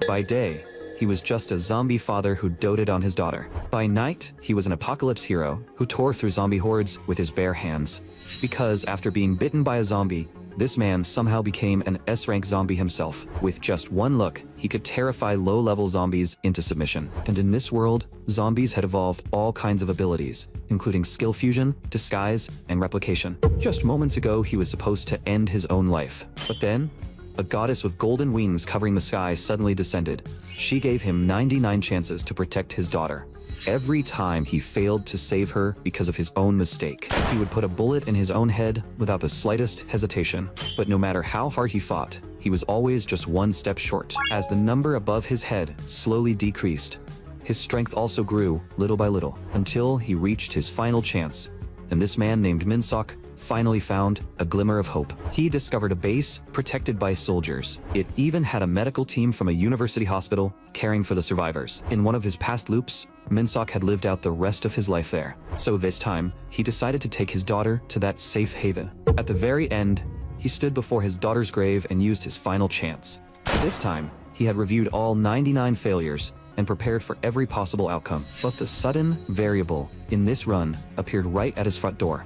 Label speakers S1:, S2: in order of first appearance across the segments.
S1: By day, he was just a zombie father who doted on his daughter. By night, he was an apocalypse hero who tore through zombie hordes with his bare hands. Because after being bitten by a zombie, this man somehow became an S-rank zombie himself. With just one look, he could terrify low-level zombies into submission. And in this world, zombies had evolved all kinds of abilities, including skill fusion, disguise, and replication. Just moments ago, he was supposed to end his own life. But then, a goddess with golden wings covering the sky suddenly descended. She gave him 99 chances to protect his daughter. Every time he failed to save her because of his own mistake, he would put a bullet in his own head without the slightest hesitation. But no matter how hard he fought, he was always just one step short. As the number above his head slowly decreased, his strength also grew little by little until he reached his final chance. And this man named Minsok finally found a glimmer of hope. He discovered a base protected by soldiers. It even had a medical team from a university hospital caring for the survivors. In one of his past loops, Minsok had lived out the rest of his life there. So this time, he decided to take his daughter to that safe haven. At the very end, he stood before his daughter's grave and used his final chance. This time, he had reviewed all 99 failures and prepared for every possible outcome. But the sudden variable in this run appeared right at his front door.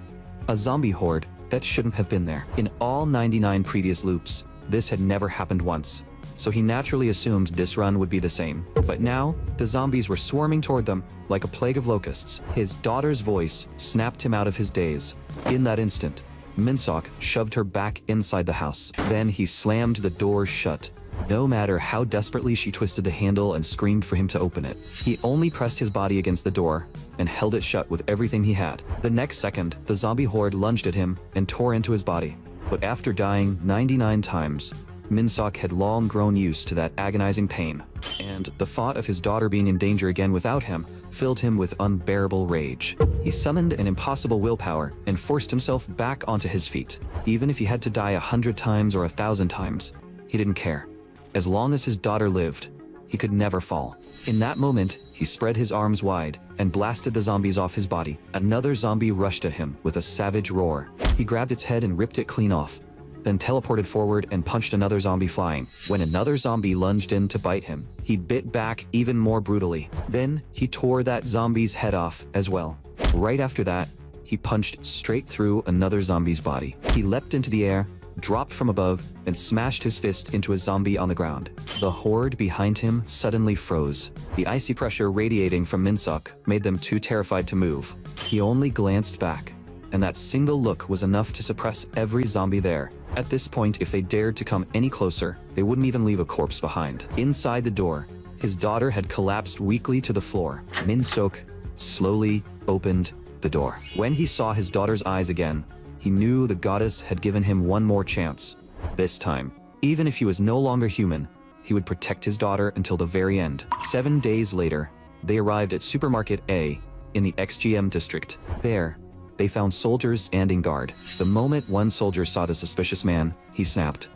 S1: A zombie horde that shouldn't have been there. In all 99 previous loops, this had never happened once. So he naturally assumed this run would be the same. But now, the zombies were swarming toward them like a plague of locusts. His daughter's voice snapped him out of his daze. In that instant, Minsok shoved her back inside the house. Then he slammed the door shut. No matter how desperately she twisted the handle and screamed for him to open it, he only pressed his body against the door and held it shut with everything he had. The next second, the zombie horde lunged at him and tore into his body. But after dying 99 times, Minsok had long grown used to that agonizing pain, and the thought of his daughter being in danger again without him filled him with unbearable rage. He summoned an impossible willpower and forced himself back onto his feet. Even if he had to die 100 times or 1,000 times, he didn't care. As long as his daughter lived, he could never fall. In that moment, he spread his arms wide and blasted the zombies off his body. Another zombie rushed at him with a savage roar. He grabbed its head and ripped it clean off, then teleported forward and punched another zombie flying. When another zombie lunged in to bite him, he bit back even more brutally. Then he tore that zombie's head off as well. Right after that, he punched straight through another zombie's body. He leapt into the air, dropped from above, and smashed his fist into a zombie on the ground. The horde behind him suddenly froze. The icy pressure radiating from Minsok made them too terrified to move. He only glanced back, and that single look was enough to suppress every zombie there. At this point, if they dared to come any closer, they wouldn't even leave a corpse behind. Inside the door, his daughter had collapsed weakly to the floor. Minsok slowly opened the door. When he saw his daughter's eyes again, he knew the goddess had given him one more chance. This time, even if he was no longer human, he would protect his daughter until the very end. 7 days later, they arrived at Supermarket A in the XGM district. There, they found soldiers standing guard. The moment one soldier saw the suspicious man, he snapped.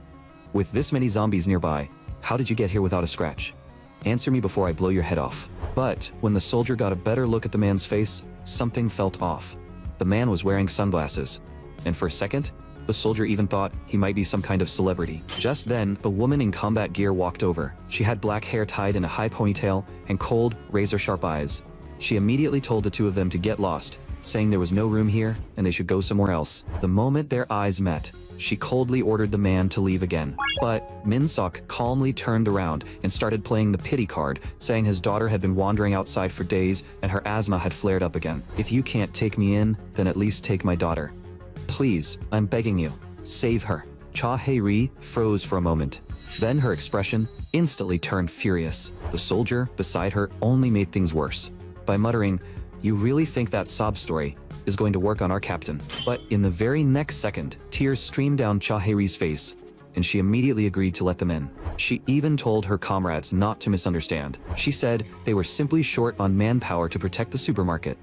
S1: "With this many zombies nearby, how did you get here without a scratch? Answer me before I blow your head off." But when the soldier got a better look at the man's face, something felt off. The man was wearing sunglasses, and for a second, the soldier even thought he might be some kind of celebrity. Just then, a woman in combat gear walked over. She had black hair tied in a high ponytail and cold, razor-sharp eyes. She immediately told the two of them to get lost, saying there was no room here and they should go somewhere else. The moment their eyes met, she coldly ordered the man to leave again. But Minsok calmly turned around and started playing the pity card, saying his daughter had been wandering outside for days and her asthma had flared up again. "If you can't take me in, then at least take my daughter. Please, I'm begging you, save her." Cha Hae-ri froze for a moment. Then her expression instantly turned furious. The soldier beside her only made things worse by muttering, "You really think that sob story is going to work on our captain?" But in the very next second, tears streamed down Cha Hae-ri's face, and she immediately agreed to let them in. She even told her comrades not to misunderstand. She said they were simply short on manpower to protect the supermarket.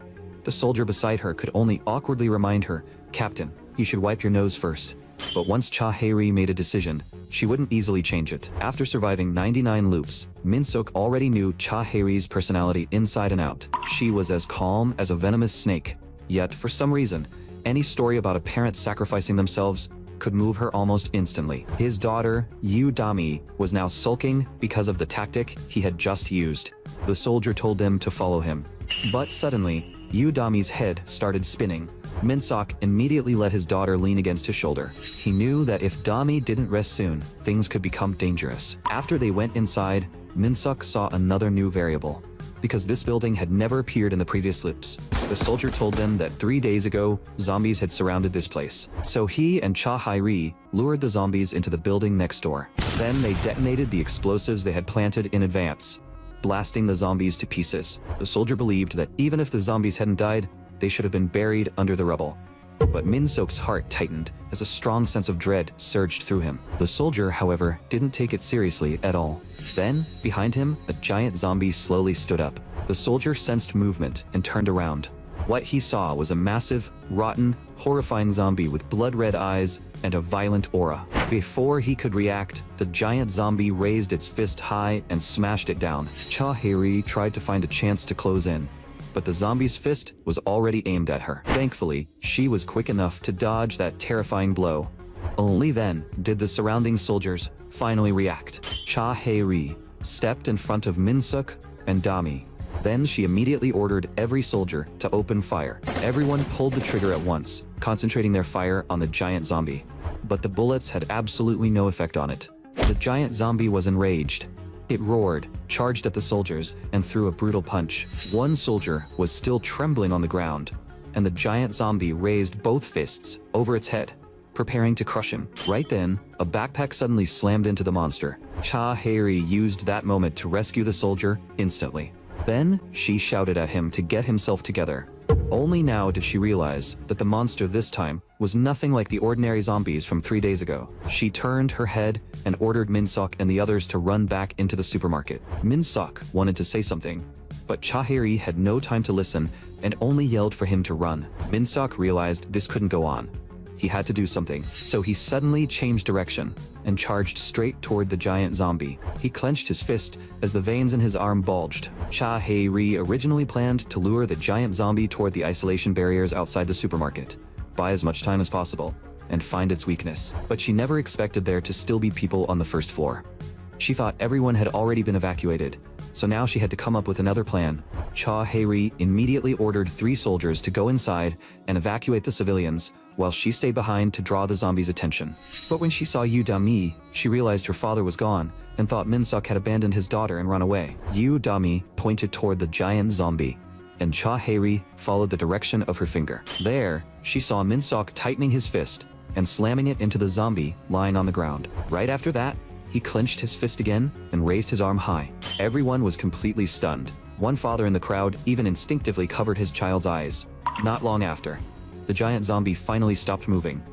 S1: The soldier beside her could only awkwardly remind her, "Captain, you should wipe your nose first." But once Cha Hae-ri made a decision, she wouldn't easily change it. After surviving 99 loops, Minsok already knew Cha Hae-ri's personality inside and out. She was as calm as a venomous snake. Yet, for some reason, any story about a parent sacrificing themselves could move her almost instantly. His daughter, Yu Dami, was now sulking because of the tactic he had just used. The soldier told them to follow him. But suddenly, Yu Dami's head started spinning. Minsok immediately let his daughter lean against his shoulder. He knew that if Dami didn't rest soon, things could become dangerous. After they went inside, Minsok saw another new variable. Because this building had never appeared in the previous slips. The soldier told them that 3 days ago, zombies had surrounded this place. So he and Cha Hai-ri lured the zombies into the building next door. Then they detonated the explosives they had planted in advance, blasting the zombies to pieces. The soldier believed that even if the zombies hadn't died, they should have been buried under the rubble. But Minsok's heart tightened as a strong sense of dread surged through him. The soldier, however, didn't take it seriously at all. Then, behind him, a giant zombie slowly stood up. The soldier sensed movement and turned around. What he saw was a massive, rotten, horrifying zombie with blood-red eyes and a violent aura. Before he could react, the giant zombie raised its fist high and smashed it down. Cha Hai-ri tried to find a chance to close in, but the zombie's fist was already aimed at her. Thankfully, she was quick enough to dodge that terrifying blow. Only then did the surrounding soldiers finally react. Cha Hai-ri stepped in front of Minsok and Dami. Then she immediately ordered every soldier to open fire. Everyone pulled the trigger at once, concentrating their fire on the giant zombie. But the bullets had absolutely no effect on it. The giant zombie was enraged. It roared, charged at the soldiers, and threw a brutal punch. One soldier was still trembling on the ground, and the giant zombie raised both fists over its head, preparing to crush him. Right then, a backpack suddenly slammed into the monster. Cha Hai-ri used that moment to rescue the soldier instantly. Then, she shouted at him to get himself together. Only now did she realize that the monster this time was nothing like the ordinary zombies from 3 days ago. She turned her head and ordered Minsok and the others to run back into the supermarket. Minsok wanted to say something, but Cha Hai-ri had no time to listen and only yelled for him to run. Minsok realized this couldn't go on. He had to do something, so he suddenly changed direction and charged straight toward the giant zombie. He clenched his fist as the veins in his arm bulged. Cha Hai-ri originally planned to lure the giant zombie toward the isolation barriers outside the supermarket, buy as much time as possible, and find its weakness. But she never expected there to still be people on the first floor. She thought everyone had already been evacuated, so now she had to come up with another plan. Cha Hai-ri immediately ordered 3 soldiers to go inside and evacuate the civilians, while she stayed behind to draw the zombies' attention. But when she saw Yu Dami, she realized her father was gone and thought Minsok had abandoned his daughter and run away. Yu Dami pointed toward the giant zombie, and Cha Hai-ri followed the direction of her finger. There, she saw Minsok tightening his fist and slamming it into the zombie lying on the ground. Right after that, he clenched his fist again and raised his arm high. Everyone was completely stunned. One father in the crowd even instinctively covered his child's eyes. Not long after, the giant zombie finally stopped moving.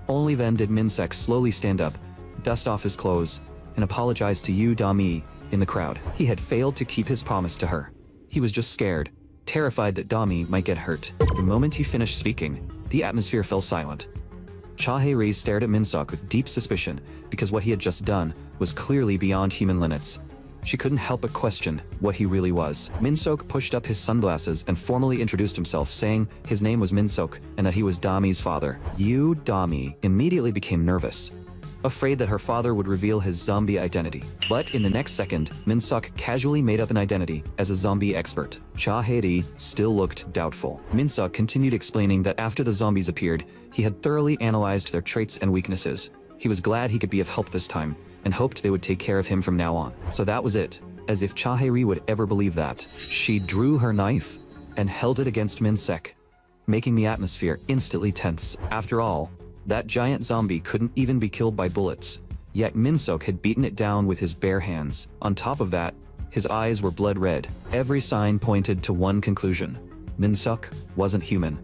S1: Only then did Minsek slowly stand up, dust off his clothes, and apologize to Yu Dami in the crowd. He had failed to keep his promise to her. He was just scared, terrified that Dami might get hurt. The moment he finished speaking, the atmosphere fell silent. Cha Hai-ri stared at Minsok with deep suspicion because what he had just done was clearly beyond human limits. She couldn't help but question what he really was. Minsok pushed up his sunglasses and formally introduced himself, saying his name was Minsok and that he was Dami's father. Yu Dami immediately became nervous, afraid that her father would reveal his zombie identity. But in the next second, Minsok casually made up an identity as a zombie expert. Cha Hai-ri still looked doubtful. Minsok continued explaining that after the zombies appeared, he had thoroughly analyzed their traits and weaknesses. He was glad he could be of help this time, and hoped they would take care of him from now on. So that was it. As if Cha Hai-ri would ever believe that. She drew her knife and held it against Minsek, making the atmosphere instantly tense. After all, that giant zombie couldn't even be killed by bullets, yet Minsok had beaten it down with his bare hands. On top of that, his eyes were blood red. Every sign pointed to one conclusion: Minsok wasn't human.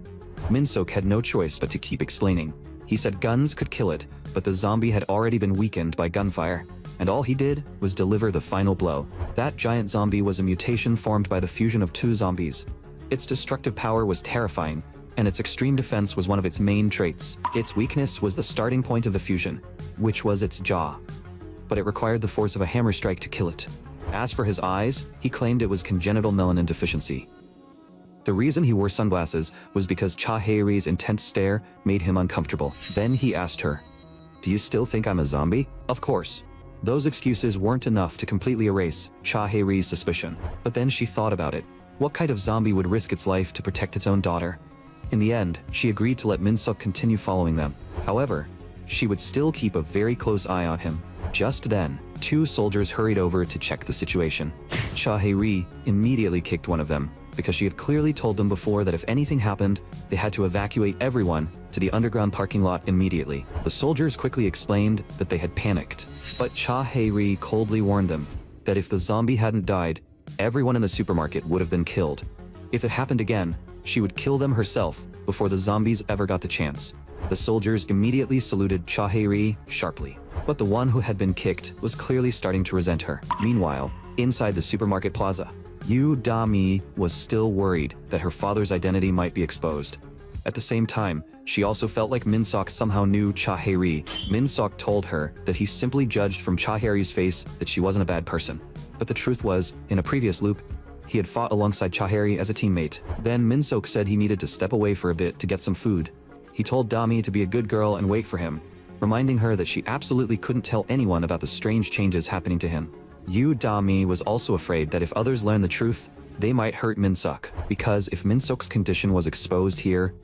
S1: Minsok had no choice but to keep explaining. He said guns could kill it, but the zombie had already been weakened by gunfire, and all he did was deliver the final blow. That giant zombie was a mutation formed by the fusion of 2 zombies. Its destructive power was terrifying, and its extreme defense was one of its main traits. Its weakness was the starting point of the fusion, which was its jaw, but it required the force of a hammer strike to kill it. As for his eyes, he claimed it was congenital melanin deficiency. The reason he wore sunglasses was because Cha Hai-ri's intense stare made him uncomfortable. Then he asked her, Do you still think I'm a zombie? Of course. Those excuses weren't enough to completely erase Cha-Hae-Ri's suspicion. But then she thought about it. What kind of zombie would risk its life to protect its own daughter? In the end, she agreed to let Min-Suk continue following them. However, she would still keep a very close eye on him. Just then, 2 soldiers hurried over to check the situation. Cha-Hae-Ri immediately kicked one of them, because she had clearly told them before that if anything happened, they had to evacuate everyone to the underground parking lot immediately. The soldiers quickly explained that they had panicked, but Cha-Hae-Ri coldly warned them that if the zombie hadn't died, everyone in the supermarket would have been killed. If it happened again, she would kill them herself before the zombies ever got the chance. The soldiers immediately saluted Cha-Hae-Ri sharply, but the one who had been kicked was clearly starting to resent her. Meanwhile, inside the supermarket plaza, Yu Da-mi was still worried that her father's identity might be exposed. At the same time, she also felt like Min-Suk somehow knew Cha-Hae-Ri. Min-Suk told her that he simply judged from Cha-Hae-Ri's face that she wasn't a bad person. But the truth was, in a previous loop, he had fought alongside Cha-Hae-Ri as a teammate. Then Min-Suk said he needed to step away for a bit to get some food. He told Dami to be a good girl and wait for him, reminding her that she absolutely couldn't tell anyone about the strange changes happening to him. Yu Da-mi was also afraid that if others learned the truth, they might hurt Min-Suk, because if Min-Suk's condition was exposed here,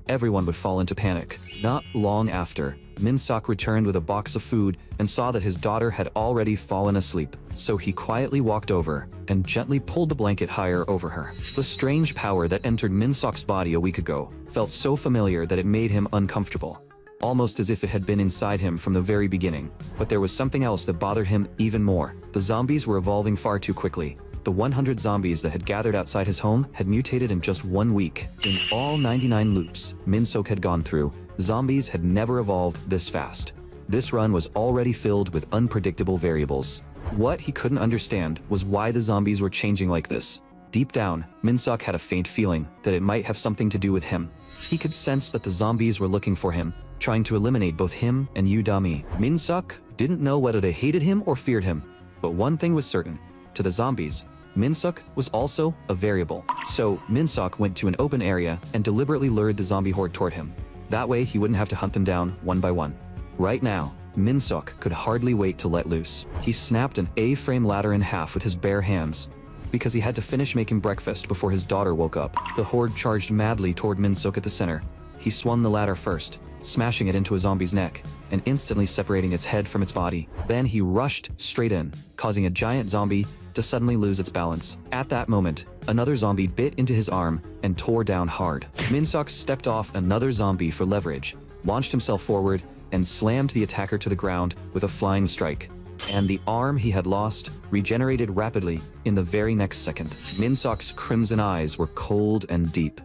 S1: everyone would fall into panic. Not long after, Min-Suk returned with a box of food and saw that his daughter had already fallen asleep, so he quietly walked over and gently pulled the blanket higher over her. The strange power that entered Min-Suk's body a week ago felt so familiar that it made him uncomfortable, almost as if it had been inside him from the very beginning. But there was something else that bothered him even more. The zombies were evolving far too quickly. The 100 zombies that had gathered outside his home had mutated in just 1 week. In all 99 loops Min-Suk had gone through, zombies had never evolved this fast. This run was already filled with unpredictable variables. What he couldn't understand was why the zombies were changing like this. Deep down, Min-Suk had a faint feeling that it might have something to do with him. He could sense that the zombies were looking for him, trying to eliminate both him and Yu Da-mi. Min-Suk didn't know whether they hated him or feared him, but one thing was certain. To the zombies, Min-Suk was also a variable. So Min-Suk went to an open area and deliberately lured the zombie horde toward him. That way he wouldn't have to hunt them down one by one. Right now, Min-Suk could hardly wait to let loose. He snapped an A-frame ladder in half with his bare hands, because he had to finish making breakfast before his daughter woke up. The horde charged madly toward Min-Suk at the center. He swung the ladder first, smashing it into a zombie's neck, and instantly separating its head from its body. Then he rushed straight in, causing a giant zombie to suddenly lose its balance. At that moment, another zombie bit into his arm and tore down hard. Min-Suk stepped off another zombie for leverage, launched himself forward, and slammed the attacker to the ground with a flying strike. And the arm he had lost regenerated rapidly in the very next second. Min-Suk's crimson eyes were cold and deep,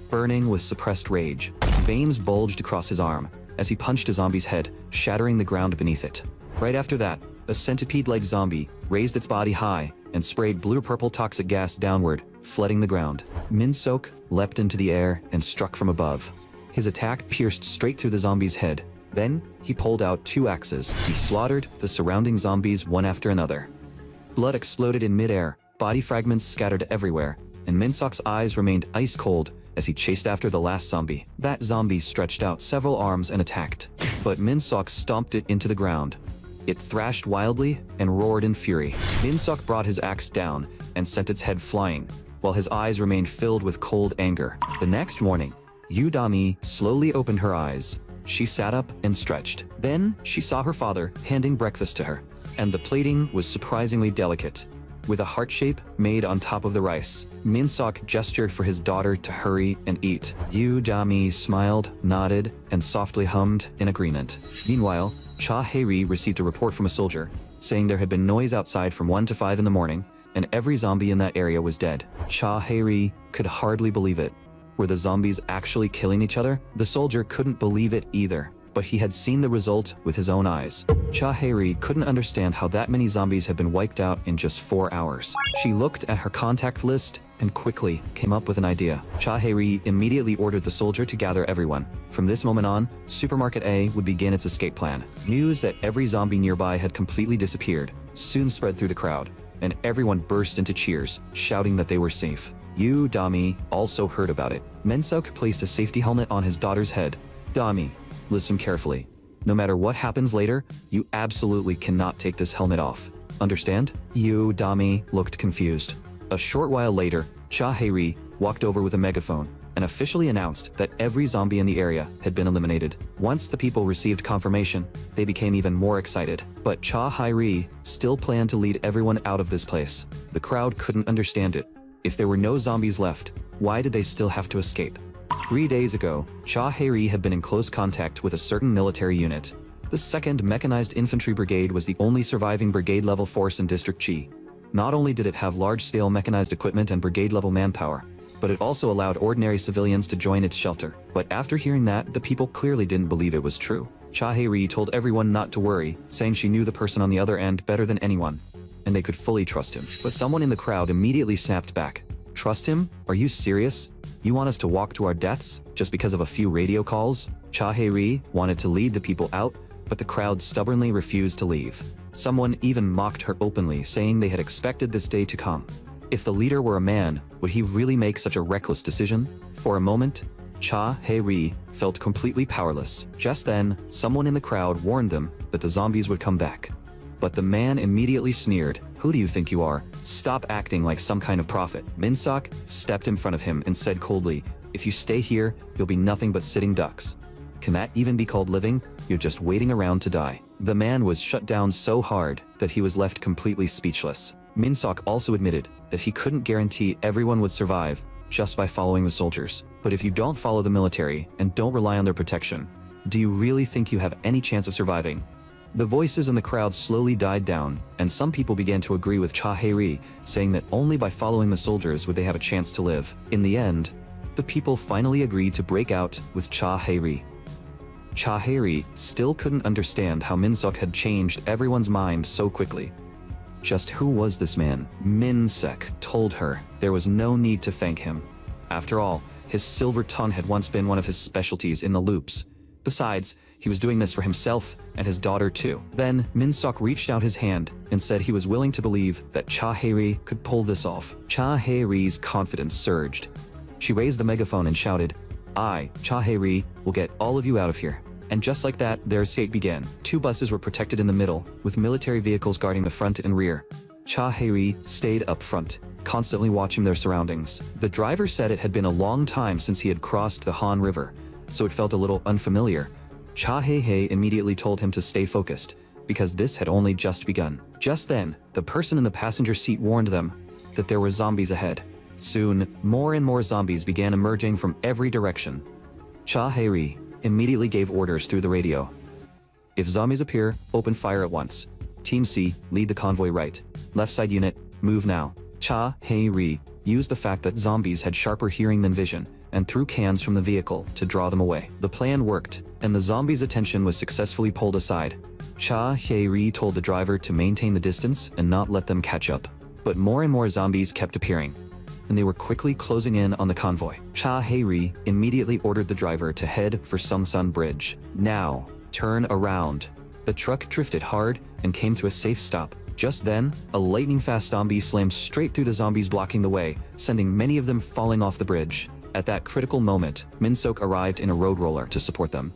S1: burning with suppressed rage. Veins bulged across his arm as he punched a zombie's head, shattering the ground beneath it. Right after that, a centipede-like zombie raised its body high and sprayed blue-purple toxic gas downward, flooding the ground. Min-Suk leapt into the air and struck from above. His attack pierced straight through the zombie's head. Then, he pulled out 2 axes. He slaughtered the surrounding zombies one after another. Blood exploded in midair, body fragments scattered everywhere, and Min-Suk's eyes remained ice-cold as he chased after the last zombie. That zombie stretched out several arms and attacked, but Min-Suk stomped it into the ground. It thrashed wildly and roared in fury. Min-Suk brought his axe down and sent its head flying, while his eyes remained filled with cold anger. The next morning, Yu Da-mi slowly opened her eyes. She sat up and stretched. Then she saw her father handing breakfast to her, and the plating was surprisingly delicate, with a heart shape made on top of the rice. Min-Suk gestured for his daughter to hurry and eat. Yu Da-mi smiled, nodded, and softly hummed in agreement. Meanwhile, Cha-Hae-Ri received a report from a soldier, saying there had been noise outside from 1 to 5 in the morning, and every zombie in that area was dead. Cha-Hae-Ri could hardly believe it. Were the zombies actually killing each other? The soldier couldn't believe it either, but he had seen the result with his own eyes. Cha-Hae-Ri couldn't understand how that many zombies had been wiped out in just 4 hours. She looked at her contact list and quickly came up with an idea. Cha-Hae-Ri immediately ordered the soldier to gather everyone. From this moment on, Supermarket A would begin its escape plan. News that every zombie nearby had completely disappeared soon spread through the crowd, and everyone burst into cheers, shouting that they were safe. Yu Da-mi also heard about it. Min-Suk placed a safety helmet on his daughter's head. "Da-mi, listen carefully. No matter what happens later, you absolutely cannot take this helmet off. Understand? Dami looked confused. A short while later, Cha Hae-ri walked over with a megaphone and officially announced that every zombie in the area had been eliminated. Once the people received confirmation, they became even more excited. But Cha Hae-ri still planned to lead everyone out of this place. The crowd couldn't understand it. If there were no zombies left, why did they still have to escape? 3 days ago, Cha Hae-ri had been in close contact with a certain military unit. The 2nd Mechanized Infantry Brigade was the only surviving brigade-level force in District Chi. Not only did it have large-scale mechanized equipment and brigade-level manpower, but it also allowed ordinary civilians to join its shelter. But after hearing that, the people clearly didn't believe it was true. Cha Hae-ri told everyone not to worry, saying she knew the person on the other end better than anyone, and they could fully trust him. But someone in the crowd immediately snapped back. Trust him? Are you serious? You want us to walk to our deaths just because of a few radio calls? Cha Hae-ri wanted to lead the people out, but the crowd stubbornly refused to leave. Someone even mocked her openly, saying they had expected this day to come. If the leader were a man, would he really make such a reckless decision? For a moment, Cha Hae-ri felt completely powerless. Just then, someone in the crowd warned them that the zombies would come back. But the man immediately sneered. Who do you think you are? Stop acting like some kind of prophet. Min-sok stepped in front of him and said coldly, if you stay here, you'll be nothing but sitting ducks. Can that even be called living? You're just waiting around to die. The man was shut down so hard that he was left completely speechless. Min-sok also admitted that he couldn't guarantee everyone would survive just by following the soldiers. But if you don't follow the military and don't rely on their protection, do you really think you have any chance of surviving? The voices in the crowd slowly died down, and some people began to agree with Cha Hae-ri, saying that only by following the soldiers would they have a chance to live. In the end, the people finally agreed to break out with Cha Hae-ri. Cha Hae-ri still couldn't understand how Min-sok had changed everyone's mind so quickly. Just who was this man? Min-sek told her there was no need to thank him. After all, his silver tongue had once been one of his specialties in the loops. Besides, he was doing this for himself and his daughter too. Then, Min-sok reached out his hand and said he was willing to believe that Cha Hae-ri could pull this off. Cha Hae-ri's confidence surged. She raised the megaphone and shouted, I, Cha Hae-ri, will get all of you out of here. And just like that, their escape began. 2 buses were protected in the middle, with military vehicles guarding the front and rear. Cha Hae-ri stayed up front, constantly watching their surroundings. The driver said it had been a long time since he had crossed the Han River, so it felt a little unfamiliar. Cha Hae-ri immediately told him to stay focused, because this had only just begun. Just then, the person in the passenger seat warned them that there were zombies ahead. Soon, more and more zombies began emerging from every direction. Cha Hae-ri immediately gave orders through the radio. If zombies appear, open fire at once. Team C, lead the convoy right. Left side unit, move now. Cha Hae-ri used the fact that zombies had sharper hearing than vision and threw cans from the vehicle to draw them away. The plan worked, and the zombies' attention was successfully pulled aside. Cha Hae-ri told the driver to maintain the distance and not let them catch up. But more and more zombies kept appearing, and they were quickly closing in on the convoy. Cha Hae-ri immediately ordered the driver to head for Sungsun Bridge. Now, turn around. The truck drifted hard and came to a safe stop. Just then, a lightning-fast zombie slammed straight through the zombies blocking the way, sending many of them falling off the bridge. At that critical moment, Min-sok arrived in a road roller to support them.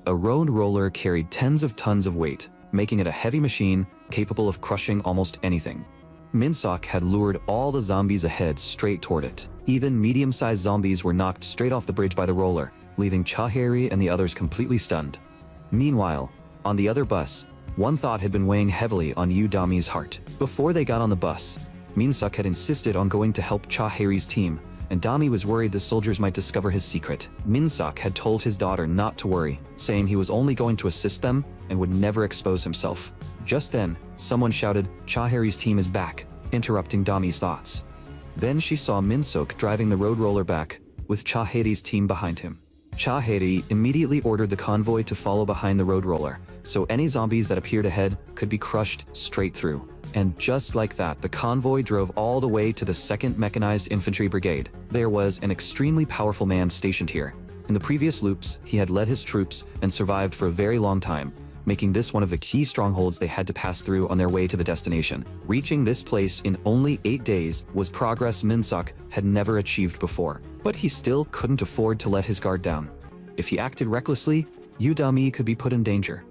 S1: A road roller carried tens of tons of weight, making it a heavy machine capable of crushing almost anything. Min-sok had lured all the zombies ahead straight toward it. Even medium-sized zombies were knocked straight off the bridge by the roller, leaving Cha Hae-ri and the others completely stunned. Meanwhile, on the other bus, one thought had been weighing heavily on Dami's heart. Before they got on the bus, Min-sok had insisted on going to help Cha Hae-ri's team, and Dami was worried the soldiers might discover his secret. Min-sok had told his daughter not to worry, saying he was only going to assist them and would never expose himself. Just then, someone shouted, Cha Hae-ri's team is back, interrupting Dami's thoughts. Then she saw Min-sok driving the road roller back, with Cha Hae-ri's team behind him. Cha Hae-ri immediately ordered the convoy to follow behind the road roller, so any zombies that appeared ahead could be crushed straight through. And just like that, the convoy drove all the way to the 2nd Mechanized Infantry Brigade. There was an extremely powerful man stationed here. In the previous loops, he had led his troops and survived for a very long time, making this one of the key strongholds they had to pass through on their way to the destination. Reaching this place in only 8 days was progress Min-sok had never achieved before, but he still couldn't afford to let his guard down. If he acted recklessly, Udami could be put in danger.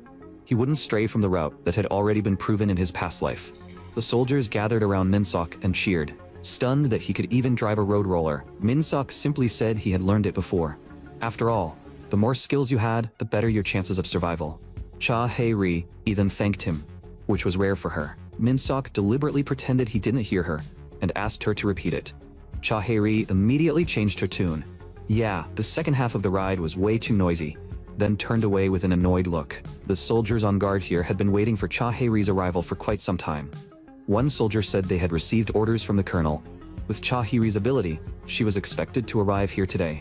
S1: He wouldn't stray from the route that had already been proven in his past life. The soldiers gathered around Minsok and cheered. Stunned that he could even drive a road roller, Minsok simply said he had learned it before. After all, the more skills you had, the better your chances of survival. Cha Hei-ri even thanked him, which was rare for her. Minsok deliberately pretended he didn't hear her and asked her to repeat it. Cha Hei-ri immediately changed her tune. Yeah, the second half of the ride was way too noisy, then turned away with an annoyed look. The soldiers on guard here had been waiting for Cha Hei-ri's arrival for quite some time. One soldier said they had received orders from the colonel. With Cha Hei-ri's ability, she was expected to arrive here today.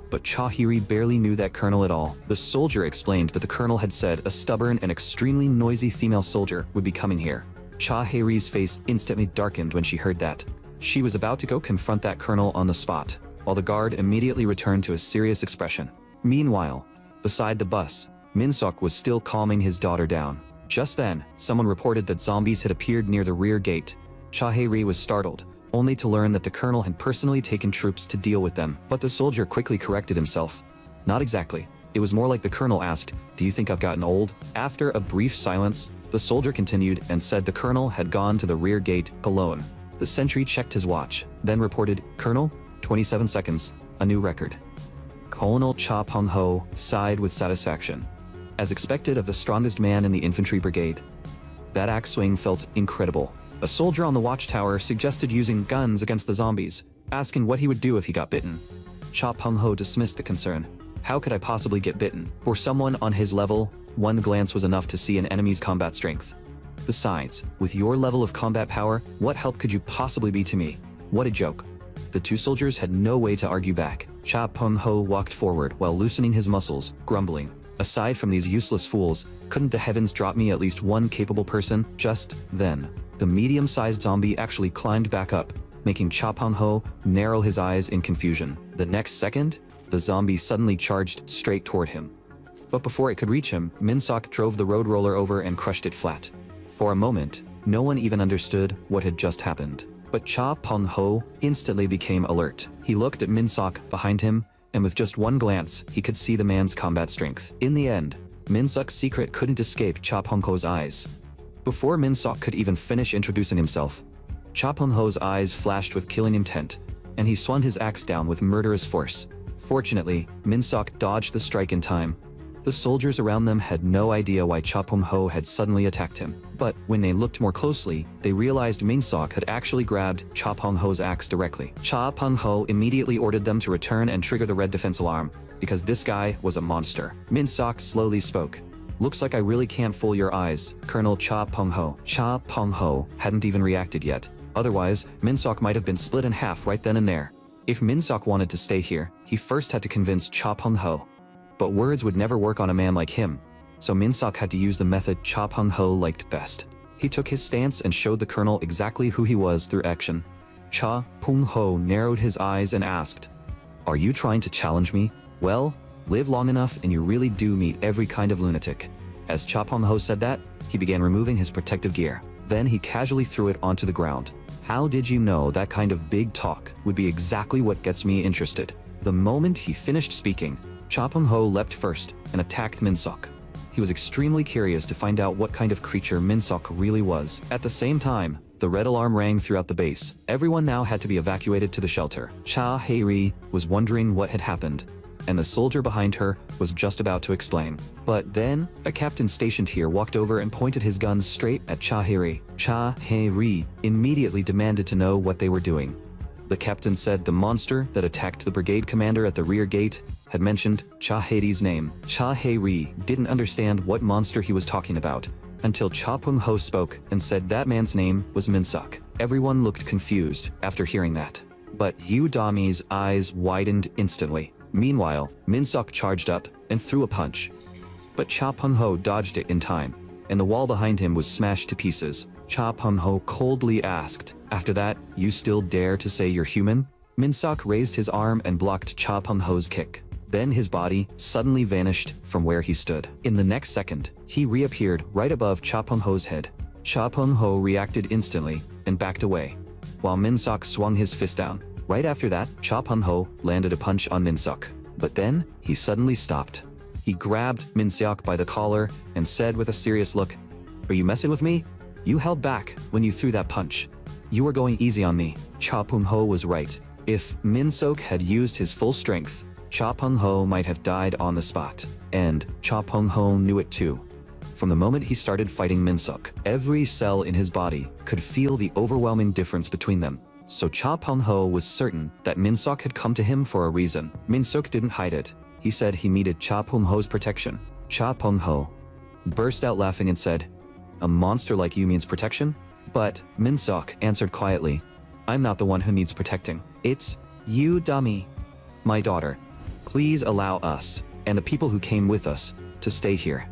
S1: But Cha Hei-ri barely knew that colonel at all. The soldier explained that the colonel had said a stubborn and extremely noisy female soldier would be coming here. Cha Hei-ri's face instantly darkened when she heard that. She was about to go confront that colonel on the spot, while the guard immediately returned to a serious expression. Meanwhile, beside the bus, Minsok was still calming his daughter down. Just then, someone reported that zombies had appeared near the rear gate. Cha Hei-ri was startled, only to learn that the colonel had personally taken troops to deal with them. But the soldier quickly corrected himself. Not exactly. It was more like the colonel asked, "Do you think I've gotten old?" After a brief silence, the soldier continued and said the colonel had gone to the rear gate alone. The sentry checked his watch, then reported, "Colonel, 27 seconds, a new record." Colonel Cha Peng-ho sighed with satisfaction. As expected of the strongest man in the infantry brigade, that axe swing felt incredible. A soldier on the watchtower suggested using guns against the zombies, asking what he would do if he got bitten. Cha Peng-ho dismissed the concern. How could I possibly get bitten? For someone on his level, one glance was enough to see an enemy's combat strength. Besides, with your level of combat power, what help could you possibly be to me? What a joke. The two soldiers had no way to argue back. Cha Peng-ho walked forward while loosening his muscles, grumbling. Aside from these useless fools, couldn't the heavens drop me at least one capable person? Just then, the medium-sized zombie actually climbed back up, making Cha Peng-ho narrow his eyes in confusion. The next second, the zombie suddenly charged straight toward him. But before it could reach him, Minsok drove the road roller over and crushed it flat. For a moment, no one even understood what had just happened. But Cha Peng-ho instantly became alert. He looked at Minsok behind him, and with just one glance, he could see the man's combat strength. In the end, Minsok's secret couldn't escape Cha Peng-ho's eyes. Before Minsok could even finish introducing himself, Cha Peng-ho's eyes flashed with killing intent, and he swung his axe down with murderous force. Fortunately, Minsok dodged the strike in time. The soldiers around them had no idea why Cha Peng-ho had suddenly attacked him. But when they looked more closely, they realized Minsok had actually grabbed Cha Peng-ho's axe directly. Cha Peng-ho immediately ordered them to return and trigger the red defense alarm, because this guy was a monster. Minsok slowly spoke. "Looks like I really can't fool your eyes, Colonel Cha Peng-ho." Cha Peng-ho hadn't even reacted yet. Otherwise, Minsok might have been split in half right then and there. If Minsok wanted to stay here, he first had to convince Cha Peng-ho. But words would never work on a man like him, so Minsok had to use the method Cha Peng-ho liked best. He took his stance and showed the colonel exactly who he was through action. Cha Peng-ho narrowed his eyes and asked, "Are you trying to challenge me? Well, live long enough and you really do meet every kind of lunatic." As Cha Peng-ho said that, he began removing his protective gear. Then he casually threw it onto the ground. "How did you know that kind of big talk would be exactly what gets me interested?" The moment he finished speaking, Cha Peng-ho leapt first and attacked Minsok. He was extremely curious to find out what kind of creature Minsok really was. At the same time, the red alarm rang throughout the base. Everyone now had to be evacuated to the shelter. Cha Hei-ri was wondering what had happened, and the soldier behind her was just about to explain. But then, a captain stationed here walked over and pointed his gun straight at Cha Hei-ri. Cha Hei-ri immediately demanded to know what they were doing. The captain said the monster that attacked the brigade commander at the rear gate had mentioned Cha Hei-ri's name. Cha Hei-ri didn't understand what monster he was talking about until Cha Peng-ho spoke and said that man's name was Minsok. Everyone looked confused after hearing that. But Udami's eyes widened instantly. Meanwhile, Minsok charged up and threw a punch. But Cha Peng-ho dodged it in time, and the wall behind him was smashed to pieces. Cha Peng-ho coldly asked, "After that, you still dare to say you're human?" Minsok raised his arm and blocked Cha Peng-ho's kick. Then his body suddenly vanished from where he stood. In the next second, he reappeared right above Cha Peng-ho's head. Cha Peng-ho reacted instantly and backed away, while Minsok swung his fist down. Right after that, Cha Peng-ho landed a punch on Minsok. But then, he suddenly stopped. He grabbed Min Seok by the collar and said with a serious look, "Are you messing with me? You held back when you threw that punch. You were going easy on me." Cha Pung-ho was right. If Min Seok had used his full strength, Cha Pung-ho might have died on the spot. And Cha Pung-ho knew it too. From the moment he started fighting Min Seok, every cell in his body could feel the overwhelming difference between them. So Cha Pung-ho was certain that Min Seok had come to him for a reason. Min Seok didn't hide it. He said he needed Cha Pung-ho's protection. Cha Pung-ho burst out laughing and said, "A monster like you means protection?" But Min Seok answered quietly, "I'm not the one who needs protecting. It's you, dummy. My daughter. Please allow us, and the people who came with us, to stay here."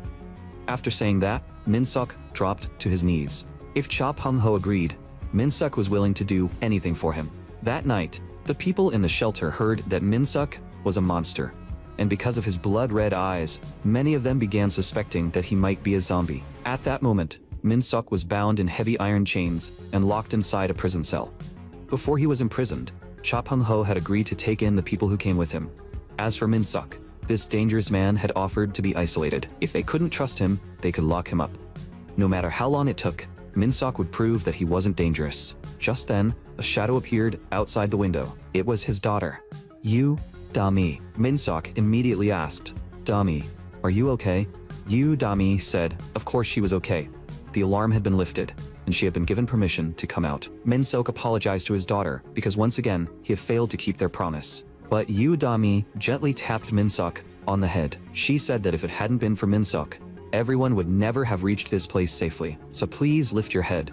S1: After saying that, Min Seok dropped to his knees. If Cha Pung-ho agreed, Min Seok was willing to do anything for him. That night, the people in the shelter heard that Min Seok was a monster, and because of his blood-red eyes, many of them began suspecting that he might be a zombie. At that moment, Min Seok was bound in heavy iron chains and locked inside a prison cell. Before he was imprisoned, Cha Pung-ho had agreed to take in the people who came with him. As for Min Seok, this dangerous man had offered to be isolated. If they couldn't trust him, they could lock him up. No matter how long it took, Min Seok would prove that he wasn't dangerous. Just then, a shadow appeared outside the window. It was his daughter. "You, Dami?" Min Seok immediately asked. "Dami, are you okay?" "You," Dami said. Of course she was okay. The alarm had been lifted, and she had been given permission to come out. Min Seok apologized to his daughter because once again, he had failed to keep their promise. But Yu Dami gently tapped Min Seok on the head. She said that if it hadn't been for Min Seok, everyone would never have reached this place safely. So please lift your head,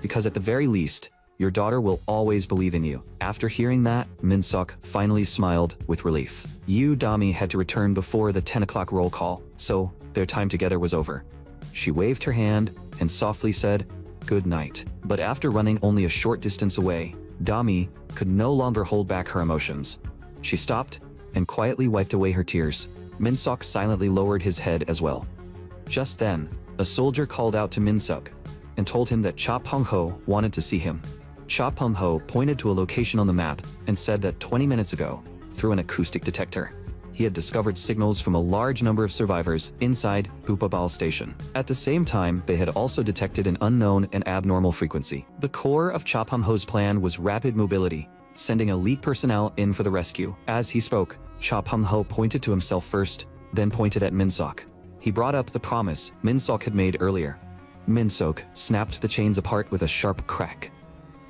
S1: because at the very least, your daughter will always believe in you. After hearing that, Min Seok finally smiled with relief. Yu Dami had to return before the 10 o'clock roll call, so their time together was over. She waved her hand and softly said, "Good night." But after running only a short distance away, Dami could no longer hold back her emotions. She stopped and quietly wiped away her tears. Min Seok silently lowered his head as well. Just then, a soldier called out to Min Seok and told him that Cha Pung-ho wanted to see him. Cha Pung-ho pointed to a location on the map and said that 20 minutes ago, through an acoustic detector, he had discovered signals from a large number of survivors inside Bupabal Station. At the same time, they had also detected an unknown and abnormal frequency. The core of Cha Pung-ho's plan was rapid mobility, sending elite personnel in for the rescue. As he spoke, Cha Pung-ho pointed to himself first, then pointed at Min Seok. He brought up the promise Min Seok had made earlier. Min Seok snapped the chains apart with a sharp crack.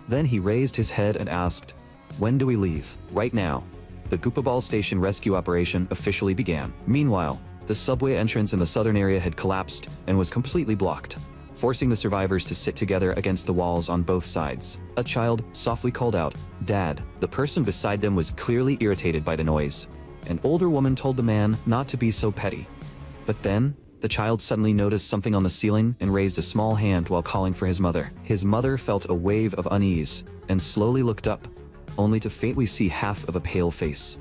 S1: Then he raised his head and asked, "When do we leave?" "Right now." The Gupabal Station rescue operation officially began. Meanwhile, the subway entrance in the southern area had collapsed and was completely blocked, forcing the survivors to sit together against the walls on both sides. A child softly called out, "Dad." The person beside them was clearly irritated by the noise. An older woman told the man not to be so petty. But then, the child suddenly noticed something on the ceiling and raised a small hand while calling for his mother. His mother felt a wave of unease and slowly looked up, only to faintly see half of a pale face.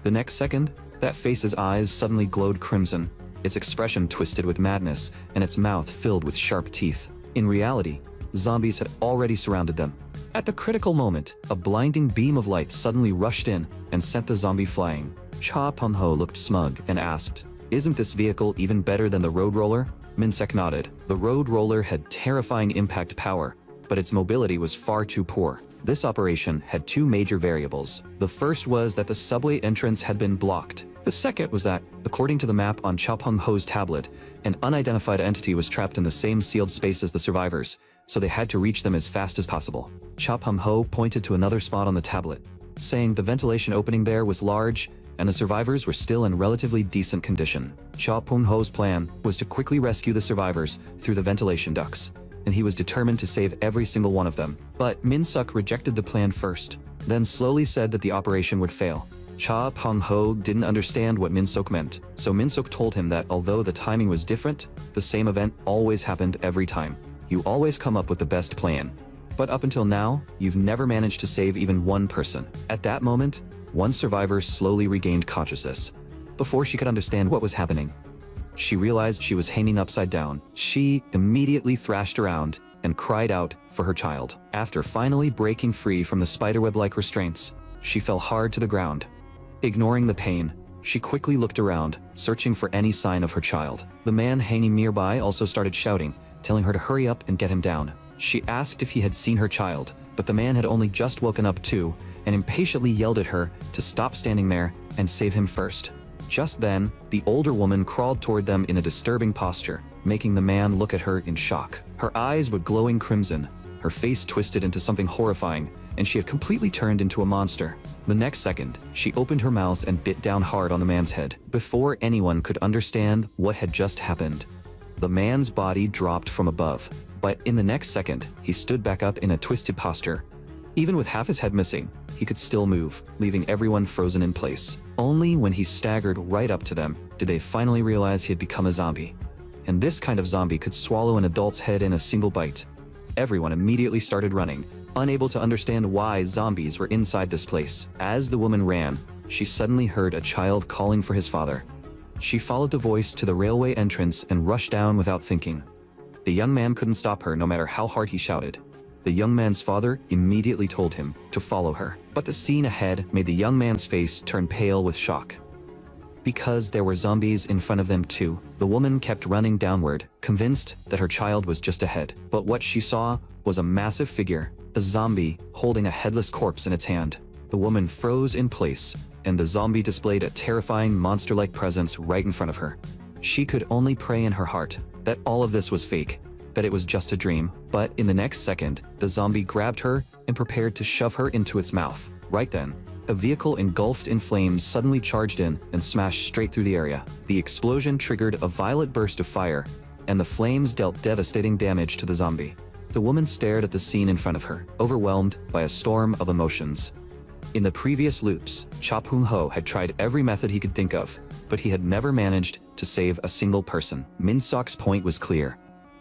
S1: The next second, that face's eyes suddenly glowed crimson, its expression twisted with madness, and its mouth filled with sharp teeth. In reality, zombies had already surrounded them. At the critical moment, a blinding beam of light suddenly rushed in and sent the zombie flying. Cha Pung-ho looked smug and asked, "Isn't this vehicle even better than the road roller?" Min Seok nodded. The road roller had terrifying impact power, but its mobility was far too poor. This operation had two major variables. The first was that the subway entrance had been blocked. The second was that, according to the map on Cha Pung-ho's tablet, an unidentified entity was trapped in the same sealed space as the survivors, so they had to reach them as fast as possible. Cha Pung-ho pointed to another spot on the tablet, saying the ventilation opening there was large and the survivors were still in relatively decent condition. Cha Pung-ho's plan was to quickly rescue the survivors through the ventilation ducts, and he was determined to save every single one of them. But Min Seok rejected the plan first, then slowly said that the operation would fail. Cha Pung-ho didn't understand what Min Seok meant, so Min Seok told him that although the timing was different, the same event always happened every time. You always come up with the best plan. But up until now, you've never managed to save even one person. At that moment, one survivor slowly regained consciousness. Before she could understand what was happening, she realized she was hanging upside down. She immediately thrashed around and cried out for her child. After finally breaking free from the spiderweb-like restraints, she fell hard to the ground. Ignoring the pain, She quickly looked around, searching for any sign of her child. The man hanging nearby also started shouting, telling her to hurry up and get him down. She asked if he had seen her child, but the man had only just woken up too, and impatiently yelled at her to stop standing there and save him first. Just then, the older woman crawled toward them in a disturbing posture, making the man look at her in shock. Her eyes were glowing crimson, her face twisted into something horrifying, and she had completely turned into a monster. The next second, she opened her mouth and bit down hard on the man's head. Before anyone could understand what had just happened, the man's body dropped from above, but in the next second, he stood back up in a twisted posture. Even with half his head missing, he could still move, leaving everyone frozen in place. Only when he staggered right up to them did they finally realize he had become a zombie. And this kind of zombie could swallow an adult's head in a single bite. Everyone immediately started running, unable to understand why zombies were inside this place. As the woman ran, she suddenly heard a child calling for his father. She followed the voice to the railway entrance and rushed down without thinking. The young man couldn't stop her no matter how hard he shouted. The young man's father immediately told him to follow her, but the scene ahead made the young man's face turn pale with shock. Because there were zombies in front of them too, the woman kept running downward, convinced that her child was just ahead. But what she saw was a massive figure, a zombie holding a headless corpse in its hand. The woman froze in place, and the zombie displayed a terrifying monster-like presence right in front of her. She could only pray in her heart that all of this was fake, that it was just a dream. But in the next second, the zombie grabbed her and prepared to shove her into its mouth. Right then, a vehicle engulfed in flames suddenly charged in and smashed straight through the area. The explosion triggered a violent burst of fire, and the flames dealt devastating damage to the zombie. The woman stared at the scene in front of her, overwhelmed by a storm of emotions. In the previous loops, Cha Pung-ho had tried every method he could think of, but he had never managed to save a single person. Min-sok's point was clear.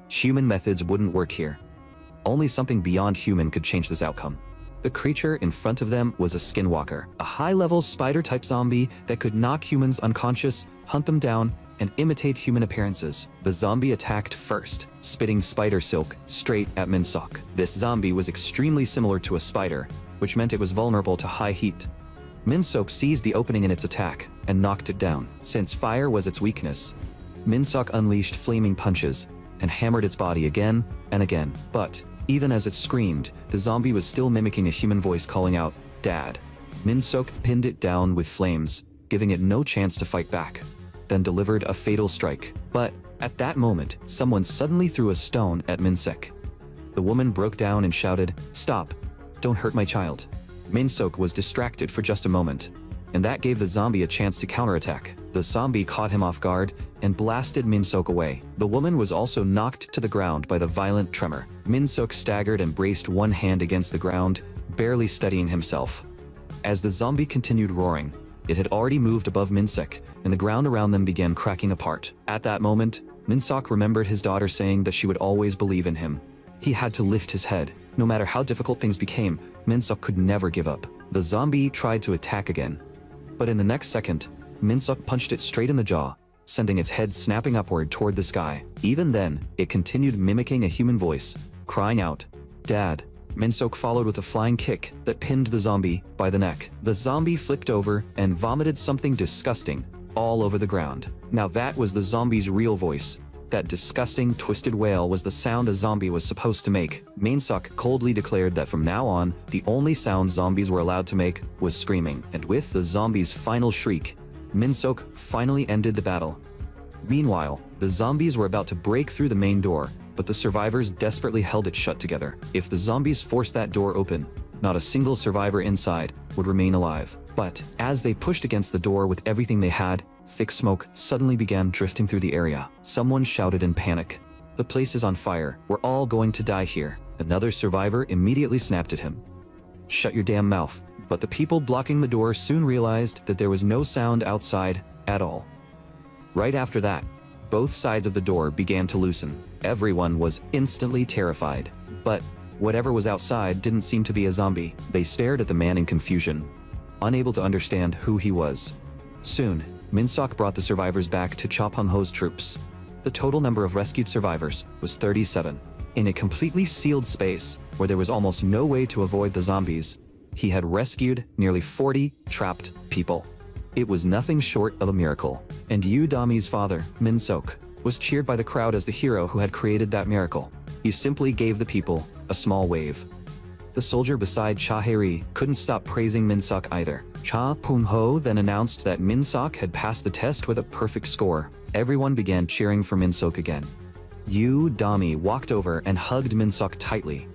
S1: Human methods wouldn't work here. Only something beyond human could change this outcome. The creature in front of them was a skinwalker, a high-level spider-type zombie that could knock humans unconscious, hunt them down, and imitate human appearances. The zombie attacked first, spitting spider silk straight at Min-sok. This zombie was extremely similar to a spider, which meant it was vulnerable to high heat. Min-sok seized the opening in its attack and knocked it down. Since fire was its weakness, Min-sok unleashed flaming punches and hammered its body again and again. But even as it screamed, the zombie was still mimicking a human voice calling out, "Dad." Min-sok pinned it down with flames, giving it no chance to fight back, then delivered a fatal strike. But at that moment, someone suddenly threw a stone at Min-sok. The woman broke down and shouted, "Stop! Don't hurt my child." Min-sok was distracted for just a moment, and that gave the zombie a chance to counterattack. The zombie caught him off guard and blasted Min-sok away. The woman was also knocked to the ground by the violent tremor. Min-sok staggered and braced one hand against the ground, barely steadying himself. As the zombie continued roaring, it had already moved above Min-sok, and the ground around them began cracking apart. At that moment, Min-sok remembered his daughter saying that she would always believe in him. He had to lift his head. No matter how difficult things became, Min-sok could never give up. The zombie tried to attack again, but in the next second, Min-sok punched it straight in the jaw, sending its head snapping upward toward the sky. Even then, it continued mimicking a human voice, crying out, "Dad." Min-sok followed with a flying kick that pinned the zombie by the neck. The zombie flipped over and vomited something disgusting all over the ground. Now that was the zombie's real voice. That disgusting, twisted wail was the sound a zombie was supposed to make. Min-sok coldly declared that from now on, the only sound zombies were allowed to make was screaming. And with the zombie's final shriek, Min-sok finally ended the battle. Meanwhile, the zombies were about to break through the main door, but the survivors desperately held it shut together. If the zombies forced that door open, not a single survivor inside would remain alive. But as they pushed against the door with everything they had, thick smoke suddenly began drifting through the area. Someone shouted in panic, "The place is on fire. We're all going to die here." Another survivor immediately snapped at him, "Shut your damn mouth." But the people blocking the door soon realized that there was no sound outside at all. Right after that, both sides of the door began to loosen. Everyone was instantly terrified. But whatever was outside didn't seem to be a zombie. They stared at the man in confusion, unable to understand who he was. Soon, Min-sok brought the survivors back to Cha Pung-ho's troops. The total number of rescued survivors was 37. In a completely sealed space, where there was almost no way to avoid the zombies, he had rescued nearly 40 trapped people. It was nothing short of a miracle. And Yu Dami's father, Min-sok, was cheered by the crowd as the hero who had created that miracle. He simply gave the people a small wave. The soldier beside Cha Hae-ri couldn't stop praising Min-sok either. Cha Pung-ho then announced that Min-sok had passed the test with a perfect score. Everyone began cheering for Min-sok again. Yu Dami walked over and hugged Min-sok tightly,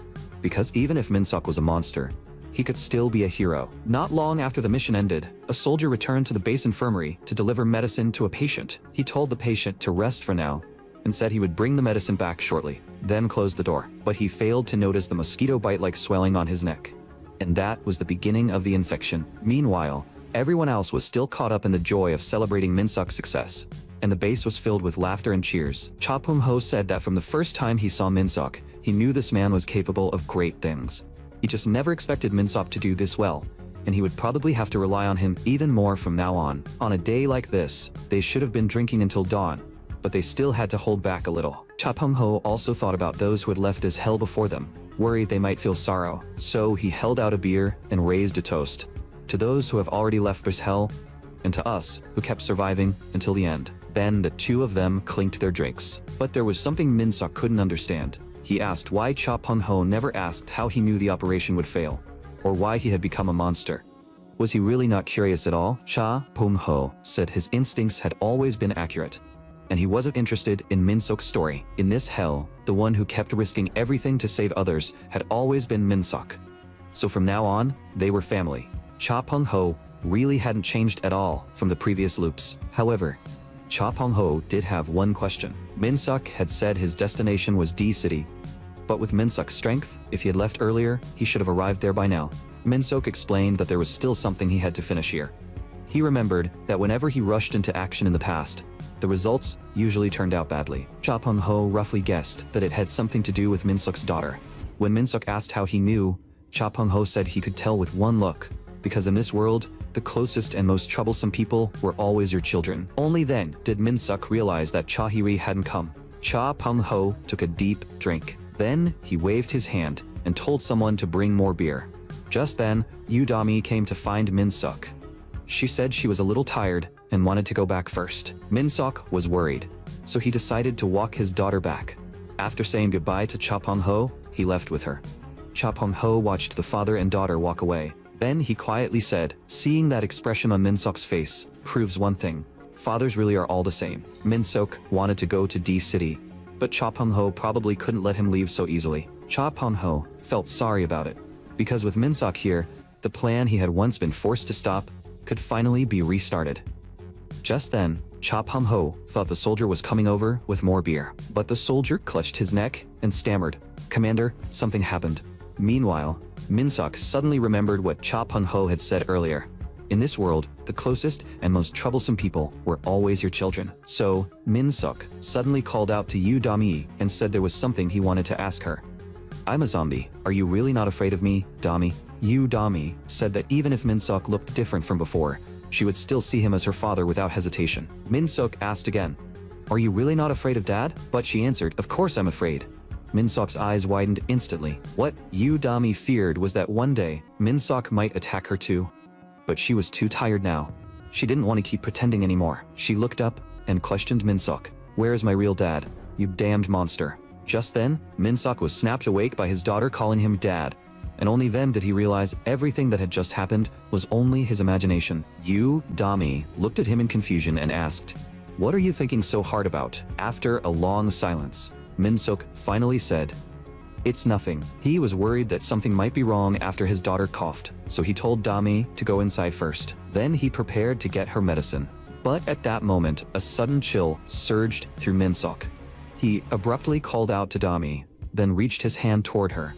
S1: because even if Min-sok was a monster, he could still be a hero. Not long after the mission ended, a soldier returned to the base infirmary to deliver medicine to a patient. He told the patient to rest for now and said he would bring the medicine back shortly, then closed the door. But he failed to notice the mosquito bite-like swelling on his neck. And that was the beginning of the infection. Meanwhile, everyone else was still caught up in the joy of celebrating Min-sok's success, and the base was filled with laughter and cheers. Cha Pung-ho said that from the first time he saw Min-sok, he knew this man was capable of great things. He just never expected Min-sok to do this well, and he would probably have to rely on him even more from now on. On a day like this, they should have been drinking until dawn, but they still had to hold back a little. Cha Pung-ho also thought about those who had left as hell before them, worried they might feel sorrow. So he held out a beer and raised a toast. To those who have already left as hell, and to us, who kept surviving until the end. Then the two of them clinked their drinks. But there was something Min-sok couldn't understand. He asked why Cha Pung-ho never asked how he knew the operation would fail, or why he had become a monster. Was he really not curious at all? Cha Pung-ho said his instincts had always been accurate, and he wasn't interested in Min-sok's story. In this hell, the one who kept risking everything to save others had always been Min-sok. So from now on, they were family. Cha Pung-ho really hadn't changed at all from the previous loops. However, Cha Pung-ho did have one question. Min-sok had said his destination was D-City, but with Min-sok's strength, if he had left earlier, he should have arrived there by now. Min-sok explained that there was still something he had to finish here. He remembered that whenever he rushed into action in the past, the results usually turned out badly. Cha Pung-ho roughly guessed that it had something to do with Min-sok's daughter. When Min-sok asked how he knew, Cha Pung-ho said he could tell with one look, because in this world, the closest and most troublesome people were always your children. Only then did Min-sok realize that Cha Hae-ri hadn't come. Cha Pung-ho took a deep drink. Then he waved his hand and told someone to bring more beer. Just then, Yu Dami came to find Min-sok. She said she was a little tired and wanted to go back first. Min-sok was worried, so he decided to walk his daughter back. After saying goodbye to Cha Pung-ho, he left with her. Cha Pung-ho watched the father and daughter walk away. Then he quietly said, seeing that expression on Min-sok's face proves one thing. Fathers really are all the same. Min-sok wanted to go to D-City, but Cha Pung-ho probably couldn't let him leave so easily. Cha Pung-ho felt sorry about it, because with Min-sok here, the plan he had once been forced to stop could finally be restarted. Just then, Cha Pung-ho thought the soldier was coming over with more beer, but the soldier clutched his neck and stammered, "Commander, something happened." Meanwhile, Min-sok suddenly remembered what Cha Pung-ho had said earlier. In this world, the closest and most troublesome people were always your children. So, Min-sok suddenly called out to Yu Dami and said there was something he wanted to ask her. "I'm a zombie. Are you really not afraid of me, Dami?" Yu Dami said that even if Min-sok looked different from before, she would still see him as her father without hesitation. Min-sok asked again, "Are you really not afraid of Dad?" But she answered, "Of course I'm afraid." Min-sok's eyes widened instantly. What Yu Dami feared was that one day, Min-sok might attack her too. But she was too tired now. She didn't want to keep pretending anymore. She looked up and questioned Min-sok. "Where is my real dad, you damned monster?" Just then, Min-sok was snapped awake by his daughter calling him Dad. And only then did he realize everything that had just happened was only his imagination. Yu Dami looked at him in confusion and asked, "What are you thinking so hard about?" After a long silence, Min-sok finally said, "It's nothing." He was worried that something might be wrong after his daughter coughed, so he told Dami to go inside first. Then he prepared to get her medicine. But at that moment, a sudden chill surged through Min-sok. He abruptly called out to Dami, then reached his hand toward her.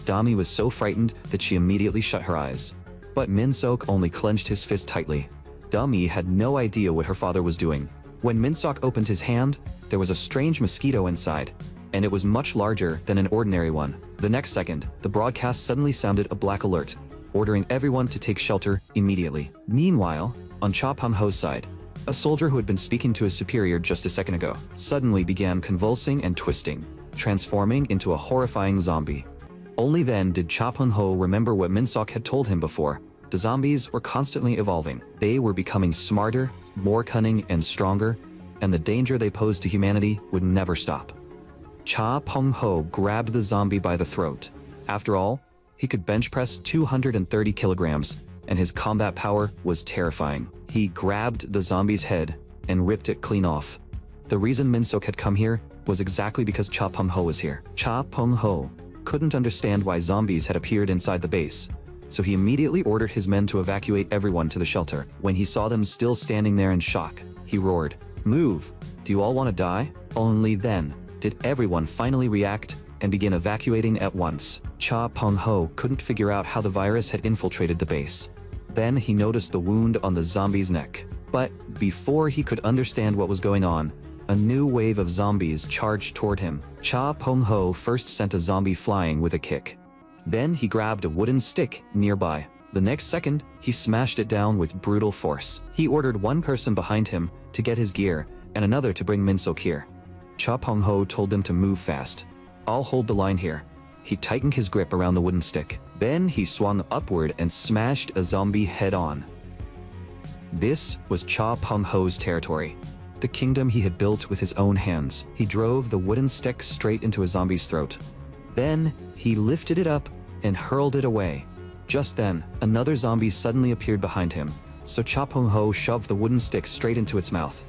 S1: Dami was so frightened that she immediately shut her eyes. But Min-sok only clenched his fist tightly. Dami had no idea what her father was doing. When Min-sok opened his hand, there was a strange mosquito inside, and it was much larger than an ordinary one. The next second, the broadcast suddenly sounded a black alert, ordering everyone to take shelter immediately. Meanwhile, on Cha Pung-ho's side, a soldier who had been speaking to his superior just a second ago suddenly began convulsing and twisting, transforming into a horrifying zombie. Only then did Cha Pung-ho remember what Min-sok had told him before. The zombies were constantly evolving. They were becoming smarter, more cunning, and stronger, and the danger they posed to humanity would never stop. Cha Peng-ho grabbed the zombie by the throat. After all, he could bench press 230 kilograms, and his combat power was terrifying. He grabbed the zombie's head and ripped it clean off. The reason Min-seok had come here was exactly because Cha Peng-ho was here. Cha Peng-ho couldn't understand why zombies had appeared inside the base, so he immediately ordered his men to evacuate everyone to the shelter. When he saw them still standing there in shock, he roared, "Move! Do you all want to die?" Only then did everyone finally react and begin evacuating at once. Cha Peng-ho couldn't figure out how the virus had infiltrated the base. Then he noticed the wound on the zombie's neck. But before he could understand what was going on, a new wave of zombies charged toward him. Cha Peng-ho first sent a zombie flying with a kick. Then he grabbed a wooden stick nearby. The next second, he smashed it down with brutal force. He ordered one person behind him to get his gear and another to bring Min-seok here. Cha Peng-ho told them to move fast. "I'll hold the line here." He tightened his grip around the wooden stick. Then he swung upward and smashed a zombie head-on. This was Cha Peng-ho's territory, the kingdom he had built with his own hands. He drove the wooden stick straight into a zombie's throat. Then he lifted it up and hurled it away. Just then, another zombie suddenly appeared behind him, so Cha Peng-ho shoved the wooden stick straight into its mouth.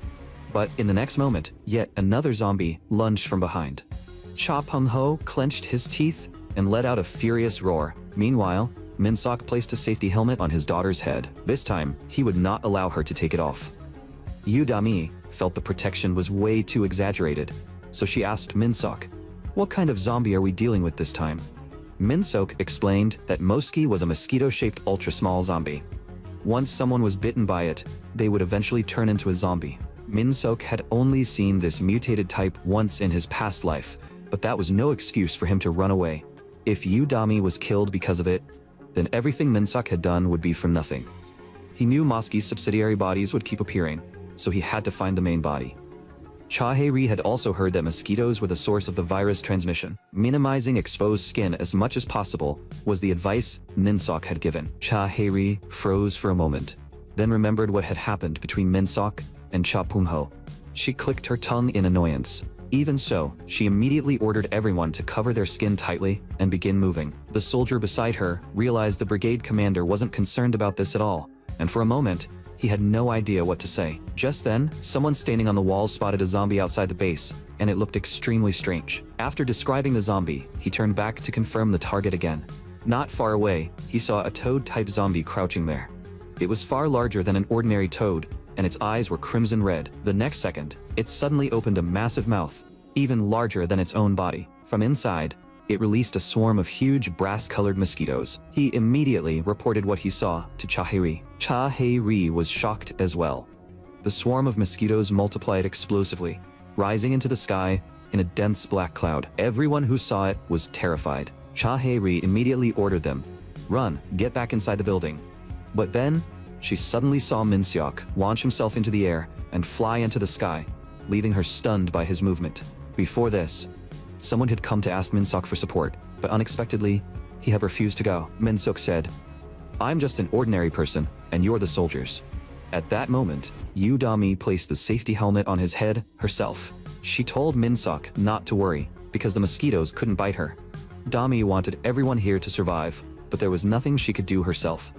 S1: But in the next moment, yet another zombie lunged from behind. Cha Peng-ho clenched his teeth and let out a furious roar. Meanwhile, Min-seok placed a safety helmet on his daughter's head. This time, he would not allow her to take it off. Yu-dami felt the protection was way too exaggerated, so she asked Min-seok, "What kind of zombie are we dealing with this time?" Min-seok explained that Moski was a mosquito-shaped ultra-small zombie. Once someone was bitten by it, they would eventually turn into a zombie. Min-seok had only seen this mutated type once in his past life, but that was no excuse for him to run away. If Yu-dami was killed because of it, then everything Min-seok had done would be for nothing. He knew Moski's subsidiary bodies would keep appearing, so he had to find the main body. Cha Hae-ri had also heard that mosquitoes were the source of the virus transmission. Minimizing exposed skin as much as possible was the advice Min-seok had given. Cha Hae-ri froze for a moment, then remembered what had happened between Min-seok and Cha Peng-ho. She clicked her tongue in annoyance. Even so, she immediately ordered everyone to cover their skin tightly and begin moving. The soldier beside her realized the brigade commander wasn't concerned about this at all, and for a moment, he had no idea what to say. Just then, someone standing on the wall spotted a zombie outside the base, and it looked extremely strange. After describing the zombie, he turned back to confirm the target again. Not far away, he saw a toad-type zombie crouching there. It was far larger than an ordinary toad, and its eyes were crimson red. The next second, it suddenly opened a massive mouth, even larger than its own body. From inside, it released a swarm of huge brass-colored mosquitoes. He immediately reported what he saw to Cha Hae-ri. Cha Hae-ri was shocked as well. The swarm of mosquitoes multiplied explosively, rising into the sky in a dense black cloud. Everyone who saw it was terrified. Cha Hae-ri immediately ordered them, "Run, get back inside the building." But then, she suddenly saw Min-seok launch himself into the air and fly into the sky, leaving her stunned by his movement. Before this, someone had come to ask Min-seok for support, but unexpectedly, he had refused to go. Min-seok said, "I'm just an ordinary person, and you're the soldiers." At that moment, Yu-dami placed the safety helmet on his head herself. She told Min-seok not to worry, because the mosquitoes couldn't bite her. Dami wanted everyone here to survive, but there was nothing she could do herself.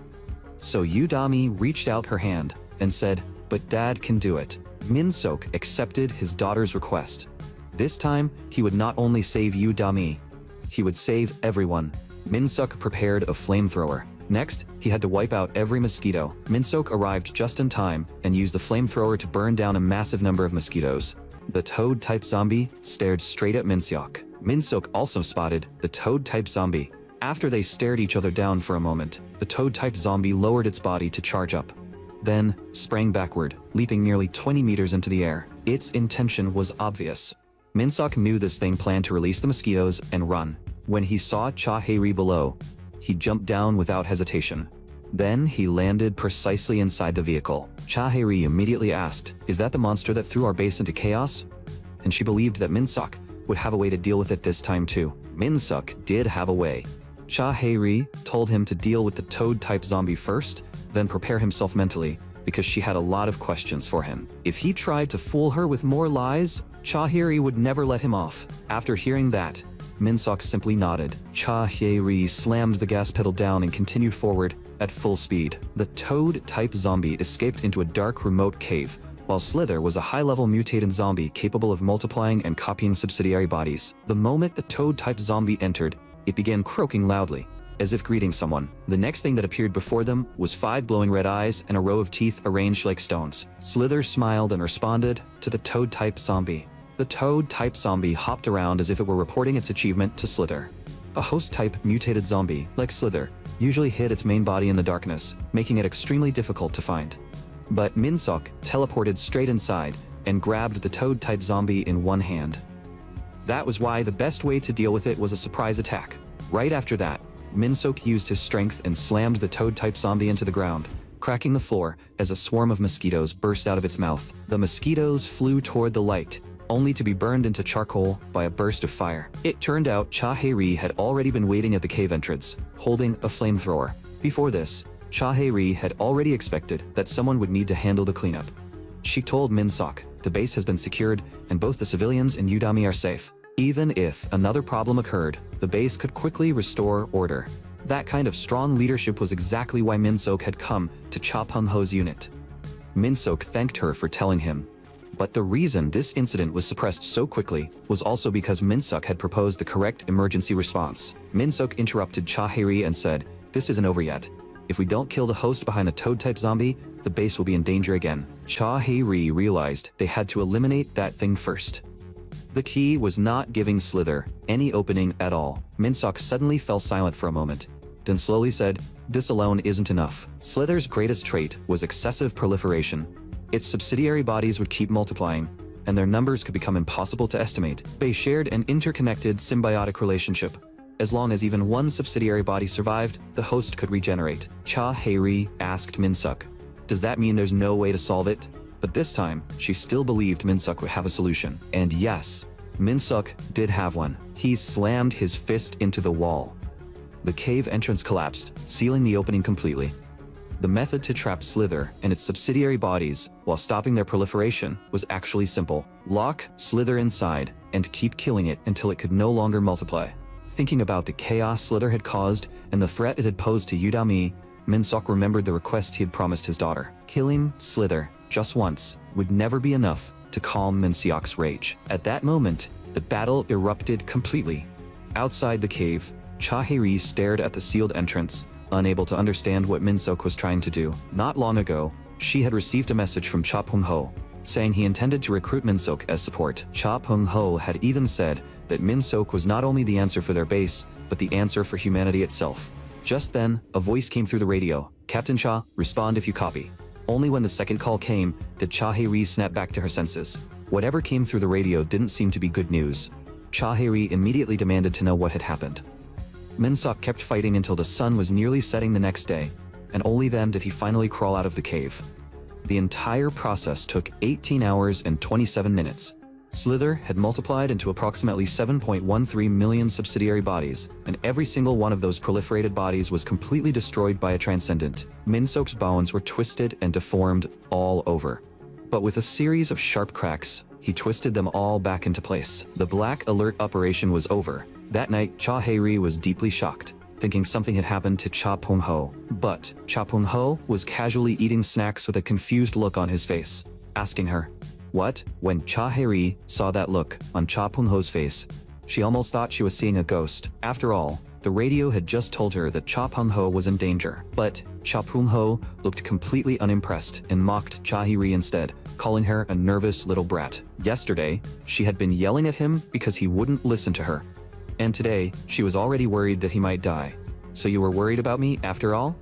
S1: So Yu-dami reached out her hand and said, "But Dad can do it." Min-seok accepted his daughter's request. This time, he would not only save Yu-dami, he would save everyone. Min-seok prepared a flamethrower. Next, he had to wipe out every mosquito. Min-seok arrived just in time and used the flamethrower to burn down a massive number of mosquitoes. The toad-type zombie stared straight at Min-seok. Min-seok also spotted the toad-type zombie. After they stared each other down for a moment, the toad-type zombie lowered its body to charge up, then sprang backward, leaping nearly 20 meters into the air. Its intention was obvious. Min-seok knew this thing planned to release the mosquitoes and run. When he saw Cha Hae-ri below, he jumped down without hesitation. Then he landed precisely inside the vehicle. Cha Hae-ri immediately asked, "Is that the monster that threw our base into chaos?" And she believed that Min-seok would have a way to deal with it this time too. Min-seok did have a way. Cha Hae-ri told him to deal with the toad-type zombie first, then prepare himself mentally, because she had a lot of questions for him. If he tried to fool her with more lies, Cha Hae-ri would never let him off. After hearing that, Min-seok simply nodded. Cha Hae-ri slammed the gas pedal down and continued forward at full speed. The toad-type zombie escaped into a dark, remote cave, while Slither was a high-level mutated zombie capable of multiplying and copying subsidiary bodies. The moment the toad-type zombie entered, it began croaking loudly, as if greeting someone. The next thing that appeared before them was 5 glowing red eyes and a row of teeth arranged like stones. Slither smiled and responded to the toad-type zombie. The toad-type zombie hopped around as if it were reporting its achievement to Slither. A host-type mutated zombie, like Slither, usually hid its main body in the darkness, making it extremely difficult to find. But Min-seok teleported straight inside and grabbed the toad-type zombie in one hand. That was why the best way to deal with it was a surprise attack. Right after that, Min-seok used his strength and slammed the toad-type zombie into the ground, cracking the floor as a swarm of mosquitoes burst out of its mouth. The mosquitoes flew toward the light, only to be burned into charcoal by a burst of fire. It turned out Cha Hae-ri had already been waiting at the cave entrance, holding a flamethrower. Before this, Cha Hae-ri had already expected that someone would need to handle the cleanup. She told Min-seok, the base has been secured and both the civilians and Udami are safe. Even if another problem occurred, the base could quickly restore order. That kind of strong leadership was exactly why Min-seok had come to Cha Pung-ho's unit. Min-seok thanked her for telling him. But the reason this incident was suppressed so quickly was also because Min-seok had proposed the correct emergency response. Min-seok interrupted Cha Hae-ri and said, "This isn't over yet. If we don't kill the host behind the toad-type zombie, the base will be in danger again." Cha Hae-ri realized they had to eliminate that thing first. The key was not giving Slither any opening at all. Min-seok suddenly fell silent for a moment, then slowly said, "This alone isn't enough." Slither's greatest trait was excessive proliferation. Its subsidiary bodies would keep multiplying, and their numbers could become impossible to estimate. They shared an interconnected symbiotic relationship. As long as even one subsidiary body survived, the host could regenerate. Cha Hae-ri asked Min-seok, "Does that mean there's no way to solve it?" But this time, she still believed Min-seok would have a solution. And yes, Min-seok did have one. He slammed his fist into the wall. The cave entrance collapsed, sealing the opening completely. The method to trap Slither and its subsidiary bodies while stopping their proliferation was actually simple. Lock Slither inside and keep killing it until it could no longer multiply. Thinking about the chaos Slither had caused and the threat it had posed to Udami, Min-seok remembered the request he had promised his daughter. Killing Slither just once would never be enough to calm Min-seok's rage. At that moment, the battle erupted completely. Outside the cave, Cha Hae-ri stared at the sealed entrance, unable to understand what Min-seok was trying to do. Not long ago, she had received a message from Cha Pung-ho, saying he intended to recruit Min-seok as support. Cha Pung-ho had even said that Min-seok was not only the answer for their base, but the answer for humanity itself. Just then, a voice came through the radio. "Captain Cha, respond if you copy." Only when the second call came did Cha Hae-ri snap back to her senses. Whatever came through the radio didn't seem to be good news. Cha Hae-ri immediately demanded to know what had happened. Min-seok kept fighting until the sun was nearly setting the next day, and only then did he finally crawl out of the cave. The entire process took 18 hours and 27 minutes. Slither had multiplied into approximately 7.13 million subsidiary bodies, and every single one of those proliferated bodies was completely destroyed by a transcendent. Min-seok's bones were twisted and deformed all over. But with a series of sharp cracks, he twisted them all back into place. The Black Alert operation was over. That night, Cha Hae-ri was deeply shocked, thinking something had happened to Cha Pung-ho. But Cha Pung-ho was casually eating snacks with a confused look on his face, asking her, "What?" When Cha Hae-ri saw that look on Cha Pung-ho's face, she almost thought she was seeing a ghost. After all, the radio had just told her that Cha Pung-ho was in danger. But Cha Pung-ho looked completely unimpressed and mocked Cha Hae-ri instead, calling her a nervous little brat. Yesterday, she had been yelling at him because he wouldn't listen to her. And today, she was already worried that he might die. "So you were worried about me after all?"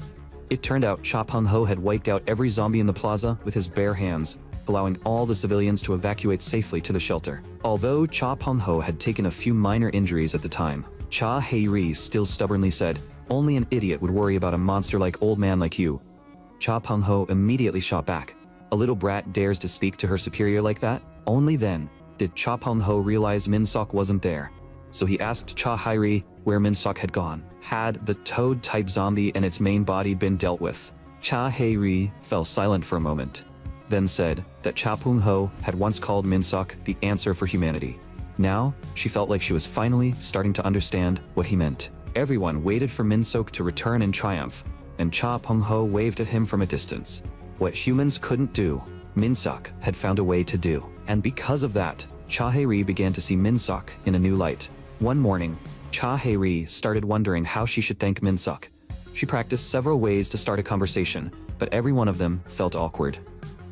S1: It turned out Cha Pung-ho had wiped out every zombie in the plaza with his bare hands, allowing all the civilians to evacuate safely to the shelter. Although Cha Pung-ho had taken a few minor injuries at the time, Cha Hae-ri still stubbornly said, "Only an idiot would worry about a monster-like old man like you." Cha Pung-ho immediately shot back. "A little brat dares to speak to her superior like that?" Only then did Cha Pung-ho realize Min-seok wasn't there. So he asked Cha Hae-ri, where Min-seok had gone. Had the toad-type zombie and its main body been dealt with? Cha Hae-ri fell silent for a moment, then said that Cha Pung-ho had once called Min-seok the answer for humanity. Now, she felt like she was finally starting to understand what he meant. Everyone waited for Min-seok to return in triumph, and Cha Pung-ho waved at him from a distance. What humans couldn't do, Min-seok had found a way to do. And because of that, Cha Hae-ri began to see Min-seok in a new light. One morning, Cha Hae-ri started wondering how she should thank Min-seok. She practiced several ways to start a conversation, but every one of them felt awkward.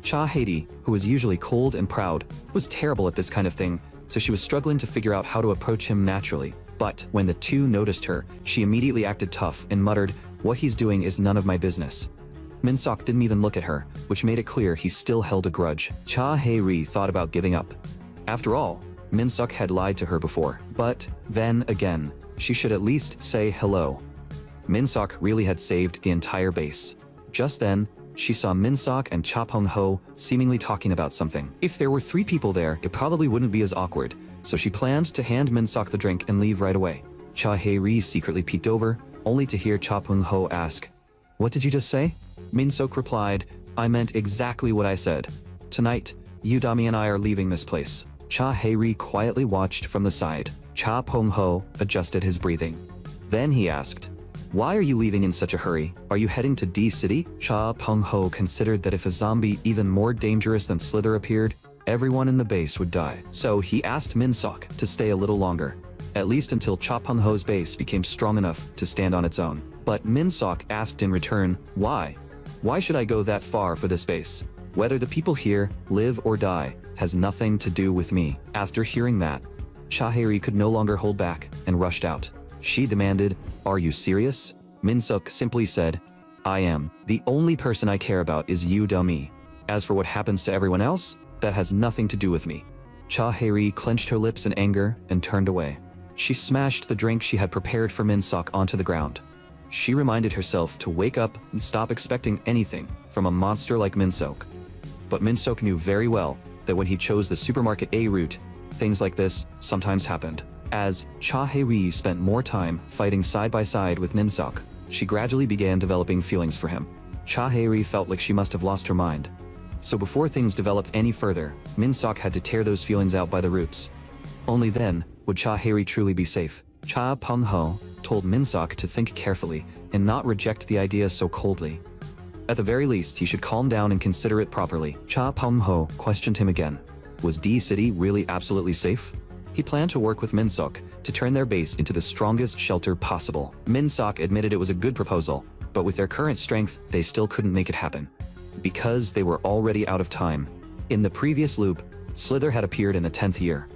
S1: Cha Hae-ri, who was usually cold and proud, was terrible at this kind of thing, so she was struggling to figure out how to approach him naturally. But when the two noticed her, she immediately acted tough and muttered, "What he's doing is none of my business." Min-seok didn't even look at her, which made it clear he still held a grudge. Cha Hae-ri thought about giving up. After all, Min-seok had lied to her before. But then again, she should at least say hello. Min-seok really had saved the entire base. Just then, she saw Min-seok and Cha Pung-ho seemingly talking about something. If there were 3 people there, it probably wouldn't be as awkward, so she planned to hand Min-seok the drink and leave right away. Cha Hae-ri secretly peeked over, only to hear Cha Pung-ho ask, "What did you just say?" Min-seok replied, "I meant exactly what I said. Tonight, Udami and I are leaving this place." Cha Hae-ri quietly watched from the side. Cha Pung-ho adjusted his breathing. Then he asked, "Why are you leaving in such a hurry? Are you heading to D City?" Cha Pung-ho considered that if a zombie even more dangerous than Slither appeared, everyone in the base would die. So he asked Min-seok to stay a little longer, at least until Cha Pung-ho's base became strong enough to stand on its own. But Min-seok asked in return, "Why? Why should I go that far for this base? Whether the people here live or die has nothing to do with me." After hearing that, Cha Hae-ri could no longer hold back and rushed out. She demanded, "Are you serious?" Min-seok simply said, "I am. The only person I care about is you, dummy. As for what happens to everyone else, that has nothing to do with me." Cha Hae-ri clenched her lips in anger and turned away. She smashed the drink she had prepared for Min-seok onto the ground. She reminded herself to wake up and stop expecting anything from a monster like Min-seok. But Min-seok knew very well that when he chose the supermarket A route, things like this sometimes happened. As Cha Hae-ri spent more time fighting side by side with Min-seok, she gradually began developing feelings for him. Cha Hae-ri felt like she must have lost her mind. So before things developed any further, Min-seok had to tear those feelings out by the roots. Only then would Cha Hae-ri truly be safe. Cha Pung-ho told Min-seok to think carefully and not reject the idea so coldly. At the very least, he should calm down and consider it properly. Cha Pung-ho questioned him again. Was D City really absolutely safe? He planned to work with Min-seok to turn their base into the strongest shelter possible. Min-seok admitted it was a good proposal, but with their current strength, they still couldn't make it happen. Because they were already out of time. In the previous loop, Slither had appeared in the 10th year.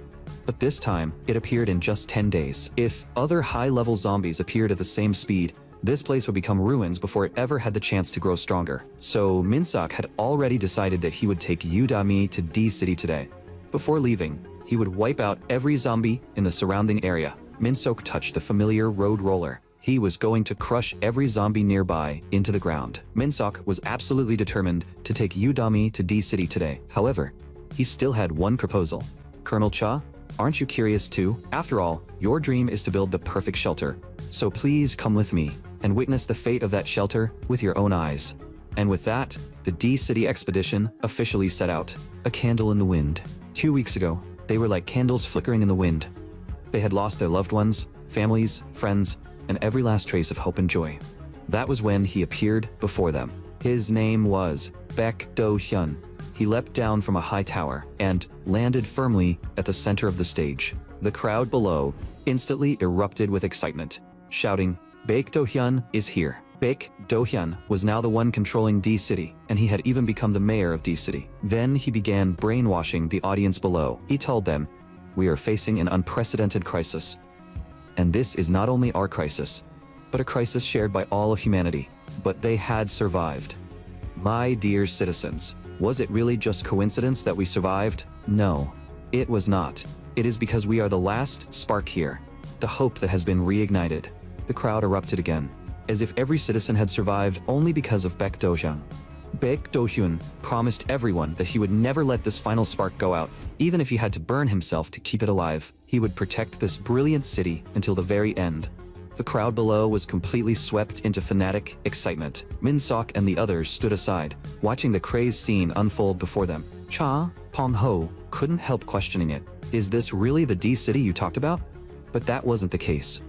S1: But this time, it appeared in just 10 days. If other high-level zombies appeared at the same speed, this place would become ruins before it ever had the chance to grow stronger. So Min-seok had already decided that he would take Udami to D City today. Before leaving, he would wipe out every zombie in the surrounding area. Min-seok touched the familiar road roller. He was going to crush every zombie nearby into the ground. Min-seok was absolutely determined to take Udami to D City today. However, he still had one proposal. "Colonel Cha, aren't you curious too? After all, your dream is to build the perfect shelter. So please come with me and witness the fate of that shelter with your own eyes." And with that, the D City expedition officially set out. A candle in the wind. 2 weeks ago, they were like candles flickering in the wind. They had lost their loved ones, families, friends, and every last trace of hope and joy. That was when he appeared before them. His name was Baek Do-hyun. He leapt down from a high tower and landed firmly at the center of the stage. The crowd below instantly erupted with excitement, shouting, "Baek Do-hyun is here." Baek Do-hyun was now the one controlling D City, and he had even become the mayor of D City. Then he began brainwashing the audience below. He told them, "We are facing an unprecedented crisis. And this is not only our crisis, but a crisis shared by all of humanity." But they had survived. My dear citizens, was it really just coincidence that we survived? No, it was not. It is because we are the last spark here, the hope that has been reignited. The crowd erupted again, as if every citizen had survived only because of Baek Do-hyun. Baek Do-hyun promised everyone that he would never let this final spark go out, even if he had to burn himself to keep it alive. He would protect this brilliant city until the very end. The crowd below was completely swept into fanatic excitement. Min-sok and the others stood aside, watching the crazed scene unfold before them. Cha Pong-ho couldn't help questioning it. Is this really the D-City you talked about? But that wasn't the case.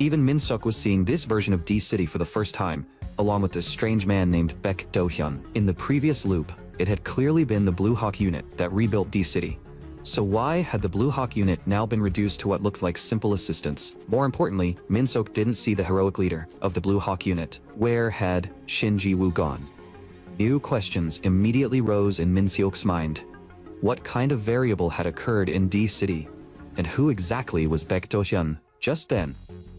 S1: Even Min-sok was seeing this version of D-City for the first time, along with this strange man named Baek Do-hyun. In the previous loop, it had clearly been the Blue Hawk unit that rebuilt D-City. So why had the Blue Hawk unit now been reduced to what looked like simple assistance? More importantly, Min-sok didn't see the heroic leader of the Blue Hawk unit. Where had Shin Ji-woo gone? New questions immediately rose in Min-sok's mind. What kind of variable had occurred in D-City? And who exactly was Baek Do-hyun? Just then,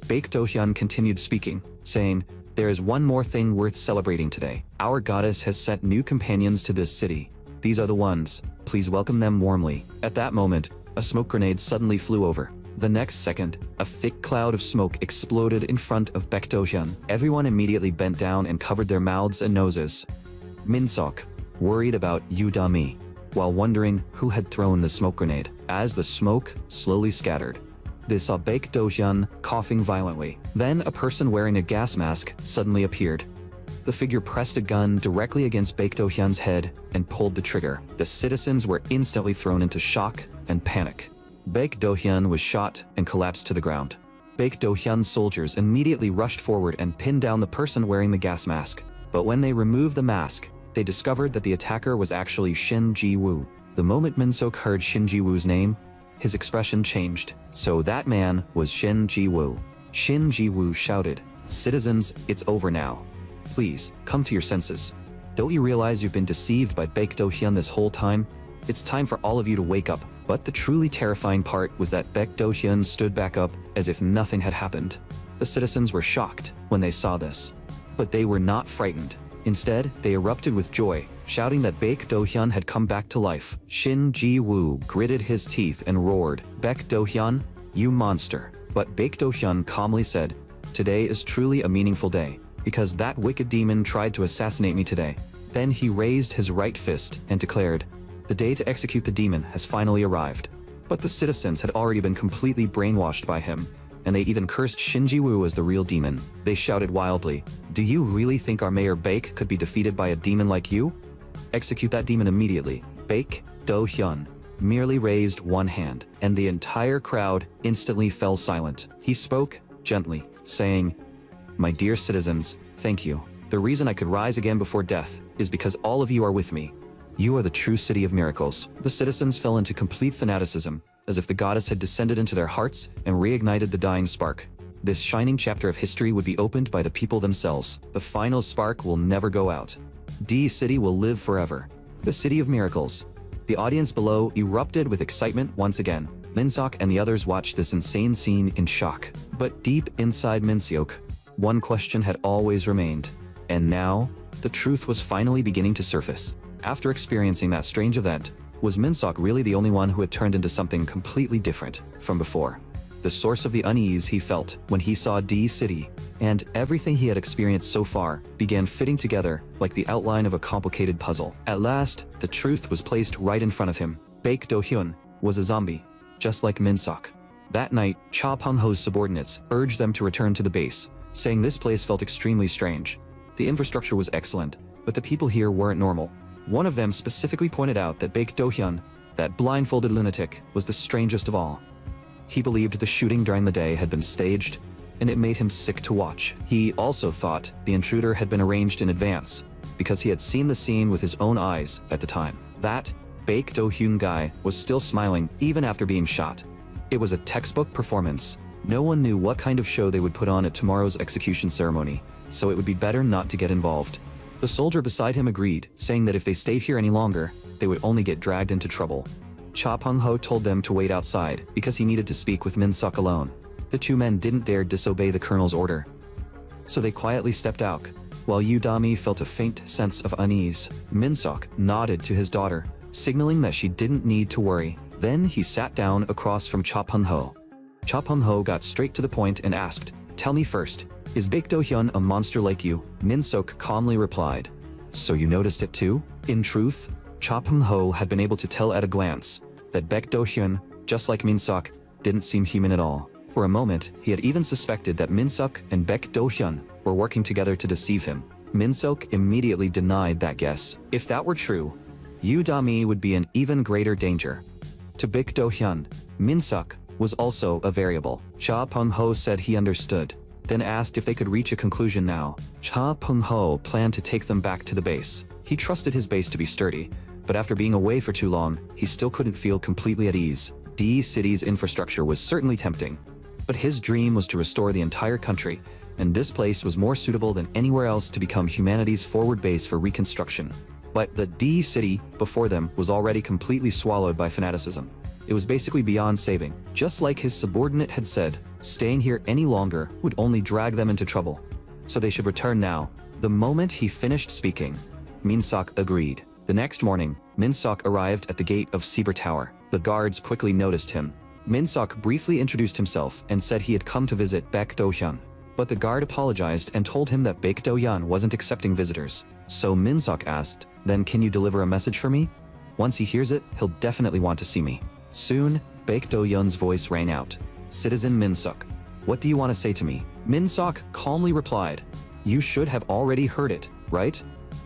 S1: Baek Do-hyun continued speaking, saying, "There is one more thing worth celebrating today. Our goddess has sent new companions to this city. These are the ones. Please welcome them warmly." At that moment, a smoke grenade suddenly flew over. The next second, a thick cloud of smoke exploded in front of Baek Do-hyun. Everyone immediately bent down and covered their mouths and noses. Min-sok, worried about Yu-da-mi, while wondering who had thrown the smoke grenade. As the smoke slowly scattered, they saw Baek Do-hyun coughing violently. Then a person wearing a gas mask suddenly appeared. The figure pressed a gun directly against Baek Do-hyun's head and pulled the trigger. The citizens were instantly thrown into shock and panic. Baek Do-hyun was shot and collapsed to the ground. Baek Do-hyun's soldiers immediately rushed forward and pinned down the person wearing the gas mask. But when they removed the mask, they discovered that the attacker was actually Shin Ji-woo. The moment Min-sok heard Shin Ji-woo's name, his expression changed. So that man was Shin Ji-woo. Shin Ji-woo shouted, "Citizens, it's over now. Please, come to your senses. Don't you realize you've been deceived by Baek Do-hyun this whole time? It's time for all of you to wake up." But the truly terrifying part was that Baek Do-hyun stood back up as if nothing had happened. The citizens were shocked when they saw this. But they were not frightened. Instead, they erupted with joy, shouting that Baek Do-hyun had come back to life. Shin Ji-woo gritted his teeth and roared, "Baek Do-hyun, you monster." But Baek Do-hyun calmly said, "Today is truly a meaningful day, because that wicked demon tried to assassinate me today." Then he raised his right fist and declared, "The day to execute the demon has finally arrived." But the citizens had already been completely brainwashed by him, and they even cursed Shin Ji-woo as the real demon. They shouted wildly, "Do you really think our Mayor Baek could be defeated by a demon like you? Execute that demon immediately." Baek Do-hyun merely raised one hand, and the entire crowd instantly fell silent. He spoke gently, saying, "My dear citizens, thank you. The reason I could rise again before death is because all of you are with me. You are the true city of miracles." The citizens fell into complete fanaticism, as if the goddess had descended into their hearts and reignited the dying spark. This shining chapter of history would be opened by the people themselves. The final spark will never go out. D-City will live forever. The city of miracles. The audience below erupted with excitement once again. Min-sok and the others watched this insane scene in shock. But deep inside Min-sok, one question had always remained. And now, the truth was finally beginning to surface. After experiencing that strange event, was Min-sok really the only one who had turned into something completely different from before? The source of the unease he felt when he saw D-City and everything he had experienced so far began fitting together like the outline of a complicated puzzle. At last, the truth was placed right in front of him. Baek Do-hyun was a zombie, just like Min-sok. That night, Cha Pong-ho's subordinates urged them to return to the base, saying this place felt extremely strange. The infrastructure was excellent, but the people here weren't normal. One of them specifically pointed out that Baek Do-hyun, that blindfolded lunatic, was the strangest of all. He believed the shooting during the day had been staged, and it made him sick to watch. He also thought the intruder had been arranged in advance, because he had seen the scene with his own eyes at the time. That Baek Do-hyun guy was still smiling even after being shot. It was a textbook performance. No one knew what kind of show they would put on at tomorrow's execution ceremony, so it would be better not to get involved. The soldier beside him agreed, saying that if they stayed here any longer, they would only get dragged into trouble. Cha Pong-ho told them to wait outside because he needed to speak with Min-sok alone. The two men didn't dare disobey the colonel's order, so they quietly stepped out. While Yu-da-mi felt a faint sense of unease, Min-sok nodded to his daughter, signaling that she didn't need to worry. Then he sat down across from Cha Pong-ho. Cha Pong-ho got straight to the point and asked, "Tell me first, is Baek Do-hyun a monster like you?" Min-sok calmly replied, "So you noticed it too?" In truth, Cha Pong-ho had been able to tell at a glance that Baek Do-hyun, just like Min-sok, didn't seem human at all. For a moment, he had even suspected that Min-seok and Baek Do-hyun were working together to deceive him. Min-seok immediately denied that guess. If that were true, Yu Da-mi would be in even greater danger. To Baek Do-hyun, Min-seok was also a variable. Cha Pung-ho said he understood, then asked if they could reach a conclusion now. Cha Pung-ho planned to take them back to the base. He trusted his base to be sturdy, but after being away for too long, he still couldn't feel completely at ease. D-City's infrastructure was certainly tempting, but his dream was to restore the entire country, and this place was more suitable than anywhere else to become humanity's forward base for reconstruction. But the D-City before them was already completely swallowed by fanaticism. It was basically beyond saving. Just like his subordinate had said, staying here any longer would only drag them into trouble. So they should return now. The moment he finished speaking, Min-seok agreed. The next morning, Min-seok arrived at the gate of Saber Tower. The guards quickly noticed him. Min-seok briefly introduced himself and said he had come to visit Baek Do-hyun. But the guard apologized and told him that Baek Do-hyun wasn't accepting visitors. So Min-seok asked, "Then can you deliver a message for me? Once he hears it, he'll definitely want to see me." Soon, Baek Do-hyun's voice rang out. "Citizen Min-seok, what do you want to say to me?" Min-seok calmly replied, "You should have already heard it, right?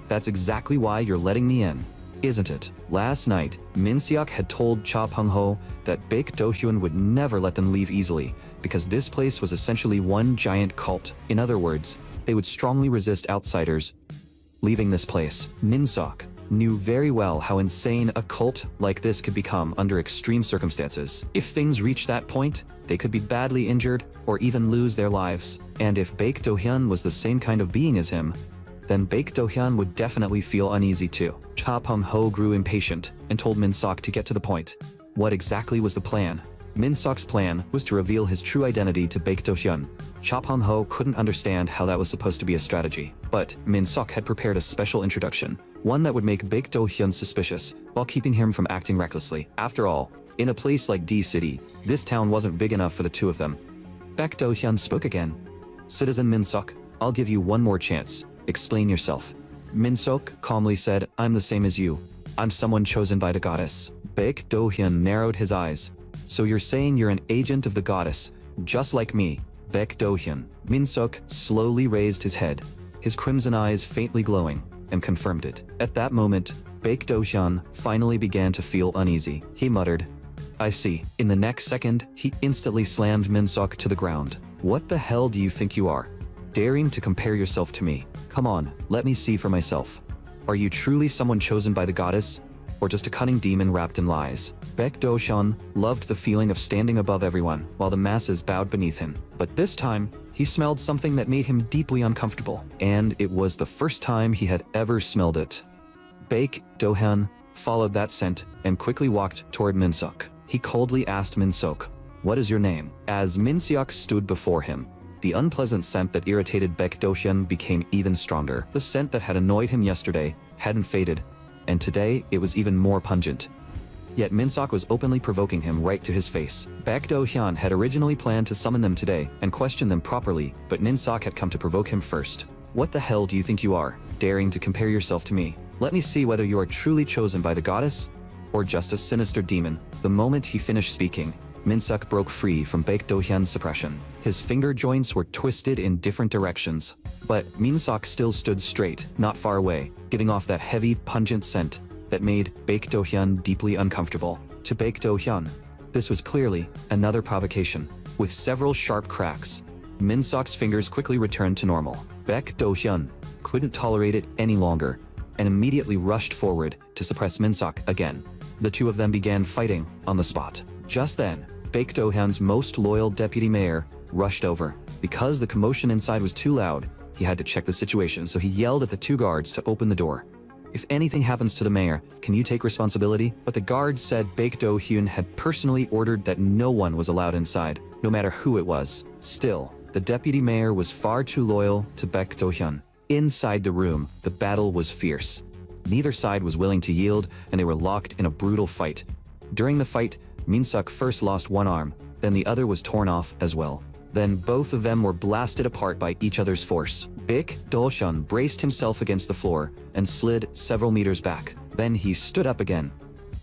S1: That's exactly why you're letting me in, isn't it?" Last night, Min-seok had told Cha Pung-ho that Baek Do-hyun would never let them leave easily because this place was essentially one giant cult. In other words, they would strongly resist outsiders leaving this place. Min-seok knew very well how insane a cult like this could become under extreme circumstances. If things reached that point, they could be badly injured or even lose their lives. And if Baek Do-hyun was the same kind of being as him, then Baek Do-hyun would definitely feel uneasy too. Cha Pung-ho grew impatient and told Min-seok to get to the point. What exactly was the plan? Min-seok's plan was to reveal his true identity to Baek Do-hyun. Cha Pung-ho couldn't understand how that was supposed to be a strategy, but Min-seok had prepared a special introduction, one that would make Baek Do-hyun suspicious while keeping him from acting recklessly. After all, in a place like D-City, this town wasn't big enough for the two of them. Baek Do-hyun spoke again. "Citizen Min-seok, I'll give you one more chance. Explain yourself." Min-seok calmly said, "I'm the same as you. I'm someone chosen by the goddess." Baek Do-hyun narrowed his eyes. "So you're saying you're an agent of the goddess, just like me, Baek Do-hyun." Min-seok slowly raised his head, his crimson eyes faintly glowing, and confirmed it. At that moment, Baek Do-hyun finally began to feel uneasy. He muttered, "I see." In the next second, he instantly slammed Min-seok to the ground. "What the hell do you think you are? Daring to compare yourself to me? Come on, let me see for myself. Are you truly someone chosen by the goddess, or just a cunning demon wrapped in lies?" Baek Do-hyun loved the feeling of standing above everyone while the masses bowed beneath him. But this time, he smelled something that made him deeply uncomfortable, and it was the first time he had ever smelled it. Baek Do-hyun followed that scent and quickly walked toward Min-seok. He coldly asked Min-seok, "What is your name?" As Min-seok stood before him, the unpleasant scent that irritated Baek Do-hyun became even stronger. The scent that had annoyed him yesterday hadn't faded, and today it was even more pungent. Yet Min-seok was openly provoking him right to his face. Baek Do-hyun had originally planned to summon them today and question them properly, but Min-seok had come to provoke him first. "What the hell do you think you are, daring to compare yourself to me? Let me see whether you are truly chosen by the goddess, or just a sinister demon." The moment he finished speaking, Min-seok broke free from Baek Do-hyun's suppression. His finger joints were twisted in different directions, but Min-seok still stood straight, not far away, giving off that heavy, pungent scent that made Baek Do-hyun deeply uncomfortable. To Baek Do-hyun, this was clearly another provocation. With several sharp cracks, Min-seok's fingers quickly returned to normal. Baek Do-hyun couldn't tolerate it any longer and immediately rushed forward to suppress Min-seok again. The two of them began fighting on the spot. Just then, Baek Do-hyun's most loyal deputy mayor rushed over. Because the commotion inside was too loud, he had to check the situation, so he yelled at the two guards to open the door. "If anything happens to the mayor, can you take responsibility?" But the guards said Baek Do-hyun had personally ordered that no one was allowed inside, no matter who it was. Still, the deputy mayor was far too loyal to Baek Do-hyun. Inside the room, the battle was fierce. Neither side was willing to yield, and they were locked in a brutal fight. During the fight, Min-seok first lost one arm, then the other was torn off as well. Then both of them were blasted apart by each other's force. Baek Do-hyun braced himself against the floor and slid several meters back. Then he stood up again.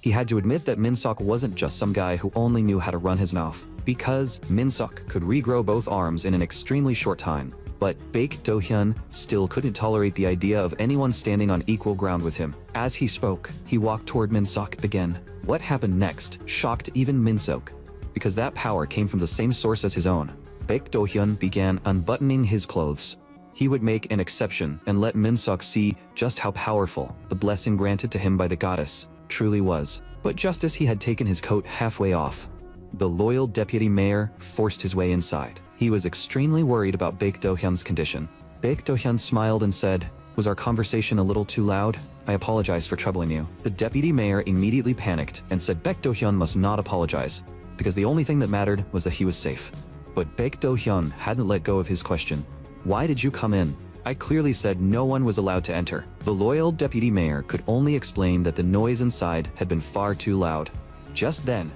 S1: He had to admit that Min-seok wasn't just some guy who only knew how to run his mouth. because Min-seok could regrow both arms in an extremely short time. But Baek Do-hyun still couldn't tolerate the idea of anyone standing on equal ground with him. As he spoke, he walked toward Min-seok again. What happened next shocked even Min-seok, because that power came from the same source as his own. Baek Do-hyun began unbuttoning his clothes. He would make an exception and let Min-seok see just how powerful the blessing granted to him by the goddess truly was. But just as he had taken his coat halfway off, the loyal deputy mayor forced his way inside. He was extremely worried about Baek Do-hyun's condition. Baek Do-hyun smiled and said, "Was our conversation a little too loud? I apologize for troubling you." The deputy mayor immediately panicked and said Baek Do-hyun must not apologize, because the only thing that mattered was that he was safe. But Baek Do-hyun hadn't let go of his question. "Why did you come in? I clearly said no one was allowed to enter." The loyal deputy mayor could only explain that the noise inside had been far too loud. Just then,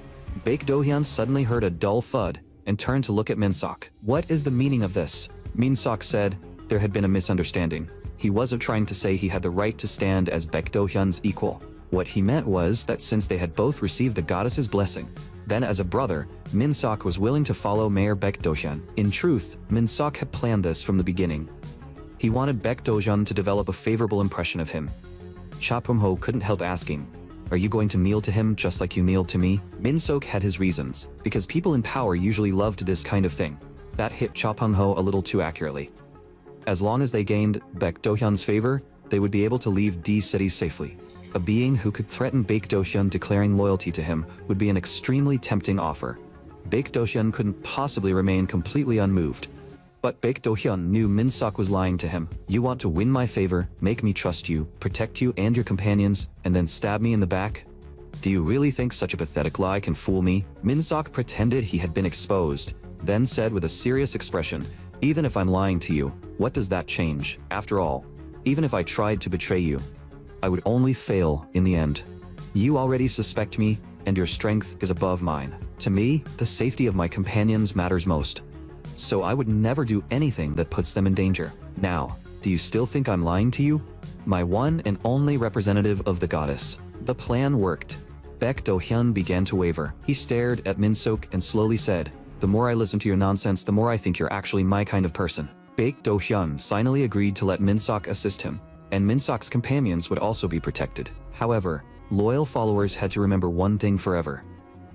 S1: Baek Do-hyun suddenly heard a dull thud and turned to look at Min-seok. "What is the meaning of this?" Min-seok said there had been a misunderstanding. He wasn't trying to say he had the right to stand as Baek Do-hyun's equal. What he meant was that since they had both received the goddess's blessing, then as a brother, Min-seok was willing to follow Mayor Baek Do-hyun. In truth, Min-seok had planned this from the beginning. He wanted Baek Do-hyun to develop a favorable impression of him. Cha Pum-ho couldn't help asking, "Are you going to kneel to him just like you kneeled to me?" Min-seok had his reasons, because people in power usually loved this kind of thing. That hit Cha Pum-ho a little too accurately. As long as they gained Baek Do-hyun's favor, they would be able to leave D City safely. A being who could threaten Baek Do-hyun declaring loyalty to him would be an extremely tempting offer. Baek Do-hyun couldn't possibly remain completely unmoved. But Baek Do-hyun knew Min-seok was lying to him. "You want to win my favor, make me trust you, protect you and your companions, and then stab me in the back? Do you really think such a pathetic lie can fool me?" Min-seok pretended he had been exposed, then said with a serious expression, "Even if I'm lying to you, what does that change? After all, even if I tried to betray you, I would only fail in the end. You already suspect me, and your strength is above mine. To me, the safety of my companions matters most. So I would never do anything that puts them in danger. Now, do you still think I'm lying to you? My one and only representative of the goddess." The plan worked. Baek Do-hyun began to waver. He stared at Min-seok and slowly said, "The more I listen to your nonsense, the more I think you're actually my kind of person." Baek Do-hyun finally agreed to let Min-seok assist him, and Min-seok's companions would also be protected. However, loyal followers had to remember one thing forever.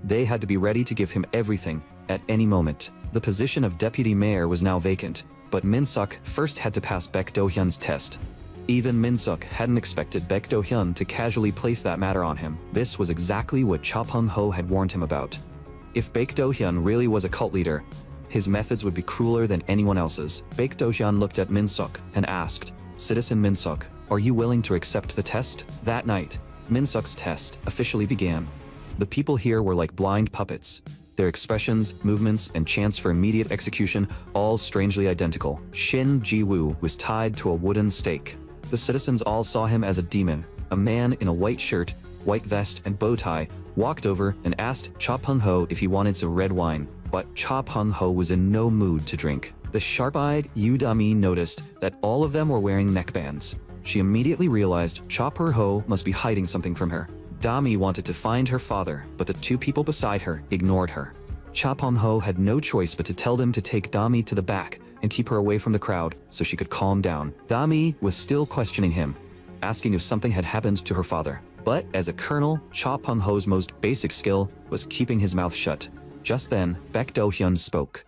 S1: They had to be ready to give him everything at any moment. The position of deputy mayor was now vacant, but Min-seok first had to pass Baek Do-hyun's test. Even Min-seok hadn't expected Baek Do-hyun to casually place that matter on him. This was exactly what Cha Pum-ho had warned him about. If Baek Do-hyun really was a cult leader, his methods would be crueler than anyone else's. Baek Do-hyun looked at Min-seok and asked, "Citizen Min-seok, are you willing to accept the test?" That night, Min-seok's test officially began. The people here were like blind puppets. Their expressions, movements, and chants for immediate execution all strangely identical. Shin Ji-woo was tied to a wooden stake. The citizens all saw him as a demon. A man in a white shirt, white vest, and bow tie walked over and asked Cha Pum-ho if he wanted some red wine, but Cha Pum-ho was in no mood to drink. The sharp-eyed Yu Dami noticed that all of them were wearing neckbands. She immediately realized Cha Pum-ho must be hiding something from her. Dami wanted to find her father, but the two people beside her ignored her. Cha Pum-ho had no choice but to tell them to take Dami to the back and keep her away from the crowd so she could calm down. Dami was still questioning him, asking if something had happened to her father. But as a colonel, Cha Pum-ho's most basic skill was keeping his mouth shut. Just then, Baek Do-hyun spoke.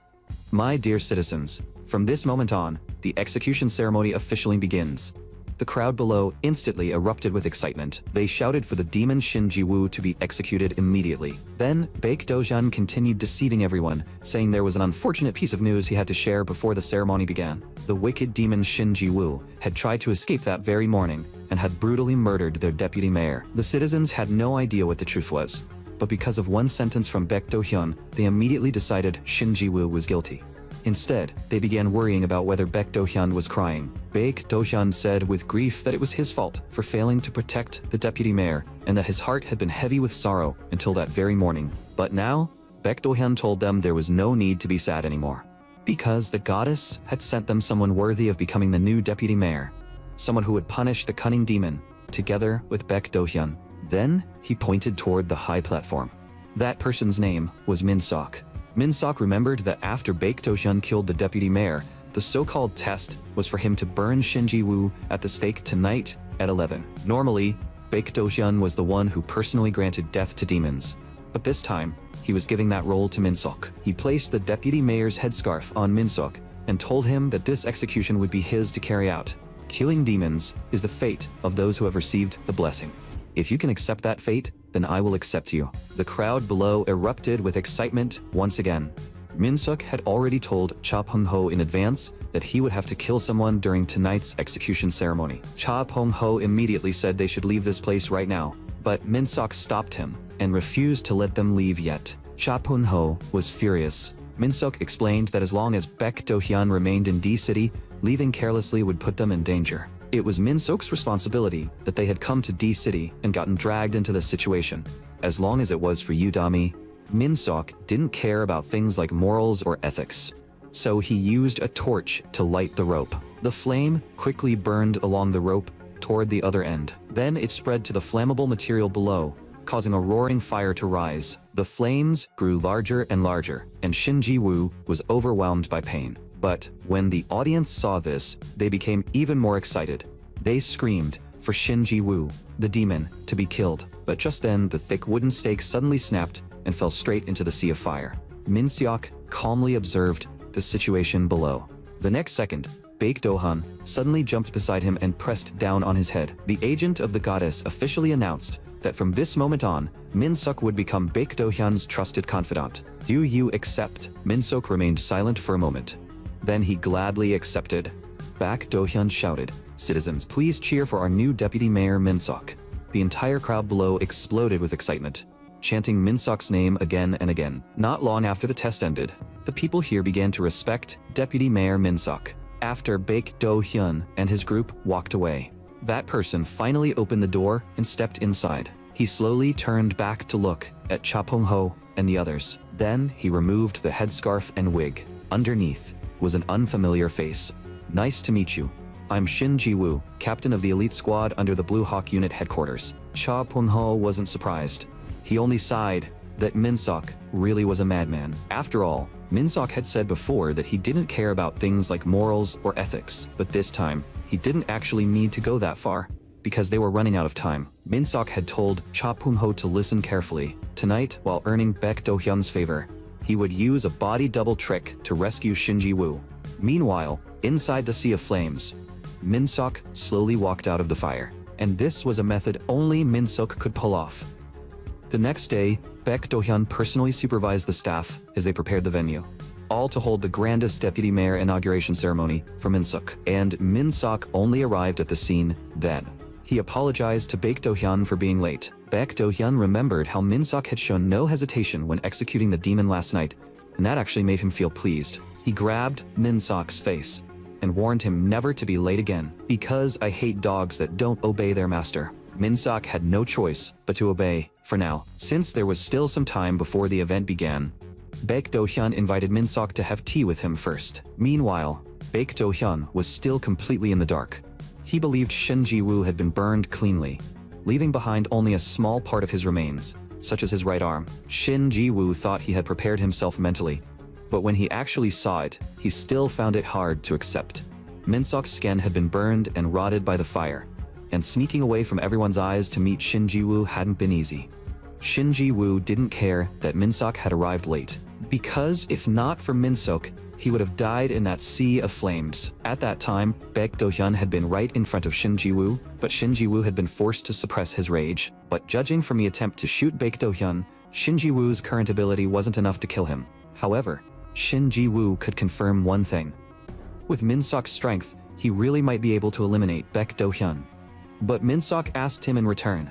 S1: "My dear citizens, from this moment on, the execution ceremony officially begins." The crowd below instantly erupted with excitement. They shouted for the demon Shin Ji-woo to be executed immediately. Then, Baek Do-hyun continued deceiving everyone, saying there was an unfortunate piece of news he had to share before the ceremony began. The wicked demon Shin Ji-woo had tried to escape that very morning and had brutally murdered their deputy mayor. The citizens had no idea what the truth was, but because of one sentence from Baek Do-hyun, they immediately decided Shin Ji-woo was guilty. Instead, they began worrying about whether Baek Do-hyun was crying. Baek Do-hyun said with grief that it was his fault for failing to protect the deputy mayor and that his heart had been heavy with sorrow until that very morning. But now, Baek Do-hyun told them there was no need to be sad anymore, because the goddess had sent them someone worthy of becoming the new deputy mayor, someone who would punish the cunning demon, together with Baek Do-hyun. Then, he pointed toward the high platform. That person's name was Min-seok. Min-sok remembered that after Baek Do-hyun killed the deputy mayor, the so-called test was for him to burn Shin Ji-woo at the stake tonight at 11. Normally, Baek Do-hyun was the one who personally granted death to demons, but this time, he was giving that role to Min-sok. He placed the deputy mayor's headscarf on Min-sok and told him that this execution would be his to carry out. Killing demons is the fate of those who have received the blessing. If you can accept that fate, then I will accept you. The crowd below erupted with excitement once again. Min-sok had already told Cha Pung-ho in advance that he would have to kill someone during tonight's execution ceremony. Cha Pung-ho immediately said they should leave this place right now, but Min-sok stopped him and refused to let them leave yet. Cha Pung-ho was furious. Min-sok explained that as long as Baek Do-hyun remained in D-City, leaving carelessly would put them in danger. It was Min-sok's responsibility that they had come to D-City and gotten dragged into this situation. As long as it was for you, Dami, Min-sok didn't care about things like morals or ethics. So he used a torch to light the rope. The flame quickly burned along the rope toward the other end. Then it spread to the flammable material below, causing a roaring fire to rise. The flames grew larger and larger, and Shin Ji-woo was overwhelmed by pain. But when the audience saw this, they became even more excited. They screamed for Shin Ji-woo, the demon, to be killed. But just then, the thick wooden stake suddenly snapped and fell straight into the sea of fire. Min-seok calmly observed the situation below. The next second, Baek Do-hyun suddenly jumped beside him and pressed down on his head. The agent of the goddess officially announced that from this moment on, Min-seok would become Baek Do-hyun's trusted confidant. Do you accept? Min-seok remained silent for a moment. Then he gladly accepted. Baek Do-hyun shouted, "Citizens, please cheer for our new deputy mayor Min-seok." The entire crowd below exploded with excitement, chanting Min-seok's name again and again. Not long after the test ended, the people here began to respect Deputy Mayor Min-seok. After Baek Do-hyun and his group walked away, that person finally opened the door and stepped inside. He slowly turned back to look at Cha Pung-ho and the others. Then he removed the headscarf and wig. Underneath was an unfamiliar face. "Nice to meet you. I'm Shin Ji-woo, captain of the elite squad under the Blue Hawk Unit headquarters." Cha Pung-ho wasn't surprised. He only sighed that Min-seok really was a madman. After all, Min-seok had said before that he didn't care about things like morals or ethics, but this time, he didn't actually need to go that far, because they were running out of time. Min-seok had told Cha Pung-ho to listen carefully. Tonight, while earning Baek Do-hyun's favor, he would use a body double trick to rescue Shin Ji-woo. Meanwhile, inside the sea of flames, Min-seok slowly walked out of the fire. And this was a method only Min-seok could pull off. The next day, Baek Do-hyun personally supervised the staff as they prepared the venue, all to hold the grandest deputy mayor inauguration ceremony for Min-seok. And Min-seok only arrived at the scene then. He apologized to Baek Do-hyun for being late. Baek Do-hyun remembered how Min-seok had shown no hesitation when executing the demon last night, and that actually made him feel pleased. He grabbed Min-seok's face and warned him never to be late again. "Because I hate dogs that don't obey their master." Min-seok had no choice but to obey, for now. Since there was still some time before the event began, Baek Do-hyun invited Min-seok to have tea with him first. Meanwhile, Baek Do-hyun was still completely in the dark. He believed Shin Ji-woo had been burned cleanly, leaving behind only a small part of his remains, such as his right arm. Shin Ji-woo thought he had prepared himself mentally, but when he actually saw it, he still found it hard to accept. Min-seok's skin had been burned and rotted by the fire, and sneaking away from everyone's eyes to meet Shin Ji-woo hadn't been easy. Shin Ji-woo didn't care that Min-seok had arrived late, because if not for Min-seok, he would have died in that sea of flames. At that time, Baek Do-hyun had been right in front of Shin Ji-woo, but Shin Ji-woo had been forced to suppress his rage. But judging from the attempt to shoot Baek Do-hyun, Shin Ji-woo's current ability wasn't enough to kill him. However, Shin Ji-woo could confirm one thing. With Min-seok's strength, he really might be able to eliminate Baek Do-hyun. But Min-seok asked him in return,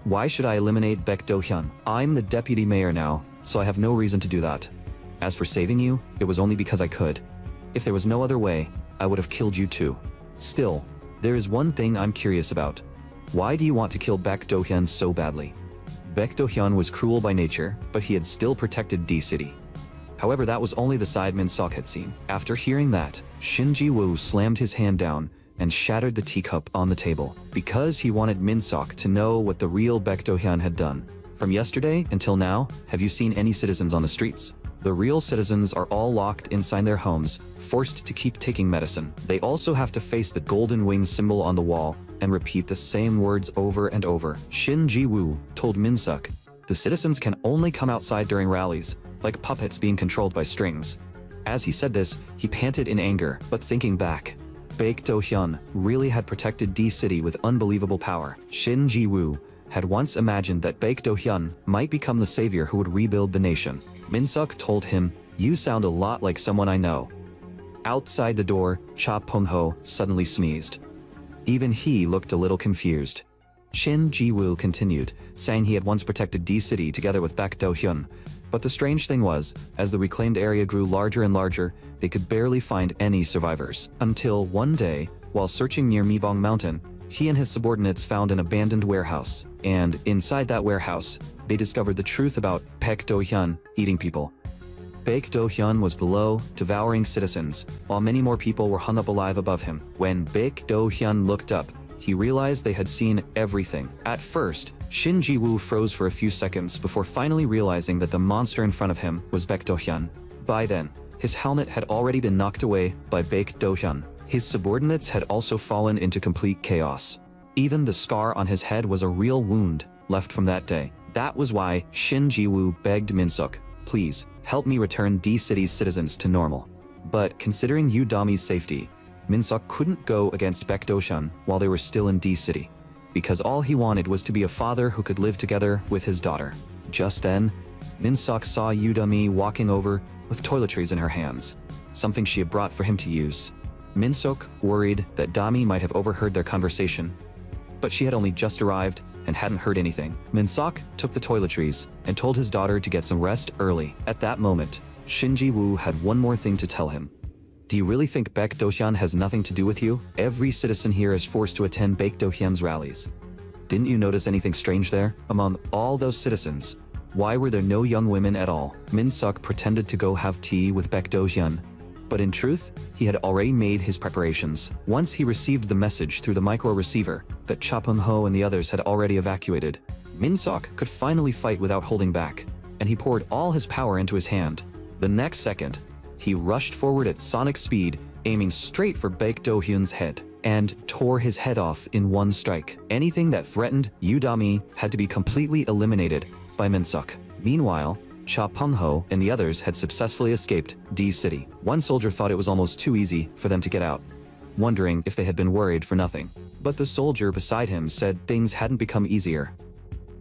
S1: "Why should I eliminate Baek Do-hyun? I'm the deputy mayor now, so I have no reason to do that. As for saving you, it was only because I could. If there was no other way, I would have killed you too. Still, there is one thing I'm curious about. Why do you want to kill Baek Do-hyun so badly?" Baek Do-hyun was cruel by nature, but he had still protected D-City. However, that was only the side Min-seok had seen. After hearing that, Shin Ji-woo slammed his hand down and shattered the teacup on the table, because he wanted Min-seok to know what the real Baek Do-hyun had done. "From yesterday until now, have you seen any citizens on the streets?" The real citizens are all locked inside their homes, forced to keep taking medicine. They also have to face the golden wing symbol on the wall and repeat the same words over and over. Shin Ji-woo told Min-suk, the citizens can only come outside during rallies, like puppets being controlled by strings. As he said this, he panted in anger, but thinking back, Baek Do-hyun really had protected D-City with unbelievable power. Shin Ji-woo had once imagined that Baek Do-hyun might become the savior who would rebuild the nation. Min-suk told him, you sound a lot like someone I know. Outside the door, Cha Pung-ho suddenly sneezed. Even he looked a little confused. Shin Ji-woo continued, saying he had once protected D-City together with Baek Do-hyun. But the strange thing was, as the reclaimed area grew larger and larger, they could barely find any survivors. Until one day, while searching near Mibong Mountain, he and his subordinates found an abandoned warehouse, and inside that warehouse, they discovered the truth about Baek Do-hyun eating people. Baek Do-hyun was below, devouring citizens, while many more people were hung up alive above him. When Baek Do-hyun looked up, he realized they had seen everything. At first, Shin Ji-woo froze for a few seconds before finally realizing that the monster in front of him was Baek Do-hyun. By then, his helmet had already been knocked away by Baek Do-hyun. His subordinates had also fallen into complete chaos. Even the scar on his head was a real wound left from that day. That was why Shin Ji-woo begged Min-suk, please, help me return D-City's citizens to normal. But considering Udami's safety, Min-suk couldn't go against Baek Do-hyun while they were still in D-City, because all he wanted was to be a father who could live together with his daughter. Just then, Min-suk saw Udami walking over with toiletries in her hands, something she had brought for him to use. Min-suk worried that Dami might have overheard their conversation, but she had only just arrived and hadn't heard anything. Min-suk took the toiletries and told his daughter to get some rest early. At that moment, Shin Ji-woo had one more thing to tell him. Do you really think Baek Do-hyun has nothing to do with you? Every citizen here is forced to attend Baek Do-hyun's rallies. Didn't you notice anything strange there? Among all those citizens, why were there no young women at all? Min-suk pretended to go have tea with Baek Do-hyun, but in truth, he had already made his preparations. Once he received the message through the micro-receiver that Cha Pung-ho and the others had already evacuated, Min-suk could finally fight without holding back, and he poured all his power into his hand. The next second, he rushed forward at sonic speed, aiming straight for Baek Do-hyun's head, and tore his head off in one strike. Anything that threatened Udami had to be completely eliminated by Min-suk. Meanwhile, Cha Pung-ho and the others had successfully escaped D-City. One soldier thought it was almost too easy for them to get out, wondering if they had been worried for nothing. But the soldier beside him said things hadn't become easier.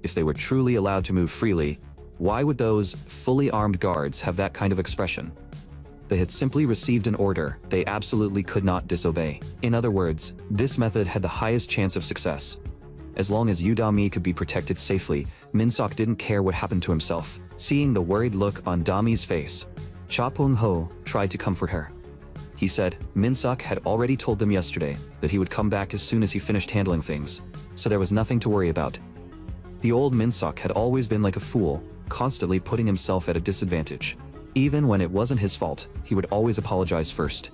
S1: If they were truly allowed to move freely, why would those fully armed guards have that kind of expression? They had simply received an order they absolutely could not disobey. In other words, this method had the highest chance of success. As long as Udami could be protected safely, Min-suk didn't care what happened to himself. Seeing the worried look on Dami's face, Cha Pung-ho tried to comfort her. He said Min-suk had already told them yesterday that he would come back as soon as he finished handling things, so there was nothing to worry about. The old Min-suk had always been like a fool, constantly putting himself at a disadvantage. Even when it wasn't his fault, he would always apologize first.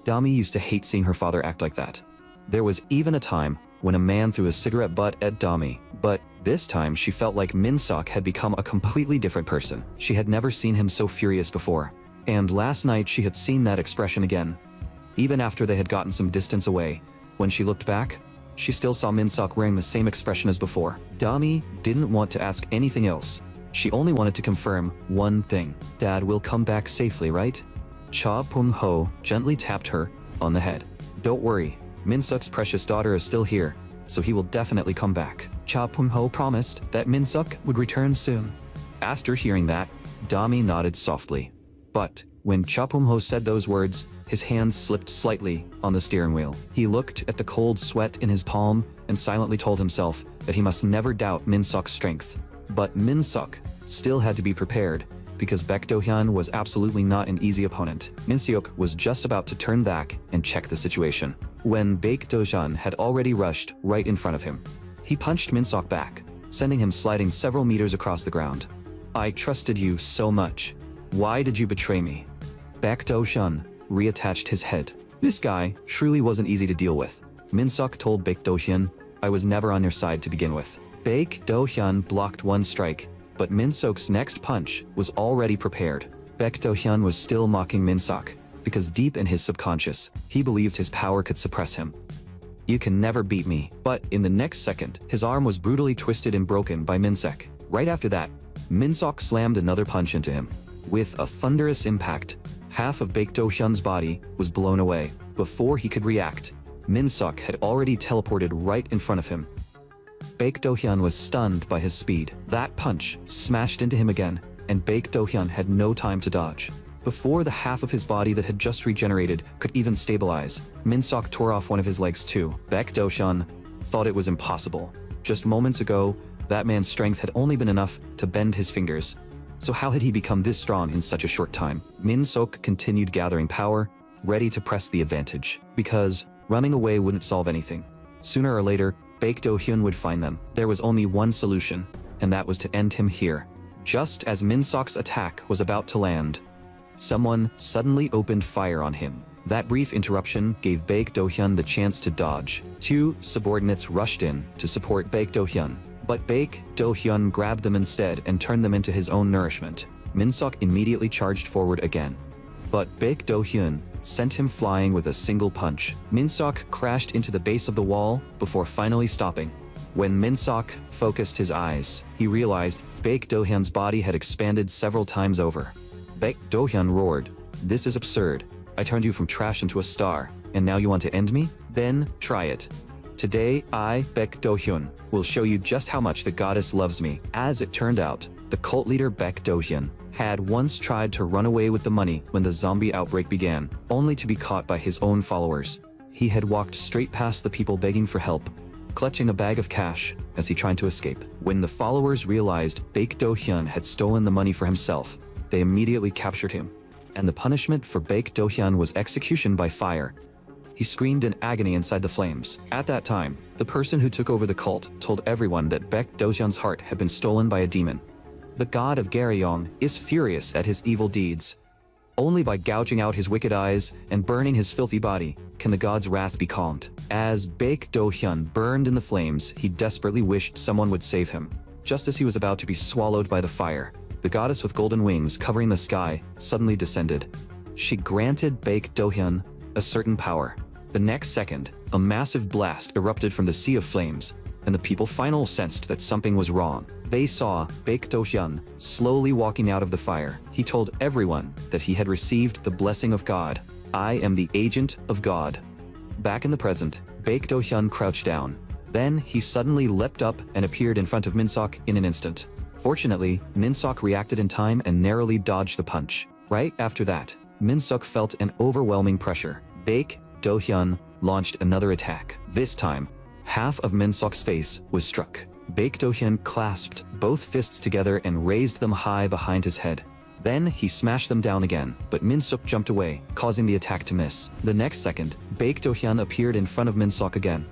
S1: Dami used to hate seeing her father act like that. There was even a time when a man threw a cigarette butt at Dami, but this time she felt like Min-suk had become a completely different person. She had never seen him so furious before, and last night she had seen that expression again. Even after they had gotten some distance away, when she looked back, she still saw Min-suk wearing the same expression as before. Dami didn't want to ask anything else. She only wanted to confirm one thing. Dad will come back safely, right? Cha Pung-ho gently tapped her on the head. Don't worry, Min-suk's precious daughter is still here, so he will definitely come back. Cha Pung-ho promised that Min-suk would return soon. After hearing that, Dami nodded softly. But when Cha Pung-ho said those words, his hands slipped slightly on the steering wheel. He looked at the cold sweat in his palm and silently told himself that he must never doubt Min-suk's strength. But Min-suk still had to be prepared, because Baek Do-hyun was absolutely not an easy opponent. Min-suk was just about to turn back and check the situation, when Baek Do-hyun had already rushed right in front of him. He punched Min-suk back, sending him sliding several meters across the ground. I trusted you so much. Why did you betray me? Baek Do-hyun reattached his head. This guy truly wasn't easy to deal with. Min-suk told Baek Do-hyun, I was never on your side to begin with. Baek Do-hyun blocked one strike, but Min-suk's next punch was already prepared. Baek Do-hyun was still mocking Min-sok, because deep in his subconscious, he believed his power could suppress him. "You can never beat me." But in the next second, his arm was brutally twisted and broken by Min-sok. Right after that, Min-sok slammed another punch into him. With a thunderous impact, half of Baek Do-hyun's body was blown away. Before he could react, Min-sok had already teleported right in front of him. Baek Do-hyun was stunned by his speed. That punch smashed into him again, and Baek Do-hyun had no time to dodge. Before the half of his body that had just regenerated could even stabilize, Min-sok tore off one of his legs too. Baek Do-hyun thought it was impossible. Just moments ago, that man's strength had only been enough to bend his fingers. So how had he become this strong in such a short time? Min-sok continued gathering power, ready to press the advantage, because running away wouldn't solve anything. Sooner or later, Baek Do-hyun would find them. There was only one solution, and that was to end him here. Just as Min-sok's attack was about to land, someone suddenly opened fire on him. That brief interruption gave Baek Do-hyun the chance to dodge. Two subordinates rushed in to support Baek Do-hyun, but Baek Do-hyun grabbed them instead and turned them into his own nourishment. Min-sok immediately charged forward again, but Baek Do-hyun sent him flying with a single punch. Min-sok crashed into the base of the wall before finally stopping. When Min-sok focused his eyes, he realized Baek Do-hyun's body had expanded several times over. Baek Do-hyun roared, "This is absurd. I turned you from trash into a star, and now you want to end me? Then try it. Today, I, Baek Do-hyun, will show you just how much the goddess loves me." As it turned out, the cult leader Baek Do-hyun had once tried to run away with the money when the zombie outbreak began, only to be caught by his own followers. He had walked straight past the people begging for help, clutching a bag of cash as he tried to escape. When the followers realized Baek Do-hyun had stolen the money for himself, they immediately captured him, and the punishment for Baek Do-hyun was execution by fire. He screamed in agony inside the flames. At that time, the person who took over the cult told everyone that Baek Do-hyun's heart had been stolen by a demon. The god of Garyong is furious at his evil deeds. Only by gouging out his wicked eyes and burning his filthy body can the god's wrath be calmed. As Baek Do-hyun burned in the flames, he desperately wished someone would save him. Just as he was about to be swallowed by the fire, the goddess with golden wings covering the sky suddenly descended. She granted Baek Do-hyun a certain power. The next second, a massive blast erupted from the sea of flames, and the people finally sensed that something was wrong. They saw Baek Do-hyun slowly walking out of the fire. He told everyone that he had received the blessing of God. "I am the agent of God." Back in the present, Baek Do-hyun crouched down. Then he suddenly leapt up and appeared in front of Min-sok in an instant. Fortunately, Min-sok reacted in time and narrowly dodged the punch. Right after that, Min-sok felt an overwhelming pressure. Baek Do-hyun launched another attack. This time, half of Min-sok's face was struck. Baek Do-hyun clasped both fists together and raised them high behind his head. Then he smashed them down again, but Min-sok jumped away, causing the attack to miss. The next second, Baek Do-hyun appeared in front of Min-sok again.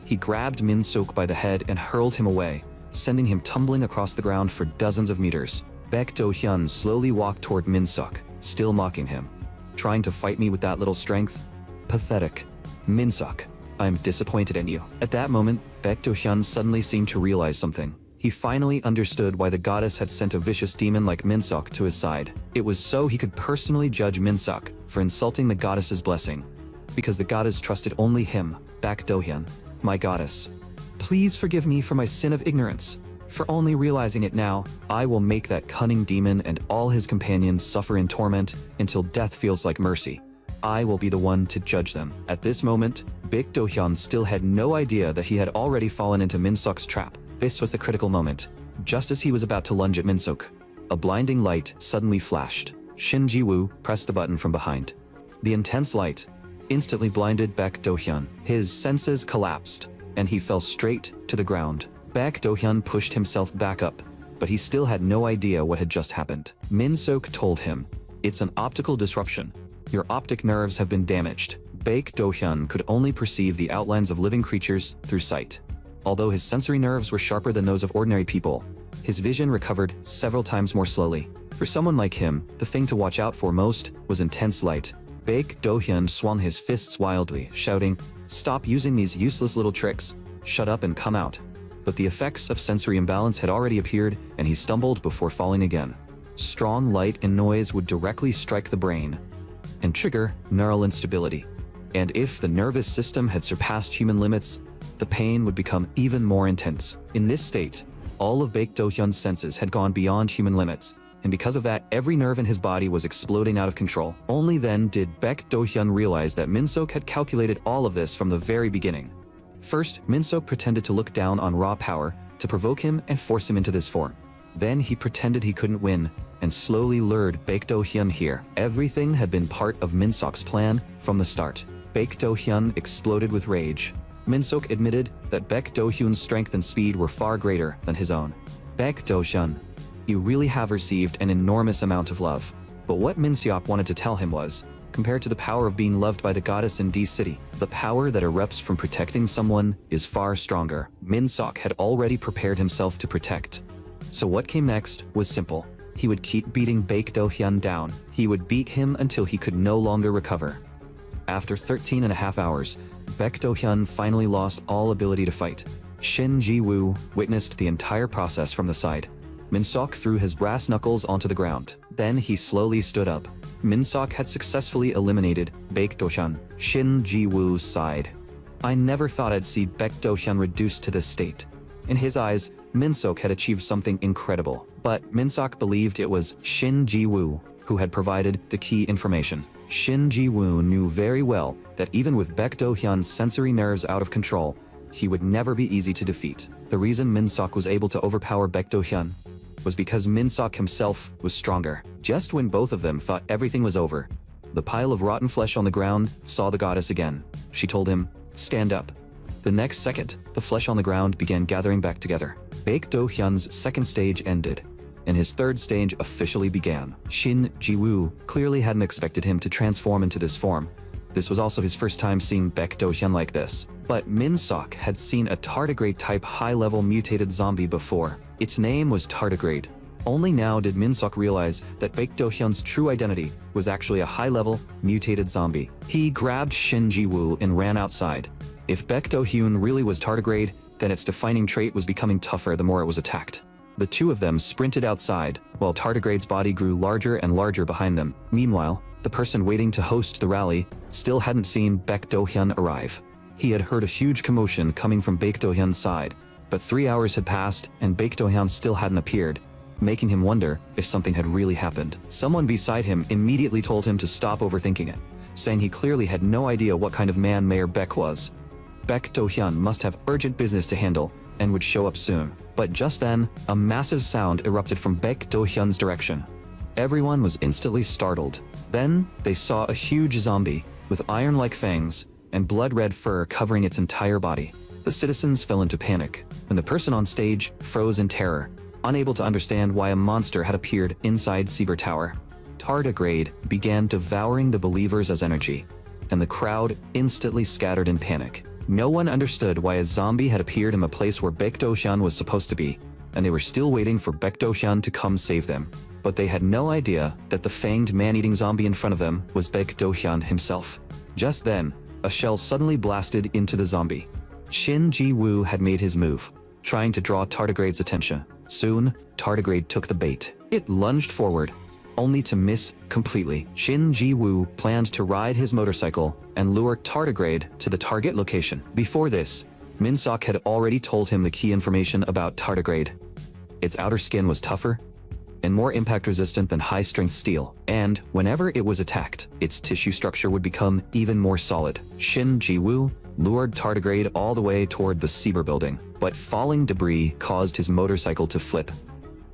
S1: He grabbed Min-sok by the head and hurled him away, sending him tumbling across the ground for dozens of meters. Baek Do-hyun slowly walked toward Min-sok, still mocking him. "Trying to fight me with that little strength? Pathetic. Min-sok, I'm disappointed in you." At that moment, Baek Do-hyun suddenly seemed to realize something. He finally understood why the goddess had sent a vicious demon like Min-sok to his side. It was so he could personally judge Min-sok for insulting the goddess's blessing. Because the goddess trusted only him, Baek Do-hyun. "My goddess, please forgive me for my sin of ignorance. For only realizing it now, I will make that cunning demon and all his companions suffer in torment until death feels like mercy. I will be the one to judge them." At this moment, Baek Do-hyun still had no idea that he had already fallen into Min-sok's trap. This was the critical moment. Just as he was about to lunge at Min-sok, a blinding light suddenly flashed. Shin Ji-woo pressed the button from behind. The intense light instantly blinded Baek Do-hyun. His senses collapsed, and he fell straight to the ground. Baek Do-hyun pushed himself back up, but he still had no idea what had just happened. Min-sok told him, "It's an optical disruption. Your optic nerves have been damaged." Baek Do-hyun could only perceive the outlines of living creatures through sight. Although his sensory nerves were sharper than those of ordinary people, his vision recovered several times more slowly. For someone like him, the thing to watch out for most was intense light. Baek Do-hyun swung his fists wildly, shouting, "Stop using these useless little tricks. Shut up and come out." But the effects of sensory imbalance had already appeared, and he stumbled before falling again. strong light and noise would directly strike the brain and trigger neural instability. And if the nervous system had surpassed human limits, the pain would become even more intense. In this state, all of Baek Do-hyun's senses had gone beyond human limits, and because of that, every nerve in his body was exploding out of control. Only then did Baek Do-hyun realize that Min-seok had calculated all of this from the very beginning. First, Min-seok pretended to look down on raw power to provoke him and force him into this form. Then he pretended he couldn't win and slowly lured Baek Do-hyun here. Everything had been part of Min-seok's plan from the start. Baek Do-hyun exploded with rage. Min-seok admitted that Baek Do-hyun's strength and speed were far greater than his own. Baek Do-hyun, you really have received an enormous amount of love. But what Min-seok wanted to tell him was, compared to the power of being loved by the goddess in D City, the power that erupts from protecting someone is far stronger. Min-seok had already prepared himself to protect. So what came next was simple. He would keep beating Baek Do-hyun down. He would beat him until he could no longer recover. After 13.5 hours, Baek Do-hyun finally lost all ability to fight. Shin Ji-woo witnessed the entire process from the side. Min-seok threw his brass knuckles onto the ground. Then he slowly stood up. Min-seok had successfully eliminated Baek Do-hyun. Shin Ji-woo sighed. I never thought I'd see Baek Do-hyun reduced to this state. In his eyes, Min-seok had achieved something incredible. But Min-seok believed it was Shin Ji-woo who had provided the key information. Shin Ji-woo knew very well that even with Baek Do-hyun's sensory nerves out of control, he would never be easy to defeat. The reason Min-seok was able to overpower Baek Do-hyun was because Min-seok himself was stronger. Just when both of them thought everything was over, the pile of rotten flesh on the ground saw the goddess again. She told him, "Stand up." The next second, the flesh on the ground began gathering back together. Baek Do-hyun's second stage ended, and his third stage officially began. Shin Ji-woo clearly hadn't expected him to transform into this form. This was also his first time seeing Baek Do-hyun like this. But Min-seok had seen a tardigrade-type high-level mutated zombie before. Its name was Tardigrade. Only now did Min-seok realize that Baek Do-hyun's true identity was actually a high-level, mutated zombie. He grabbed Shin Ji-woo and ran outside. If Baek Do-hyun really was Tardigrade, then its defining trait was becoming tougher the more it was attacked. The two of them sprinted outside, while Tardigrade's body grew larger and larger behind them. Meanwhile, the person waiting to host the rally still hadn't seen Baek Do-hyun arrive. He had heard a huge commotion coming from Baek Do-hyun's side, but 3 hours had passed and Baek Do-hyun still hadn't appeared, making him wonder if something had really happened. Someone beside him immediately told him to stop overthinking it, saying he clearly had no idea what kind of man Mayor Baek was. Baek Do-hyun must have urgent business to handle and would show up soon. But just then, a massive sound erupted from Baek Do-hyun's direction. Everyone was instantly startled. Then, they saw a huge zombie with iron-like fangs and blood-red fur covering its entire body. The citizens fell into panic, and the person on stage froze in terror, unable to understand why a monster had appeared inside Saber Tower. Tardigrade began devouring the believers as energy, and the crowd instantly scattered in panic. No one understood why a zombie had appeared in a place where Baek Do-hyun was supposed to be, and they were still waiting for Baek Do-hyun to come save them. But they had no idea that the fanged man-eating zombie in front of them was Baek Do-hyun himself. Just then, a shell suddenly blasted into the zombie. Shin Ji-woo had made his move, trying to draw Tardigrade's attention. Soon, Tardigrade took the bait. It lunged forward, only to miss completely. Shin Ji-woo planned to ride his motorcycle and lure Tardigrade to the target location. Before this, Min-seok had already told him the key information about Tardigrade. Its outer skin was tougher and more impact-resistant than high-strength steel, and whenever it was attacked, its tissue structure would become even more solid. Shin Ji-woo lured Tardigrade all the way toward the Saber building, but falling debris caused his motorcycle to flip,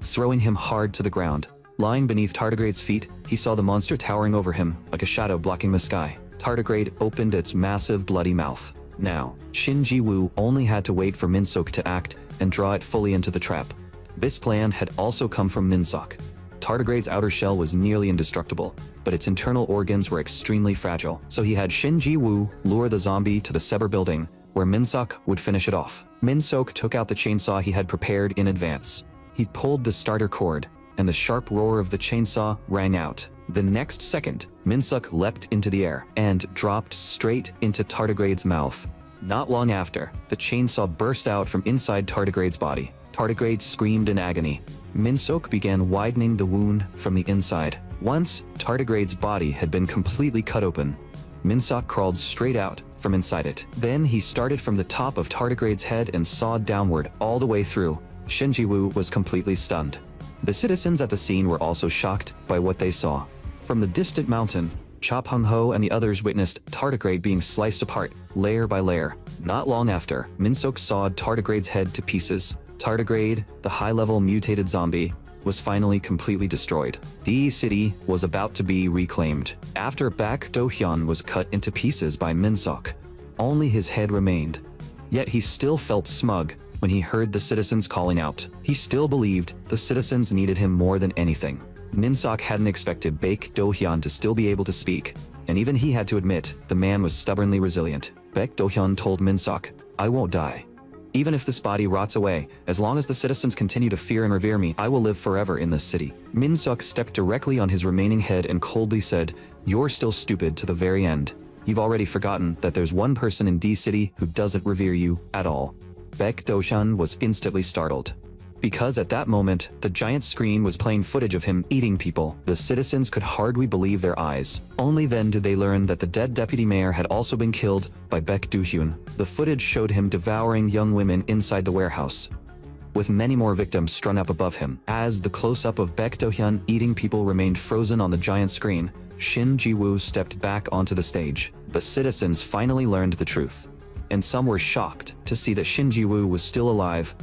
S1: throwing him hard to the ground. Lying beneath Tardigrade's feet, he saw the monster towering over him like a shadow blocking the sky. Tardigrade opened its massive bloody mouth. Now, Shin Ji-woo only had to wait for Min-seok to act and draw it fully into the trap. This plan had also come from Min-seok. Tardigrade's outer shell was nearly indestructible, but its internal organs were extremely fragile, so he had Shin Ji-woo lure the zombie to the Saber building, where Min-seok would finish it off. Min-seok took out the chainsaw he had prepared in advance. He pulled the starter cord, and the sharp roar of the chainsaw rang out. The next second, Min-seok leapt into the air and dropped straight into Tardigrade's mouth. Not long after, the chainsaw burst out from inside Tardigrade's body. Tardigrade screamed in agony. Minsok began widening the wound from the inside. Once Tardigrade's body had been completely cut open, Minsok crawled straight out from inside it. Then he started from the top of Tardigrade's head and sawed downward all the way through. Shin Ji-woo was completely stunned. The citizens at the scene were also shocked by what they saw. From the distant mountain, Cha Peng-ho and the others witnessed Tardigrade being sliced apart, layer by layer. Not long after, Minsok sawed Tardigrade's head to pieces. Tardigrade, the high-level mutated zombie, was finally completely destroyed. D-City was about to be reclaimed. After Baek Do-hyun was cut into pieces by Minsok, only his head remained. Yet he still felt smug when he heard the citizens calling out. He still believed the citizens needed him more than anything. Minsok hadn't expected Baek Do-hyun to still be able to speak, and even he had to admit the man was stubbornly resilient. Baek Do-hyun told Minsok, "I won't die. Even if this body rots away, as long as the citizens continue to fear and revere me, I will live forever in this city." Minsok stepped directly on his remaining head and coldly said, "You're still stupid to the very end. You've already forgotten that there's one person in D-City who doesn't revere you at all." Baek Do-hyun was instantly startled, because at that moment, the giant screen was playing footage of him eating people. The citizens could hardly believe their eyes. Only then did they learn that the dead deputy mayor had also been killed by Baek Do-hyun. The footage showed him devouring young women inside the warehouse, with many more victims strung up above him. As the close-up of Baek Do-hyun eating people remained frozen on the giant screen, Shin Ji-woo stepped back onto the stage. The citizens finally learned the truth, and some were shocked to see that Shin Ji-woo was still alive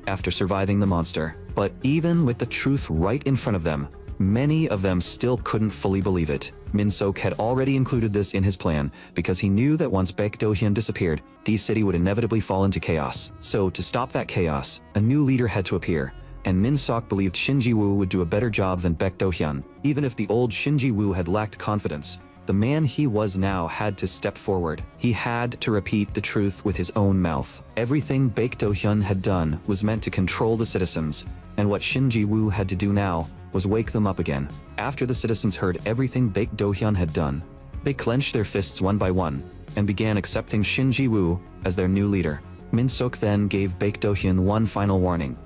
S1: after surviving the monster. But even with the truth right in front of them, many of them still couldn't fully believe it. Minsok had already included this in his plan because he knew that once Baek Do-hyun disappeared, D-City would inevitably fall into chaos. So to stop that chaos, a new leader had to appear, and Minsok believed Shin Ji-woo would do a better job than Baek Do-hyun. Even if the old Shin Ji-woo had lacked confidence, the man he was now had to step forward. He had to repeat the truth with his own mouth. Everything Baek Do-hyun had done was meant to control the citizens, and what Shin Ji-woo had to do now was wake them up again. After the citizens heard everything Baek Do-hyun had done, they clenched their fists one by one and began accepting Shin Ji-woo as their new leader. Minsok then gave Baek Do-hyun one final warning.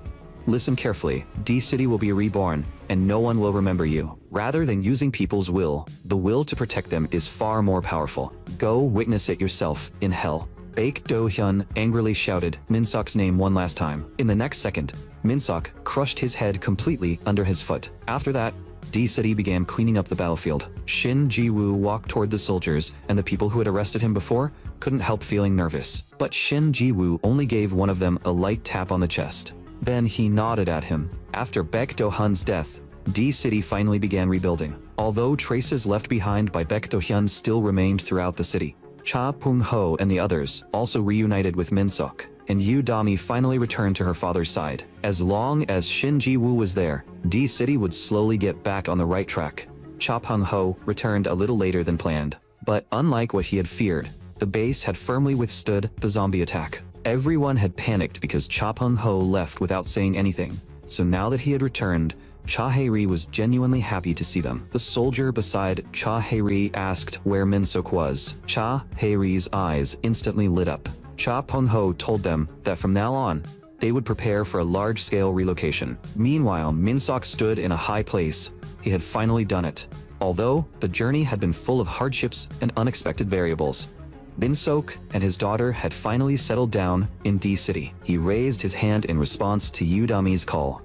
S1: "Listen carefully, D-City will be reborn, and no one will remember you. Rather than using people's will, the will to protect them is far more powerful. Go witness it yourself in hell." Baek Do-hyun angrily shouted Minsok's name one last time. In the next second, Minsok crushed his head completely under his foot. After that, D-City began cleaning up the battlefield. Shin Ji-woo walked toward the soldiers, and the people who had arrested him before couldn't help feeling nervous. But Shin Ji-woo only gave one of them a light tap on the chest. Then he nodded at him. After Baek Do-hyun's death, D-City finally began rebuilding. Although traces left behind by Baek Do-hyun still remained throughout the city, Cha Peng-ho and the others also reunited with Minsok, and Yu Dami finally returned to her father's side. As long as Shin Ji-woo was there, D-City would slowly get back on the right track. Cha Peng-ho returned a little later than planned. But unlike what he had feared, the base had firmly withstood the zombie attack. Everyone had panicked because Cha Peng-ho left without saying anything, so now that he had returned, Cha Hae-ri was genuinely happy to see them. The soldier beside Cha Hae-ri asked where Minsok was. Cha Hae-ri's eyes instantly lit up. Cha Peng-ho told them that from now on, they would prepare for a large-scale relocation. Meanwhile, Minsok stood in a high place. He had finally done it. Although the journey had been full of hardships and unexpected variables, Minsok and his daughter had finally settled down in D-City. He raised his hand in response to Yu Dami's call.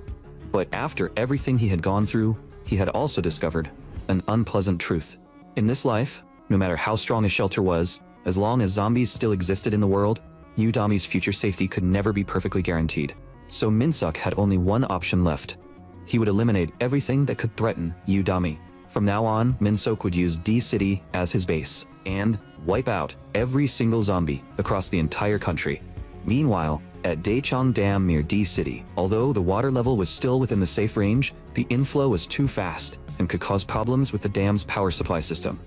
S1: But after everything he had gone through, he had also discovered an unpleasant truth. In this life, no matter how strong a shelter was, as long as zombies still existed in the world, Yu Dami's future safety could never be perfectly guaranteed. So Minsok had only one option left. He would eliminate everything that could threaten Yu Dami. From now on, Minsok would use D-City as his base and wipe out every single zombie across the entire country. Meanwhile, at Daechang Dam near D-City, although the water level was still within the safe range, the inflow was too fast and could cause problems with the dam's power supply system.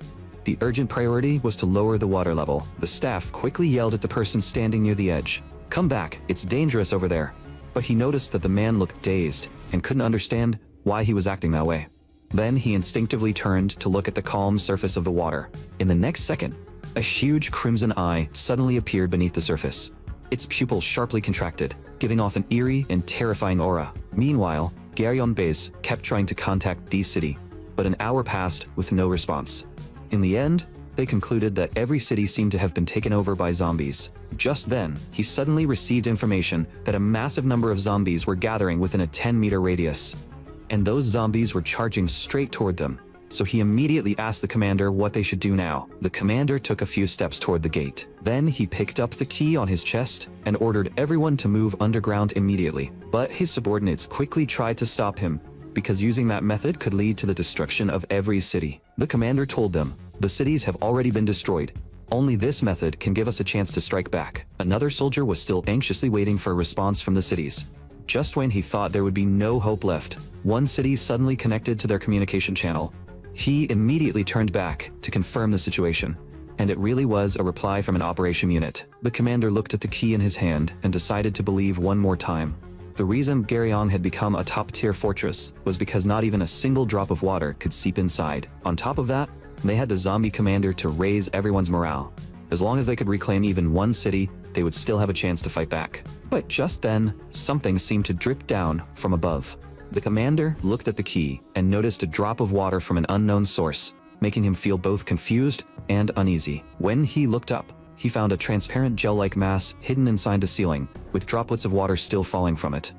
S1: The urgent priority was to lower the water level. The staff quickly yelled at the person standing near the edge, "Come back, it's dangerous over there." But he noticed that the man looked dazed and couldn't understand why he was acting that way. Then he instinctively turned to look at the calm surface of the water. In the next second, a huge crimson eye suddenly appeared beneath the surface. Its pupils sharply contracted, giving off an eerie and terrifying aura. Meanwhile, Gyeongbase kept trying to contact D-City, but an hour passed with no response. In the end, they concluded that every city seemed to have been taken over by zombies. Just then, he suddenly received information that a massive number of zombies were gathering within a 10-meter radius, and those zombies were charging straight toward them. So he immediately asked the commander what they should do now. The commander took a few steps toward the gate. Then he picked up the key on his chest and ordered everyone to move underground immediately. But his subordinates quickly tried to stop him, because using that method could lead to the destruction of every city. The commander told them, "The cities have already been destroyed. Only this method can give us a chance to strike back." Another soldier was still anxiously waiting for a response from the cities. Just when he thought there would be no hope left, one city suddenly connected to their communication channel. He immediately turned back to confirm the situation, and it really was a reply from an operation unit. The commander looked at the key in his hand and decided to believe one more time. The reason Gyeong had become a top-tier fortress was because not even a single drop of water could seep inside. On top of that, they had the zombie commander to raise everyone's morale. As long as they could reclaim even one city, they would still have a chance to fight back. But just then, something seemed to drip down from above. The commander looked at the key and noticed a drop of water from an unknown source, making him feel both confused and uneasy. When he looked up, he found a transparent gel-like mass hidden inside the ceiling, with droplets of water still falling from it.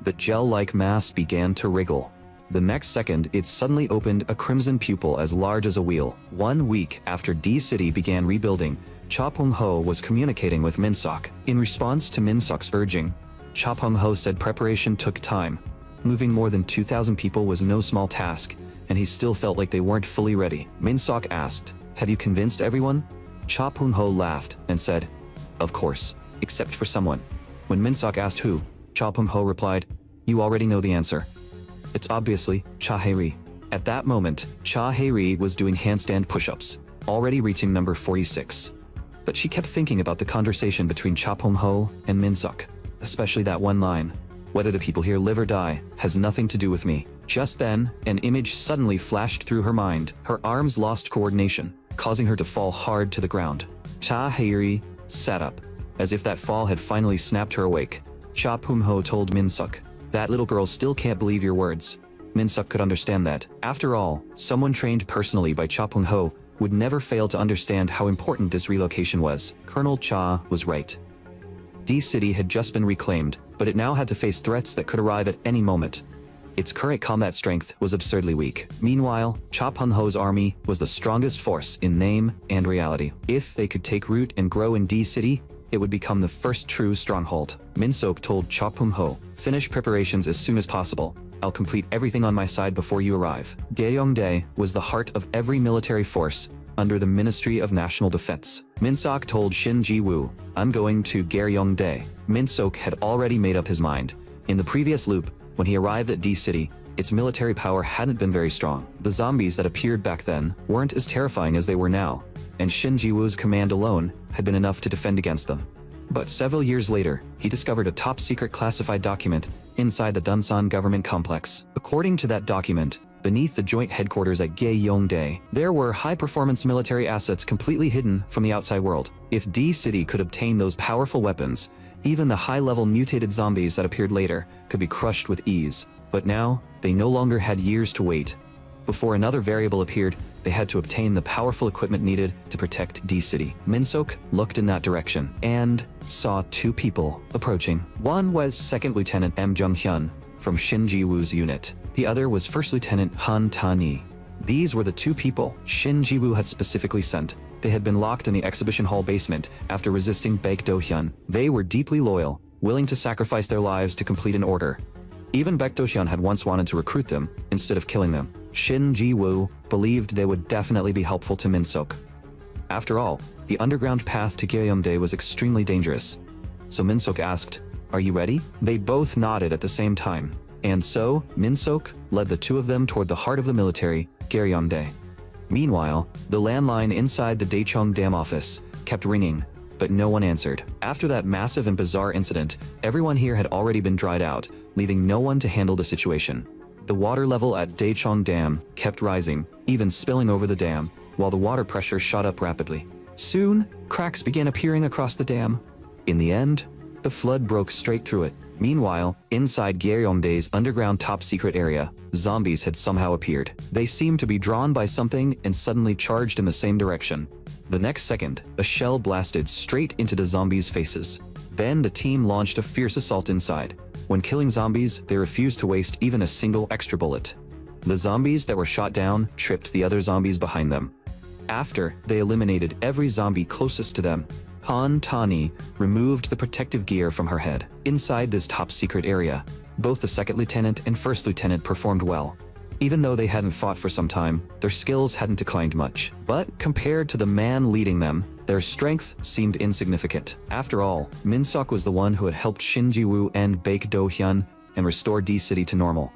S1: The gel-like mass began to wriggle. The next second, it suddenly opened a crimson pupil as large as a wheel. 1 week after D-City began rebuilding, Cha Pung-ho was communicating with Min-sok. In response to Min-sok's urging, Cha Pung-ho said preparation took time. Moving more than 2,000 people was no small task, and he still felt like they weren't fully ready. Min-sok asked, "Have you convinced everyone?" Cha Pung-ho laughed and said, "Of course, except for someone." When Min-sok asked who, Cha Pung-ho replied, "You already know the answer. It's obviously Cha Hae-ri." At that moment, Cha Hae-ri was doing handstand push-ups, already reaching number 46. But she kept thinking about the conversation between Cha Pung-ho and Min-sok, especially that one line, "Whether the people here live or die has nothing to do with me." Just then, an image suddenly flashed through her mind. Her arms lost coordination, causing her to fall hard to the ground. Cha Hae-ri sat up, as if that fall had finally snapped her awake. Cha Pung-ho told Min-sok, "That little girl still can't believe your words." Min-sok could understand that. After all, someone trained personally by Cha Pung-ho would never fail to understand how important this relocation was. Colonel Cha was right. D-City had just been reclaimed, but it now had to face threats that could arrive at any moment. Its current combat strength was absurdly weak. Meanwhile, Cha Pung-ho's army was the strongest force in name and reality. If they could take root and grow in D-City, it would become the first true stronghold. Min-sok told Cha Pung-ho, "Finish preparations as soon as possible. I'll complete everything on my side before you arrive." Gyeongdae was the heart of every military force under the Ministry of National Defense. Min-sok told Shin Ji-woo, "I'm going to Gyeongdae." Min-sok had already made up his mind. In the previous loop, when he arrived at D-City, its military power hadn't been very strong. The zombies that appeared back then weren't as terrifying as they were now, and Shin Ji-woo's command alone had been enough to defend against them. But several years later, he discovered a top-secret classified document inside the Dunsan government complex. According to that document, beneath the joint headquarters at Gyeongdae, there were high-performance military assets completely hidden from the outside world. If D-City could obtain those powerful weapons, even the high-level mutated zombies that appeared later could be crushed with ease. But now, they no longer had years to wait. Before another variable appeared, they had to obtain the powerful equipment needed to protect D-City. Min-sok looked in that direction and saw two people approaching. One was Second Lieutenant M. Jung-hyun from Shin Ji-woo's unit. The other was First Lieutenant Han Ta-ni. These were the two people Shin Ji-woo had specifically sent. They had been locked in the exhibition hall basement after resisting Baek Do-hyun. They were deeply loyal, willing to sacrifice their lives to complete an order. Even Baek Do-hyun had once wanted to recruit them instead of killing them. Shin Ji-woo believed they would definitely be helpful to Min-sok. After all, the underground path to Gyeongdae was extremely dangerous. So Min-sok asked, "Are you ready?" They both nodded at the same time. And so, Min-sok led the two of them toward the heart of the military, Gyeongdae. Meanwhile, the landline inside the Daecheong Dam office kept ringing, but no one answered. After that massive and bizarre incident, everyone here had already been dried out, leaving no one to handle the situation. The water level at Daecheong Dam kept rising, even spilling over the dam, while the water pressure shot up rapidly. Soon, cracks began appearing across the dam. In the end, The flood broke straight through it. Meanwhile, inside Gyeongdae's underground top-secret area, zombies had somehow appeared. They seemed to be drawn by something and suddenly charged in the same direction. The next second, a shell blasted straight into the zombies' faces. Then the team launched a fierce assault inside. When killing zombies, they refused to waste even a single extra bullet. The zombies that were shot down tripped the other zombies behind them. After they eliminated every zombie closest to them, Han Tani removed the protective gear from her head. Inside this top-secret area, both the second lieutenant and first lieutenant performed well. Even though they hadn't fought for some time, their skills hadn't declined much. But compared to the man leading them, their strength seemed insignificant. After all, Min-seok was the one who had helped Shin Ji-woo and Baek Do-hyun and restore D-City to normal.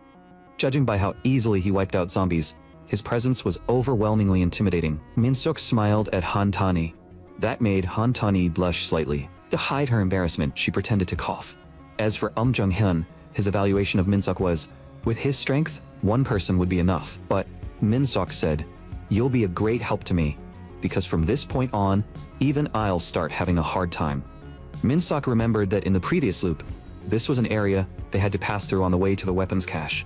S1: Judging by how easily he wiped out zombies, his presence was overwhelmingly intimidating. Min-seok smiled at Han Tani. That made Han Tani blush slightly. To hide her embarrassment, she pretended to cough. As for Jung-hyun, his evaluation of Min-seok was, with his strength, one person would be enough. But Min-seok said, "You'll be a great help to me, because from this point on, even I'll start having a hard time." Min-seok remembered that in the previous loop, this was an area they had to pass through on the way to the weapons cache.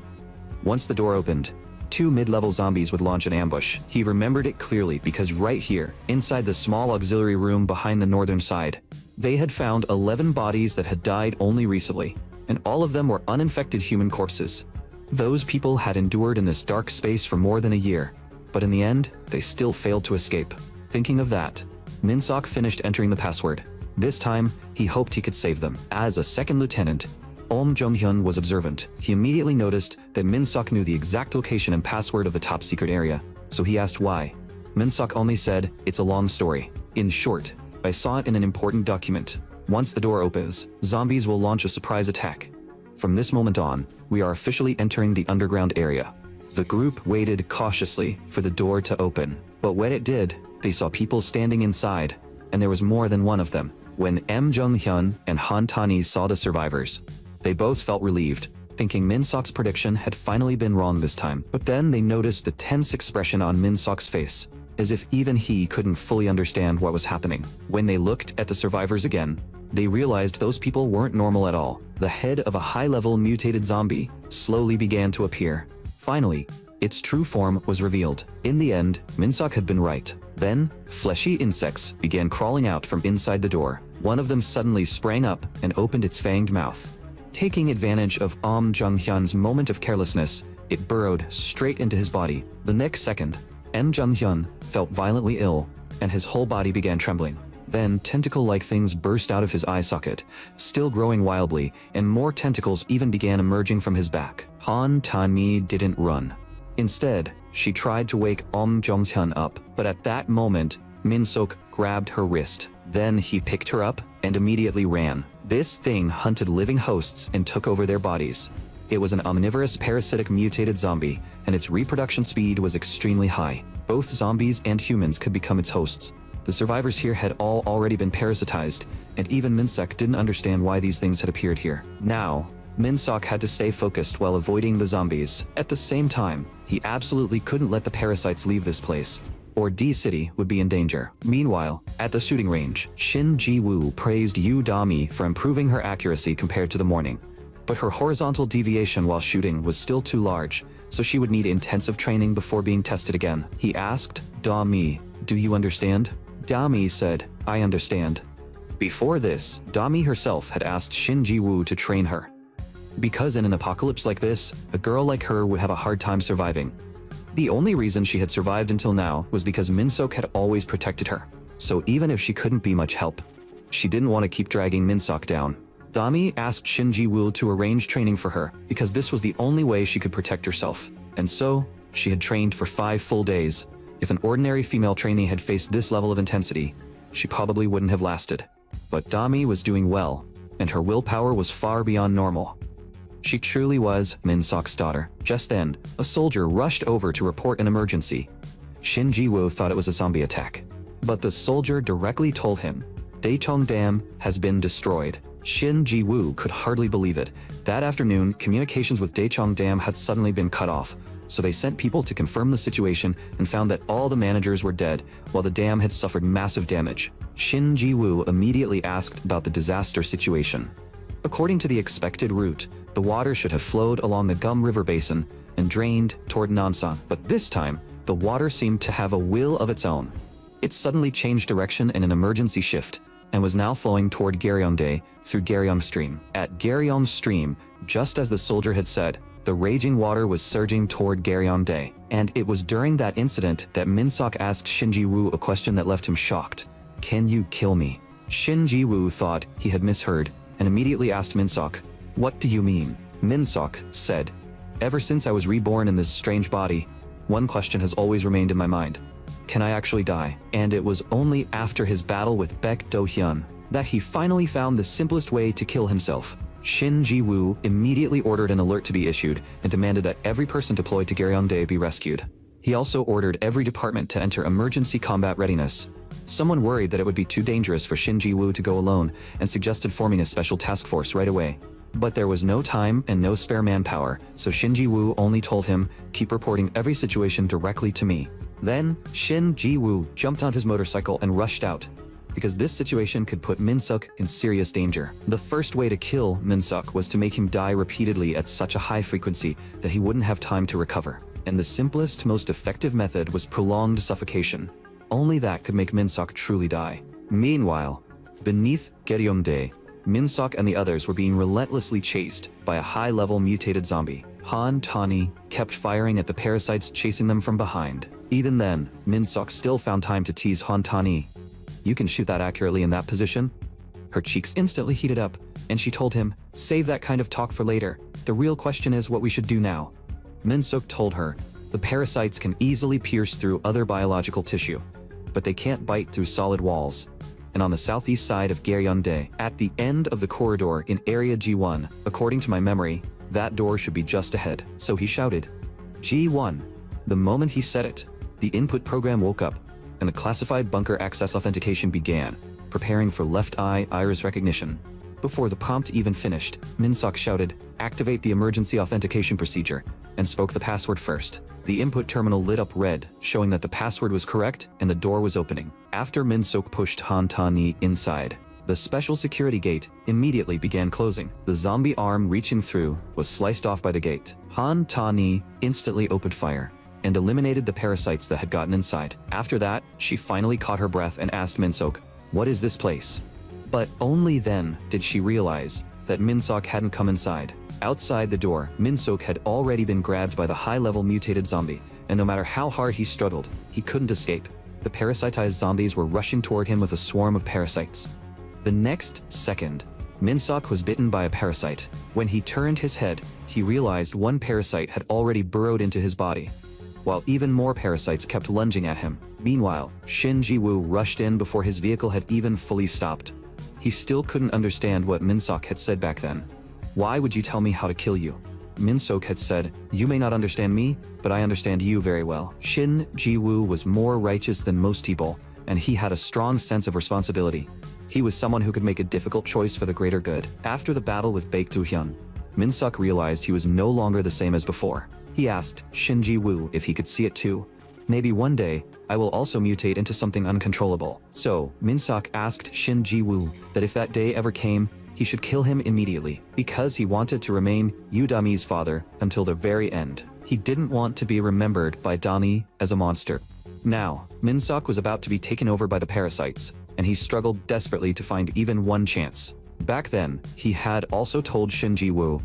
S1: Once the door opened, 2 mid-level zombies would launch an ambush. He remembered it clearly because right here, inside the small auxiliary room behind the northern side, they had found 11 bodies that had died only recently, and all of them were uninfected human corpses. Those people had endured in this dark space for more than a year, but in the end, they still failed to escape. Thinking of that, Min-seok finished entering the password. This time, he hoped he could save them. As a second lieutenant, Jung-hyun was observant. He immediately noticed that Min-seok knew the exact location and password of the top-secret area, so he asked why. Min-seok only said, "It's a long story. In short, I saw it in an important document. Once the door opens, zombies will launch a surprise attack. From this moment on, we are officially entering the underground area." The group waited cautiously for the door to open, but when it did, they saw people standing inside, and there was more than one of them. When Jung-hyun and Han Tani saw the survivors, they both felt relieved, thinking Min-seok's prediction had finally been wrong this time. But then they noticed the tense expression on Min-seok's face, as if even he couldn't fully understand what was happening. When they looked at the survivors again, they realized those people weren't normal at all. The head of a high-level mutated zombie slowly began to appear. Finally, its true form was revealed. In the end, Min-seok had been right. Then, fleshy insects began crawling out from inside the door. One of them suddenly sprang up and opened its fanged mouth. Taking advantage of Jung-hyun's moment of carelessness, it burrowed straight into his body. The next second, Jung-hyun felt violently ill, and his whole body began trembling. Then tentacle-like things burst out of his eye socket, still growing wildly, and more tentacles even began emerging from his back. Han Tani didn't run. Instead, she tried to wake Jung-hyun up, but at that moment, Min-seok grabbed her wrist. Then he picked her up and immediately ran. This thing hunted living hosts and took over their bodies. It was an omnivorous parasitic mutated zombie, and its reproduction speed was extremely high. Both zombies and humans could become its hosts. The survivors here had all already been parasitized, and even Min-seok didn't understand why these things had appeared here. Now, Min-seok had to stay focused while avoiding the zombies. At the same time, he absolutely couldn't let the parasites leave this place, or D-City would be in danger. Meanwhile, at the shooting range, Shin Ji-woo praised Yu Dami for improving her accuracy compared to the morning. But her horizontal deviation while shooting was still too large, so she would need intensive training before being tested again. He asked, "Dami, do you understand?" Dami said, "I understand." Before this, Dami herself had asked Shin Ji-woo to train her, because in an apocalypse like this, a girl like her would have a hard time surviving. The only reason she had survived until now was because Min-seok had always protected her. So even if she couldn't be much help, she didn't want to keep dragging Min-seok down. Dami asked Shin Ji-woo to arrange training for her because this was the only way she could protect herself. And so, she had trained for 5 full days. If an ordinary female trainee had faced this level of intensity, she probably wouldn't have lasted. But Dami was doing well, and her willpower was far beyond normal. She truly was Min-seok's daughter. Just then, a soldier rushed over to report an emergency. Shin Ji-woo thought it was a zombie attack, but the soldier directly told him, Daechung Dam has been destroyed. Shin Ji-woo could hardly believe it. That afternoon, communications with Daechung Dam had suddenly been cut off, so they sent people to confirm the situation and found that all the managers were dead, while the dam had suffered massive damage. Shin Ji-woo immediately asked about the disaster situation. According to the expected route, the water should have flowed along the Gum River basin and drained toward Nonsan, but this time, the water seemed to have a will of its own. It suddenly changed direction in an emergency shift, and was now flowing toward Gyeongdae through Gyeryong Stream. At Gyeryong Stream, just as the soldier had said, the raging water was surging toward Gyeongdae, and it was during that incident that Min-sok asked Shin Ji-woo a question that left him shocked. "Can you kill me?" Shin Ji-woo thought he had misheard, and immediately asked Min-sok, "What do you mean?" Min-sok said, "Ever since I was reborn in this strange body, one question has always remained in my mind. Can I actually die?" And it was only after his battle with Baek Do-hyun that he finally found the simplest way to kill himself. Shin Ji-woo immediately ordered an alert to be issued and demanded that every person deployed to Gyeongdae be rescued. He also ordered every department to enter emergency combat readiness. Someone worried that it would be too dangerous for Shin Ji-woo to go alone and suggested forming a special task force right away. But there was no time and no spare manpower, so Shin Ji-woo only told him, "Keep reporting every situation directly to me." Then, Shin Ji-woo jumped on his motorcycle and rushed out, because this situation could put Min-sok in serious danger. The first way to kill Min-sok was to make him die repeatedly at such a high frequency that he wouldn't have time to recover. And the simplest, most effective method was prolonged suffocation. Only that could make Min-sok truly die. Meanwhile, beneath Gyeongdae, Min-sok and the others were being relentlessly chased by a high-level mutated zombie. Han Tani kept firing at the parasites chasing them from behind. Even then, Min-sok still found time to tease Han Tani. "You can shoot that accurately in that position?" Her cheeks instantly heated up, and she told him, "Save that kind of talk for later. The real question is what we should do now." Min-sok told her, "The parasites can easily pierce through other biological tissue, but they can't bite through solid walls. And on the southeast side of Gyeongdae, at the end of the corridor in Area G1, according to my memory, that door should be just ahead." So he shouted, "G1." The moment he said it, the input program woke up, and the classified bunker access authentication began, preparing for left eye iris recognition. Before the prompt even finished, Min-sok shouted, "Activate the emergency authentication procedure," and spoke the password first. The input terminal lit up red, showing that the password was correct and the door was opening. After Min-sok pushed Han Ta-ni inside, the special security gate immediately began closing. The zombie arm reaching through was sliced off by the gate. Han Ta-ni instantly opened fire and eliminated the parasites that had gotten inside. After that, she finally caught her breath and asked Min-sok, "What is this place?" But only then did she realize that Min-sok hadn't come inside. Outside the door, Min-sok had already been grabbed by the high-level mutated zombie, and no matter how hard he struggled, he couldn't escape. The parasitized zombies were rushing toward him with a swarm of parasites. The next second, Min-sok was bitten by a parasite. When he turned his head, he realized one parasite had already burrowed into his body, while even more parasites kept lunging at him. Meanwhile, Shin Ji-woo rushed in before his vehicle had even fully stopped. He still couldn't understand what Min-sok had said back then. "Why would you tell me how to kill you?" Min-sok had said, "You may not understand me, but I understand you very well." Shin Ji-woo was more righteous than most people, and he had a strong sense of responsibility. He was someone who could make a difficult choice for the greater good. After the battle with Baek Do-hyun, Min-sok realized he was no longer the same as before. He asked Shin Ji-woo if he could see it too. "Maybe one day, I will also mutate into something uncontrollable." So, Min-sok asked Shin Ji-woo that if that day ever came, he should kill him immediately, because he wanted to remain Udami's father until the very end. He didn't want to be remembered by Dani as a monster. Now, Min-sok was about to be taken over by the parasites, and he struggled desperately to find even one chance. Back then, he had also told Shin Ji-woo,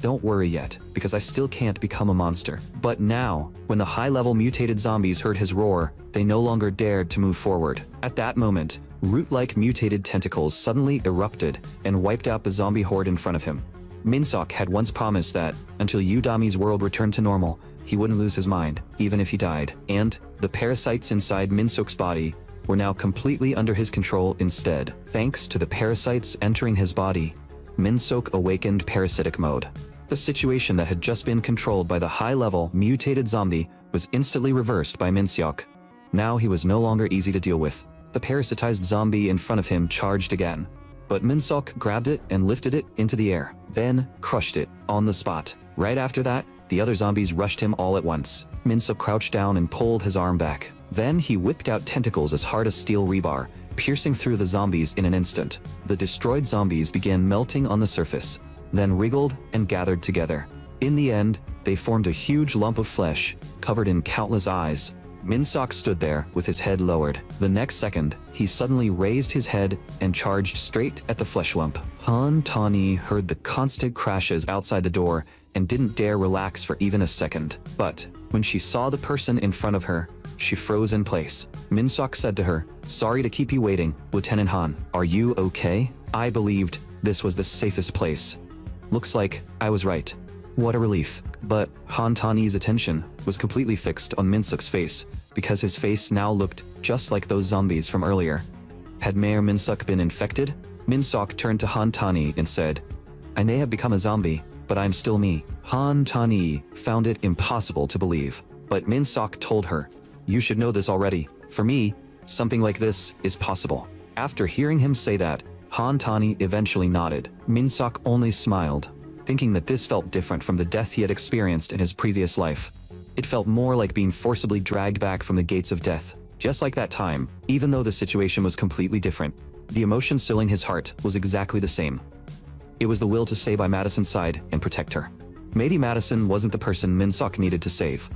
S1: "Don't worry yet, because I still can't become a monster." But now, when the high-level mutated zombies heard his roar, they no longer dared to move forward. At that moment, root-like mutated tentacles suddenly erupted and wiped out the zombie horde in front of him. Min-sok had once promised that, until Udami's world returned to normal, he wouldn't lose his mind, even if he died. And the parasites inside Min-sok's body were now completely under his control instead. Thanks to the parasites entering his body, Min-sok awakened parasitic mode. The situation that had just been controlled by the high-level mutated zombie was instantly reversed by Min-sok. Now he was no longer easy to deal with. The parasitized zombie in front of him charged again, but Min-sok grabbed it and lifted it into the air, then crushed it on the spot. Right after that, the other zombies rushed him all at once. Min-sok crouched down and pulled his arm back. Then he whipped out tentacles as hard as steel rebar, piercing through the zombies in an instant. The destroyed zombies began melting on the surface, then wriggled and gathered together. In the end, they formed a huge lump of flesh, covered in countless eyes. Minsok stood there with his head lowered. The next second, he suddenly raised his head and charged straight at the flesh lump. Han Tani heard the constant crashes outside the door and didn't dare relax for even a second. But when she saw the person in front of her, she froze in place. Minsok said to her, "Sorry to keep you waiting, Lieutenant Han. Are you okay? I believed this was the safest place. Looks like I was right." What a relief. But Han Tani's attention was completely fixed on Minsok's face, because his face now looked just like those zombies from earlier. Had Mayor Minsok been infected? Minsok turned to Han Tani and said, "I may have become a zombie, but I'm still me." Han Tani found it impossible to believe, but Minsok told her, "You should know this already. For me, something like this is possible." After hearing him say that, Han Tani eventually nodded. Minsok only smiled, thinking that this felt different from the death he had experienced in his previous life. It felt more like being forcibly dragged back from the gates of death. Just like that time, even though the situation was completely different, the emotion filling his heart was exactly the same. It was the will to stay by Madison's side and protect her. Maybe Madison wasn't the person Minsok needed to save.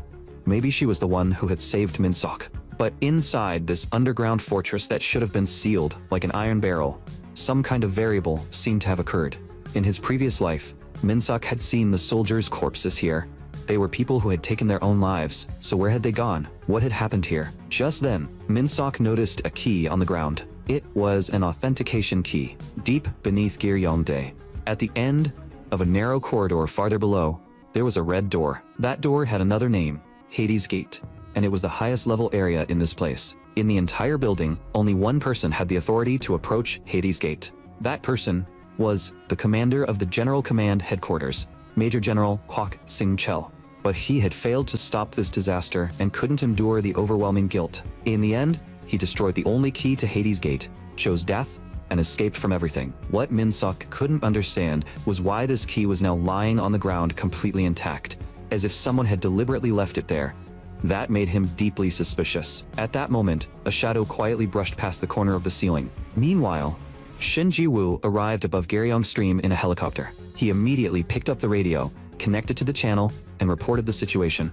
S1: Maybe she was the one who had saved Minsok. But inside this underground fortress that should have been sealed like an iron barrel, some kind of variable seemed to have occurred. In his previous life, Minsok had seen the soldiers' corpses here. They were people who had taken their own lives, so where had they gone? What had happened here? Just then, Minsok noticed a key on the ground. It was an authentication key, deep beneath Giryongdae. At the end of a narrow corridor farther below, there was a red door. That door had another name, Hades Gate, and it was the highest level area in this place. In the entire building, only one person had the authority to approach Hades Gate. That person was the commander of the General Command Headquarters, Major General Kwok Sing-chel. But he had failed to stop this disaster and couldn't endure the overwhelming guilt. In the end, he destroyed the only key to Hades Gate, chose death, and escaped from everything. What Minsok couldn't understand was why this key was now lying on the ground completely intact, as if someone had deliberately left it there. That made him deeply suspicious. At that moment, a shadow quietly brushed past the corner of the ceiling. Meanwhile, Shin Ji-woo arrived above Garyong Stream in a helicopter. He immediately picked up the radio, connected to the channel, and reported the situation.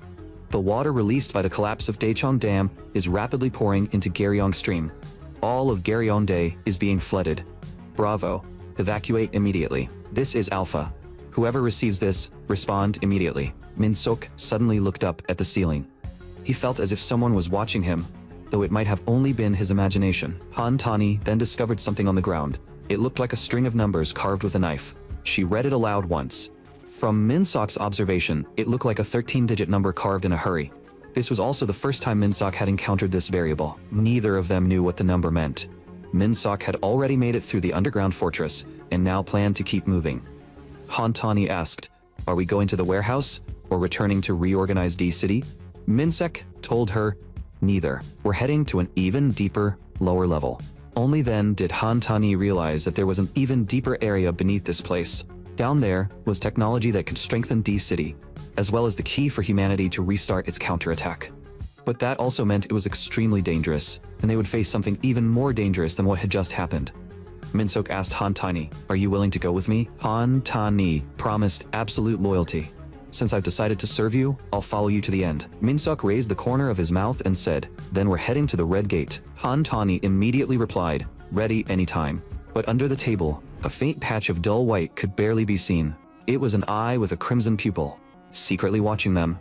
S1: The water released by the collapse of Daecheon Dam is rapidly pouring into Garyong Stream. All of Garyongdae is being flooded. Bravo. Evacuate immediately. This is Alpha. Whoever receives this, respond immediately. Minsok suddenly looked up at the ceiling. He felt as if someone was watching him, though it might have only been his imagination. Han Tani then discovered something on the ground. It looked like a string of numbers carved with a knife. She read it aloud once. From Minsok's observation, it looked like a 13-digit number carved in a hurry. This was also the first time Minsok had encountered this variable. Neither of them knew what the number meant. Minsok had already made it through the underground fortress, and now planned to keep moving. Han Tani asked, "Are we going to the warehouse, or returning to reorganize D-City?" Minsek told her, "Neither. We're heading to an even deeper, lower level." Only then did Han Tani realize that there was an even deeper area beneath this place. Down there was technology that could strengthen D-City, as well as the key for humanity to restart its counterattack. But that also meant it was extremely dangerous, and they would face something even more dangerous than what had just happened. Minsok asked Han Tani, "Are you willing to go with me?" Han Tani promised absolute loyalty. "Since I've decided to serve you, I'll follow you to the end." Minsok raised the corner of his mouth and said, "Then we're heading to the Red Gate." Han Tani immediately replied, "Ready anytime." But under the table, a faint patch of dull white could barely be seen. It was an eye with a crimson pupil, secretly watching them.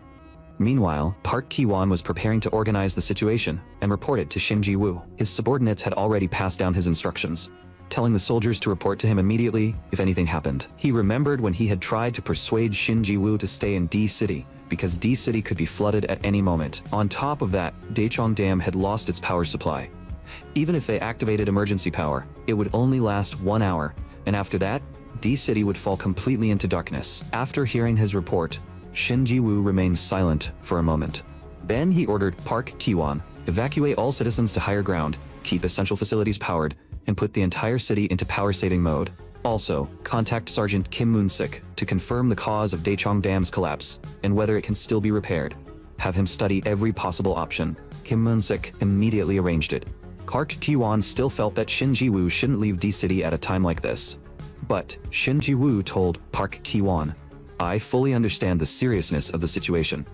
S1: Meanwhile, Park Ki-won was preparing to organize the situation and report it to Shin Ji-woo. His subordinates had already passed down his instructions, telling the soldiers to report to him immediately if anything happened. He remembered when he had tried to persuade Shin Ji-woo to stay in D-City, because D-City could be flooded at any moment. On top of that, Daecheon Dam had lost its power supply. Even if they activated emergency power, it would only last 1 hour, and after that, D-City would fall completely into darkness. After hearing his report, Shin Ji-woo remained silent for a moment. Then he ordered Park Ki-won, evacuate all citizens to higher ground, keep essential facilities powered, and put the entire city into power-saving mode. Also, contact Sergeant Kim Moon-sik to confirm the cause of Daecheon Dam's collapse and whether it can still be repaired. Have him study every possible option. Kim Moon-sik immediately arranged it. Park Ki-won still felt that Shin Ji-woo shouldn't leave D-City at a time like this. But Shin Ji-woo told Park Ki-won, "I fully understand the seriousness of the situation.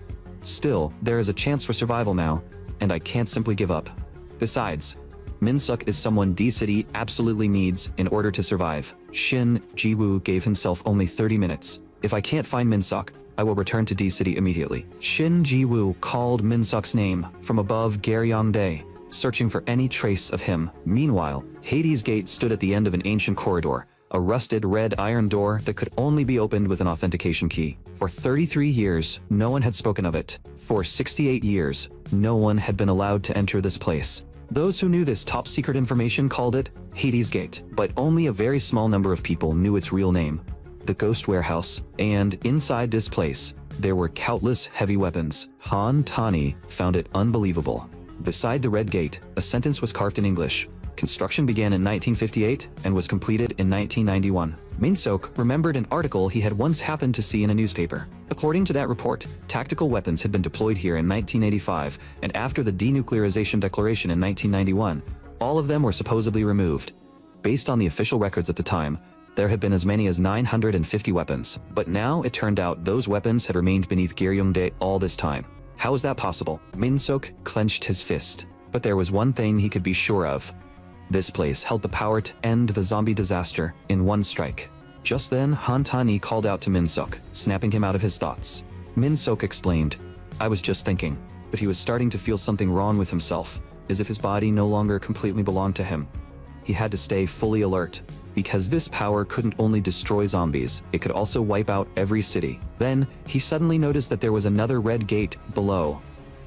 S1: Still, there is a chance for survival now, and I can't simply give up. Besides, Min-suk is someone D-City absolutely needs in order to survive." Shin Ji-woo gave himself only 30 minutes. "If I can't find Min-suk, I will return to D-City immediately." Shin Ji-woo called Min-suk's name from above Garyongdae, searching for any trace of him. Meanwhile, Hades Gate stood at the end of an ancient corridor, a rusted red iron door that could only be opened with an authentication key. For 33 years, no one had spoken of it. For 68 years, no one had been allowed to enter this place. Those who knew this top-secret information called it Hades Gate, but only a very small number of people knew its real name, the Ghost Warehouse. And inside this place, there were countless heavy weapons. Han Tani found it unbelievable. Beside the red gate, a sentence was carved in English. Construction began in 1958 and was completed in 1991. Min-suk remembered an article he had once happened to see in a newspaper. According to that report, tactical weapons had been deployed here in 1985, and after the denuclearization declaration in 1991, all of them were supposedly removed. Based on the official records at the time, there had been as many as 950 weapons, but now it turned out those weapons had remained beneath Garyongdae all this time. How is that possible? Min-suk clenched his fist. But there was one thing he could be sure of. This place held the power to end the zombie disaster in one strike. Just then, Han Tani called out to Min-suk, snapping him out of his thoughts. Min-suk explained, "I was just thinking," but he was starting to feel something wrong with himself, as if his body no longer completely belonged to him. He had to stay fully alert, because this power couldn't only destroy zombies, it could also wipe out every city. Then, he suddenly noticed that there was another red gate below.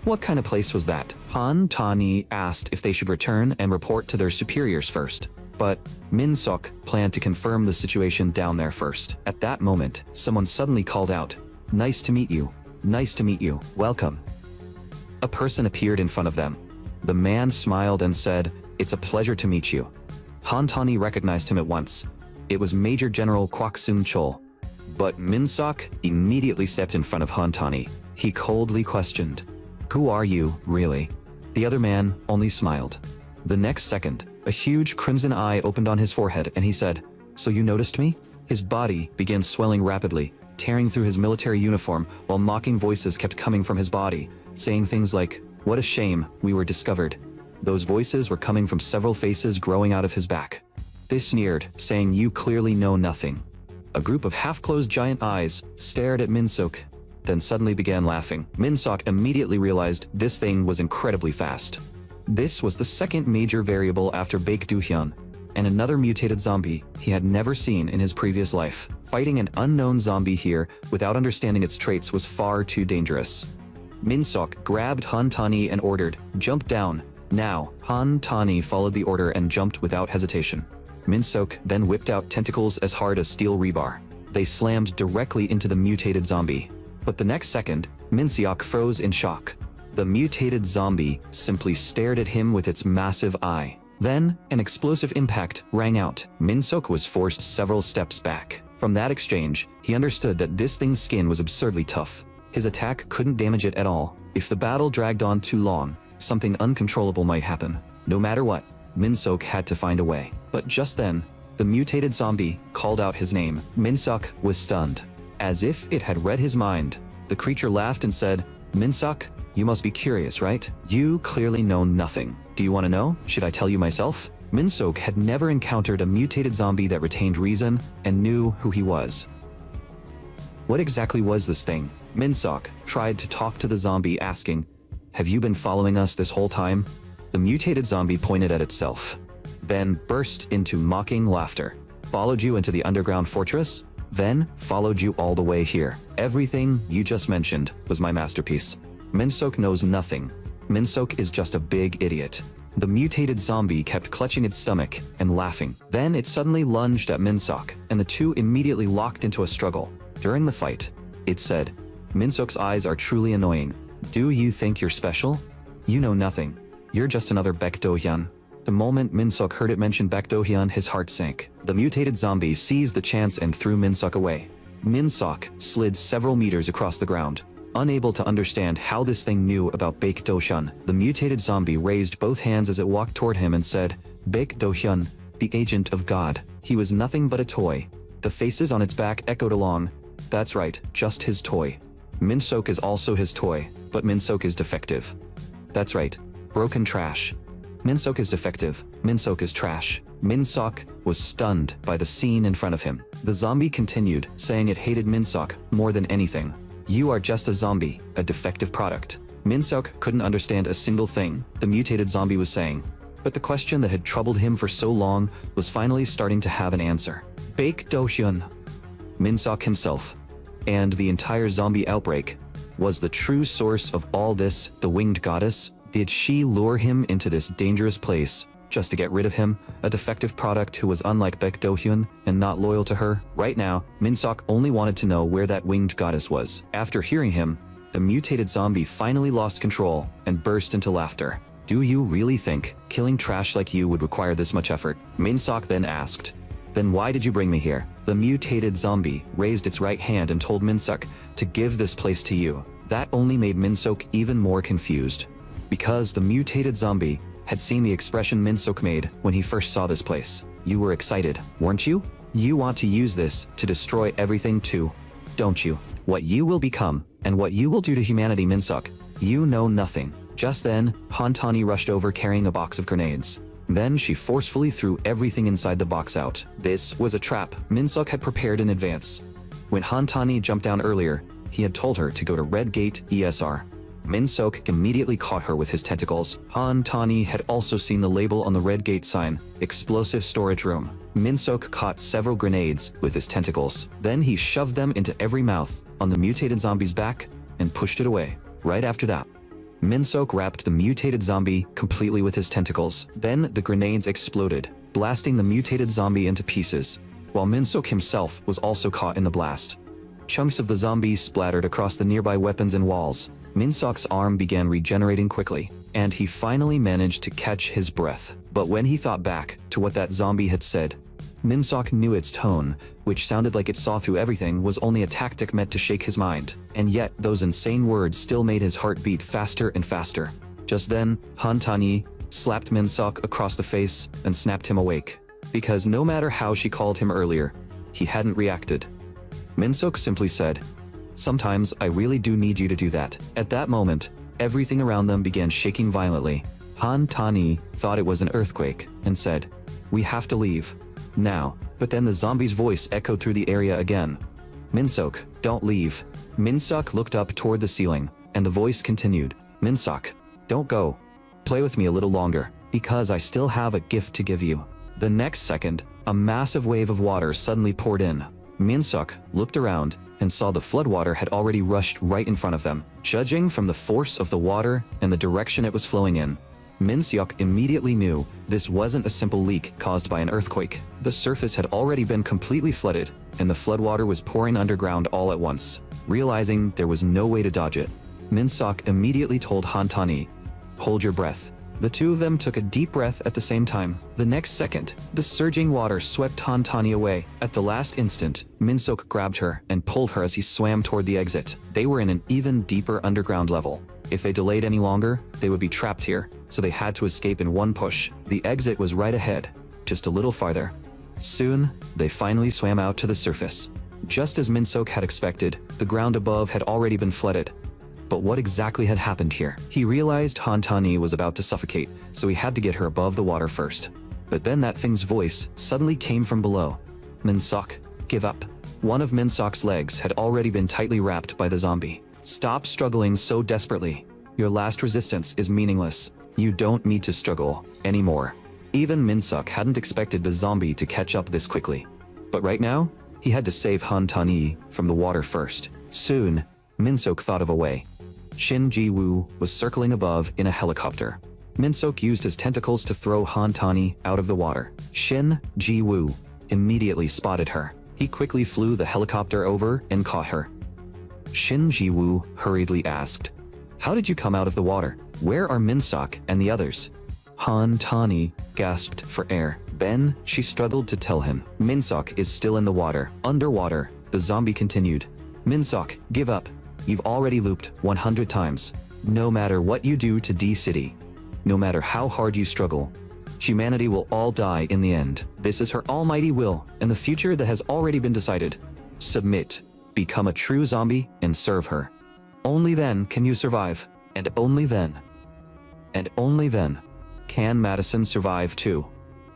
S1: What kind of place was that? Han Tani asked if they should return and report to their superiors first. But Min-suk planned to confirm the situation down there first. At that moment, someone suddenly called out, "Nice to meet you. Nice to meet you. Welcome." A person appeared in front of them. The man smiled and said, "It's a pleasure to meet you." Han Tani recognized him at once. It was Major General Kwak Soon-chol. But Min-suk immediately stepped in front of Han Tani. He coldly questioned, "Who are you, really?" The other man only smiled. The next second, a huge crimson eye opened on his forehead and he said, "So you noticed me?" His body began swelling rapidly, tearing through his military uniform while mocking voices kept coming from his body, saying things like, "What a shame, we were discovered." Those voices were coming from several faces growing out of his back. They sneered, saying, "You clearly know nothing." A group of half-closed giant eyes stared at Min-suk, then suddenly began laughing. Min-suk immediately realized this thing was incredibly fast. This was the second major variable after Baek Do-hyun, and another mutated zombie he had never seen in his previous life. Fighting an unknown zombie here without understanding its traits was far too dangerous. Min-suk grabbed Han Tani and ordered, "Jump down, now." Han Tani followed the order and jumped without hesitation. Min-suk then whipped out tentacles as hard as steel rebar. They slammed directly into the mutated zombie. But the next second, Min-suk froze in shock. The mutated zombie simply stared at him with its massive eye. Then, an explosive impact rang out. Min-suk was forced several steps back. From that exchange, he understood that this thing's skin was absurdly tough. His attack couldn't damage it at all. If the battle dragged on too long, something uncontrollable might happen. No matter what, Min-suk had to find a way. But just then, the mutated zombie called out his name. Min-suk was stunned. As if it had read his mind, the creature laughed and said, "Min-suk, you must be curious, right? You clearly know nothing. Do you want to know? Should I tell you myself?" Min-suk had never encountered a mutated zombie that retained reason and knew who he was. What exactly was this thing? Min-suk tried to talk to the zombie, asking, "Have you been following us this whole time?" The mutated zombie pointed at itself, then burst into mocking laughter. "Followed you into the underground fortress? Then followed you all the way here. Everything you just mentioned was my masterpiece." Min-suk knows nothing. Min-suk is just a big idiot. The mutated zombie kept clutching its stomach and laughing. Then it suddenly lunged at Min-suk, and the two immediately locked into a struggle. During the fight, it said, "Min-suk's eyes are truly annoying. Do you think you're special? You know nothing. You're just another Baek Do-hyun." The moment Min-suk heard it mention Baek Do-hyun, his heart sank. The mutated zombie seized the chance and threw Min-suk away. Min-suk slid several meters across the ground. Unable to understand how this thing knew about Baek Do-hyun, the mutated zombie raised both hands as it walked toward him and said, "Baek Do-hyun, the agent of God." He was nothing but a toy. The faces on its back echoed along. That's right, just his toy. Min-sok is also his toy, but Min-sok is defective. That's right, broken trash. Min-sok is defective, Min-sok is trash. Min-sok was stunned by the scene in front of him. The zombie continued, saying it hated Min-sok more than anything. You are just a zombie, a defective product. Min-sok couldn't understand a single thing the mutated zombie was saying, but the question that had troubled him for so long was finally starting to have an answer. Baek Do-hyun, Min-sok himself, and the entire zombie outbreak, was the true source of all this the winged goddess? Did she lure him into this dangerous place just to get rid of him, a defective product who was unlike Baek Do-hyun and not loyal to her? Right now, Min-sok only wanted to know where that winged goddess was. After hearing him, the mutated zombie finally lost control and burst into laughter. Do you really think killing trash like you would require this much effort? Min-sok then asked. Then why did you bring me here? The mutated zombie raised its right hand and told Min-sok to give this place to you. That only made Min-sok even more confused, because the mutated zombie had seen the expression Min-sok made when he first saw this place. You were excited, weren't you? You want to use this to destroy everything too, don't you? What you will become, and what you will do to humanity, Min-sok, you know nothing. Just then, Han-tani rushed over carrying a box of grenades. Then she forcefully threw everything inside the box out. This was a trap Min-sok had prepared in advance. When Han-tani jumped down earlier, he had told her to go to Red Gate ESR. Min-sok immediately caught her with his tentacles. Han-tani had also seen the label on the Red Gate sign, Explosive Storage Room. Min-sok caught several grenades with his tentacles. Then he shoved them into every mouth on the mutated zombie's back and pushed it away. Right after that, Min-sok wrapped the mutated zombie completely with his tentacles. Then the grenades exploded, blasting the mutated zombie into pieces, while Min-sok himself was also caught in the blast. Chunks of the zombie splattered across the nearby weapons and walls. Min-sok's arm began regenerating quickly, and he finally managed to catch his breath. But when he thought back to what that zombie had said, Min-sok knew its tone, which sounded like it saw through everything, was only a tactic meant to shake his mind. And yet, those insane words still made his heart beat faster and faster. Just then, Han-tani slapped Min-sok across the face and snapped him awake. Because no matter how she called him earlier, he hadn't reacted. Min-sok simply said, "Sometimes I really do need you to do that." At that moment, everything around them began shaking violently. Han-tani thought it was an earthquake and said, "We have to leave now." But then the zombie's voice echoed through the area again. "Min-sok, don't leave." Min-sok looked up toward the ceiling, and the voice continued, "Min-sok, don't go. Play with me a little longer, because I still have a gift to give you." The next second, a massive wave of water suddenly poured in. Min-sok looked around and saw the floodwater had already rushed right in front of them. Judging from the force of the water and the direction it was flowing in, Min-sok immediately knew this wasn't a simple leak caused by an earthquake. The surface had already been completely flooded, and the floodwater was pouring underground all at once. Realizing there was no way to dodge it, Min-sok immediately told Han-tani, "Hold your breath." The two of them took a deep breath at the same time. The next second, the surging water swept Han-tani away. At the last instant, Min-sok grabbed her and pulled her as he swam toward the exit. They were in an even deeper underground level. If they delayed any longer, they would be trapped here, so they had to escape in one push. The exit was right ahead, just a little farther. Soon, they finally swam out to the surface. Just as Min-sok had expected, the ground above had already been flooded. But what exactly had happened here? He realized Han-tani was about to suffocate, so he had to get her above the water first. But then that thing's voice suddenly came from below. "Min-sok, give up." One of Min-sok's legs had already been tightly wrapped by the zombie. "Stop struggling so desperately. Your last resistance is meaningless. You don't need to struggle anymore." Even Min-sok hadn't expected the zombie to catch up this quickly. But right now, he had to save Han-tani from the water first. Soon, Min-sok thought of a way. Shin Ji-woo was circling above in a helicopter. Min-sok used his tentacles to throw Han-tani out of the water. Shin Ji-woo immediately spotted her. He quickly flew the helicopter over and caught her. Shin Ji-woo hurriedly asked, "How did you come out of the water? Where are Min-sok and the others?" Han-tani gasped for air. Then she struggled to tell him. "Min-sok is still in the water." Underwater, the zombie continued, "Min-sok, give up. You've already looped 100 times. No matter what you do to D City, no matter how hard you struggle, humanity will all die in the end. This is her almighty will, and the future that has already been decided. Submit, become a true zombie, and serve her. Only then can you survive, and only then can Madison survive too.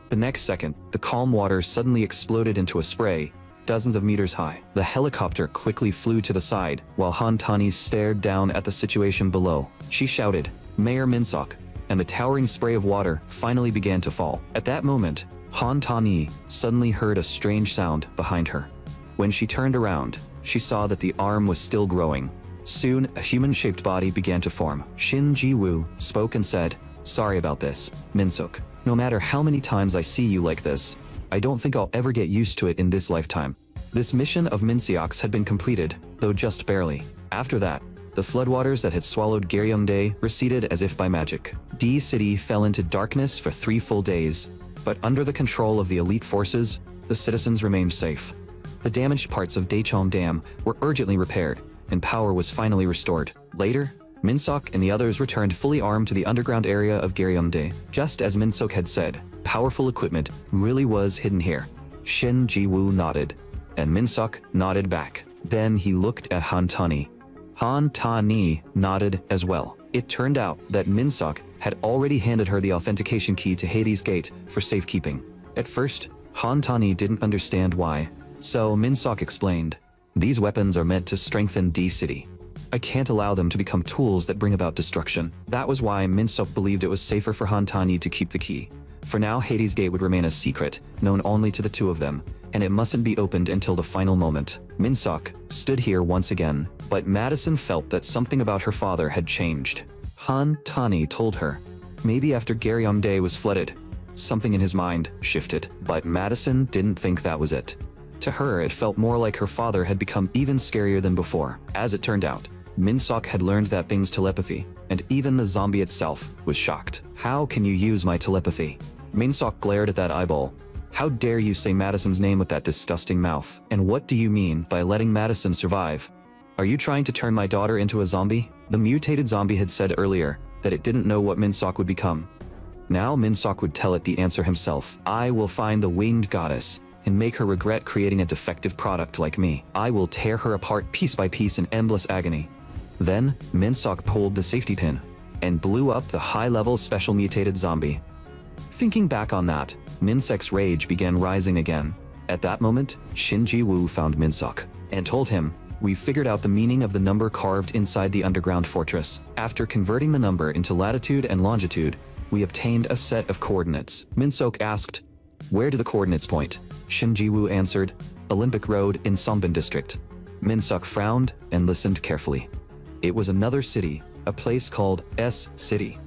S1: The next second, the calm water suddenly exploded into a spray, dozens of meters high. The helicopter quickly flew to the side, while Han Tani stared down at the situation below. She shouted, "Mayor Minsok," and the towering spray of water finally began to fall. At that moment, Han Tani suddenly heard a strange sound behind her. When she turned around, she saw that the arm was still growing. Soon, a human-shaped body began to form. Shin Ji-woo spoke and said, "Sorry about this, Minsok. No matter how many times I see you like this, I don't think I'll ever get used to it in this lifetime." This mission of Minseok's had been completed, though just barely. After that, the floodwaters that had swallowed Gyeongdae receded as if by magic. D City fell into darkness for 3 full days, but under the control of the elite forces, the citizens remained safe. The damaged parts of Daecheon Dam were urgently repaired, and power was finally restored. Later, Minsok and the others returned fully armed to the underground area of Gyeongdae. Just as Minsok had said, powerful equipment really was hidden here. Shin Ji-woo nodded, and Minsok nodded back. Then he looked at Han Tani. Han Tani nodded as well. It turned out that Minsok had already handed her the authentication key to Hades Gate for safekeeping. At first, Han Tani didn't understand why, so Minsok explained, "These weapons are meant to strengthen D City. I can't allow them to become tools that bring about destruction." That was why Minsok believed it was safer for Han Tani to keep the key. For now, Hades Gate would remain a secret, known only to the two of them, and it mustn't be opened until the final moment. Minsok stood here once again, but Madison felt that something about her father had changed. Han Tani told her, maybe after Gyeongdae was flooded, something in his mind shifted, but Madison didn't think that was it. To her, it felt more like her father had become even scarier than before. As it turned out, Minsok had learned that thing's telepathy, and even the zombie itself was shocked. "How can you use my telepathy?" Minsok glared at that eyeball. "How dare you say Madison's name with that disgusting mouth? And what do you mean by letting Madison survive? Are you trying to turn my daughter into a zombie?" The mutated zombie had said earlier that it didn't know what Minsok would become. Now Minsok would tell it the answer himself. "I will find the winged goddess and make her regret creating a defective product like me. I will tear her apart piece by piece in endless agony." Then, Minsok pulled the safety pin and blew up the high-level special mutated zombie. Thinking back on that, Minsok's rage began rising again. At that moment, Shin Ji-woo found Minsok and told him, "We figured out the meaning of the number carved inside the underground fortress. After converting the number into latitude and longitude, we obtained a set of coordinates." Minsok asked, "Where do the coordinates point?" Shin Ji-woo answered, "Olympic Road in Songbin District." Minsok frowned and listened carefully. It was another city, a place called S City.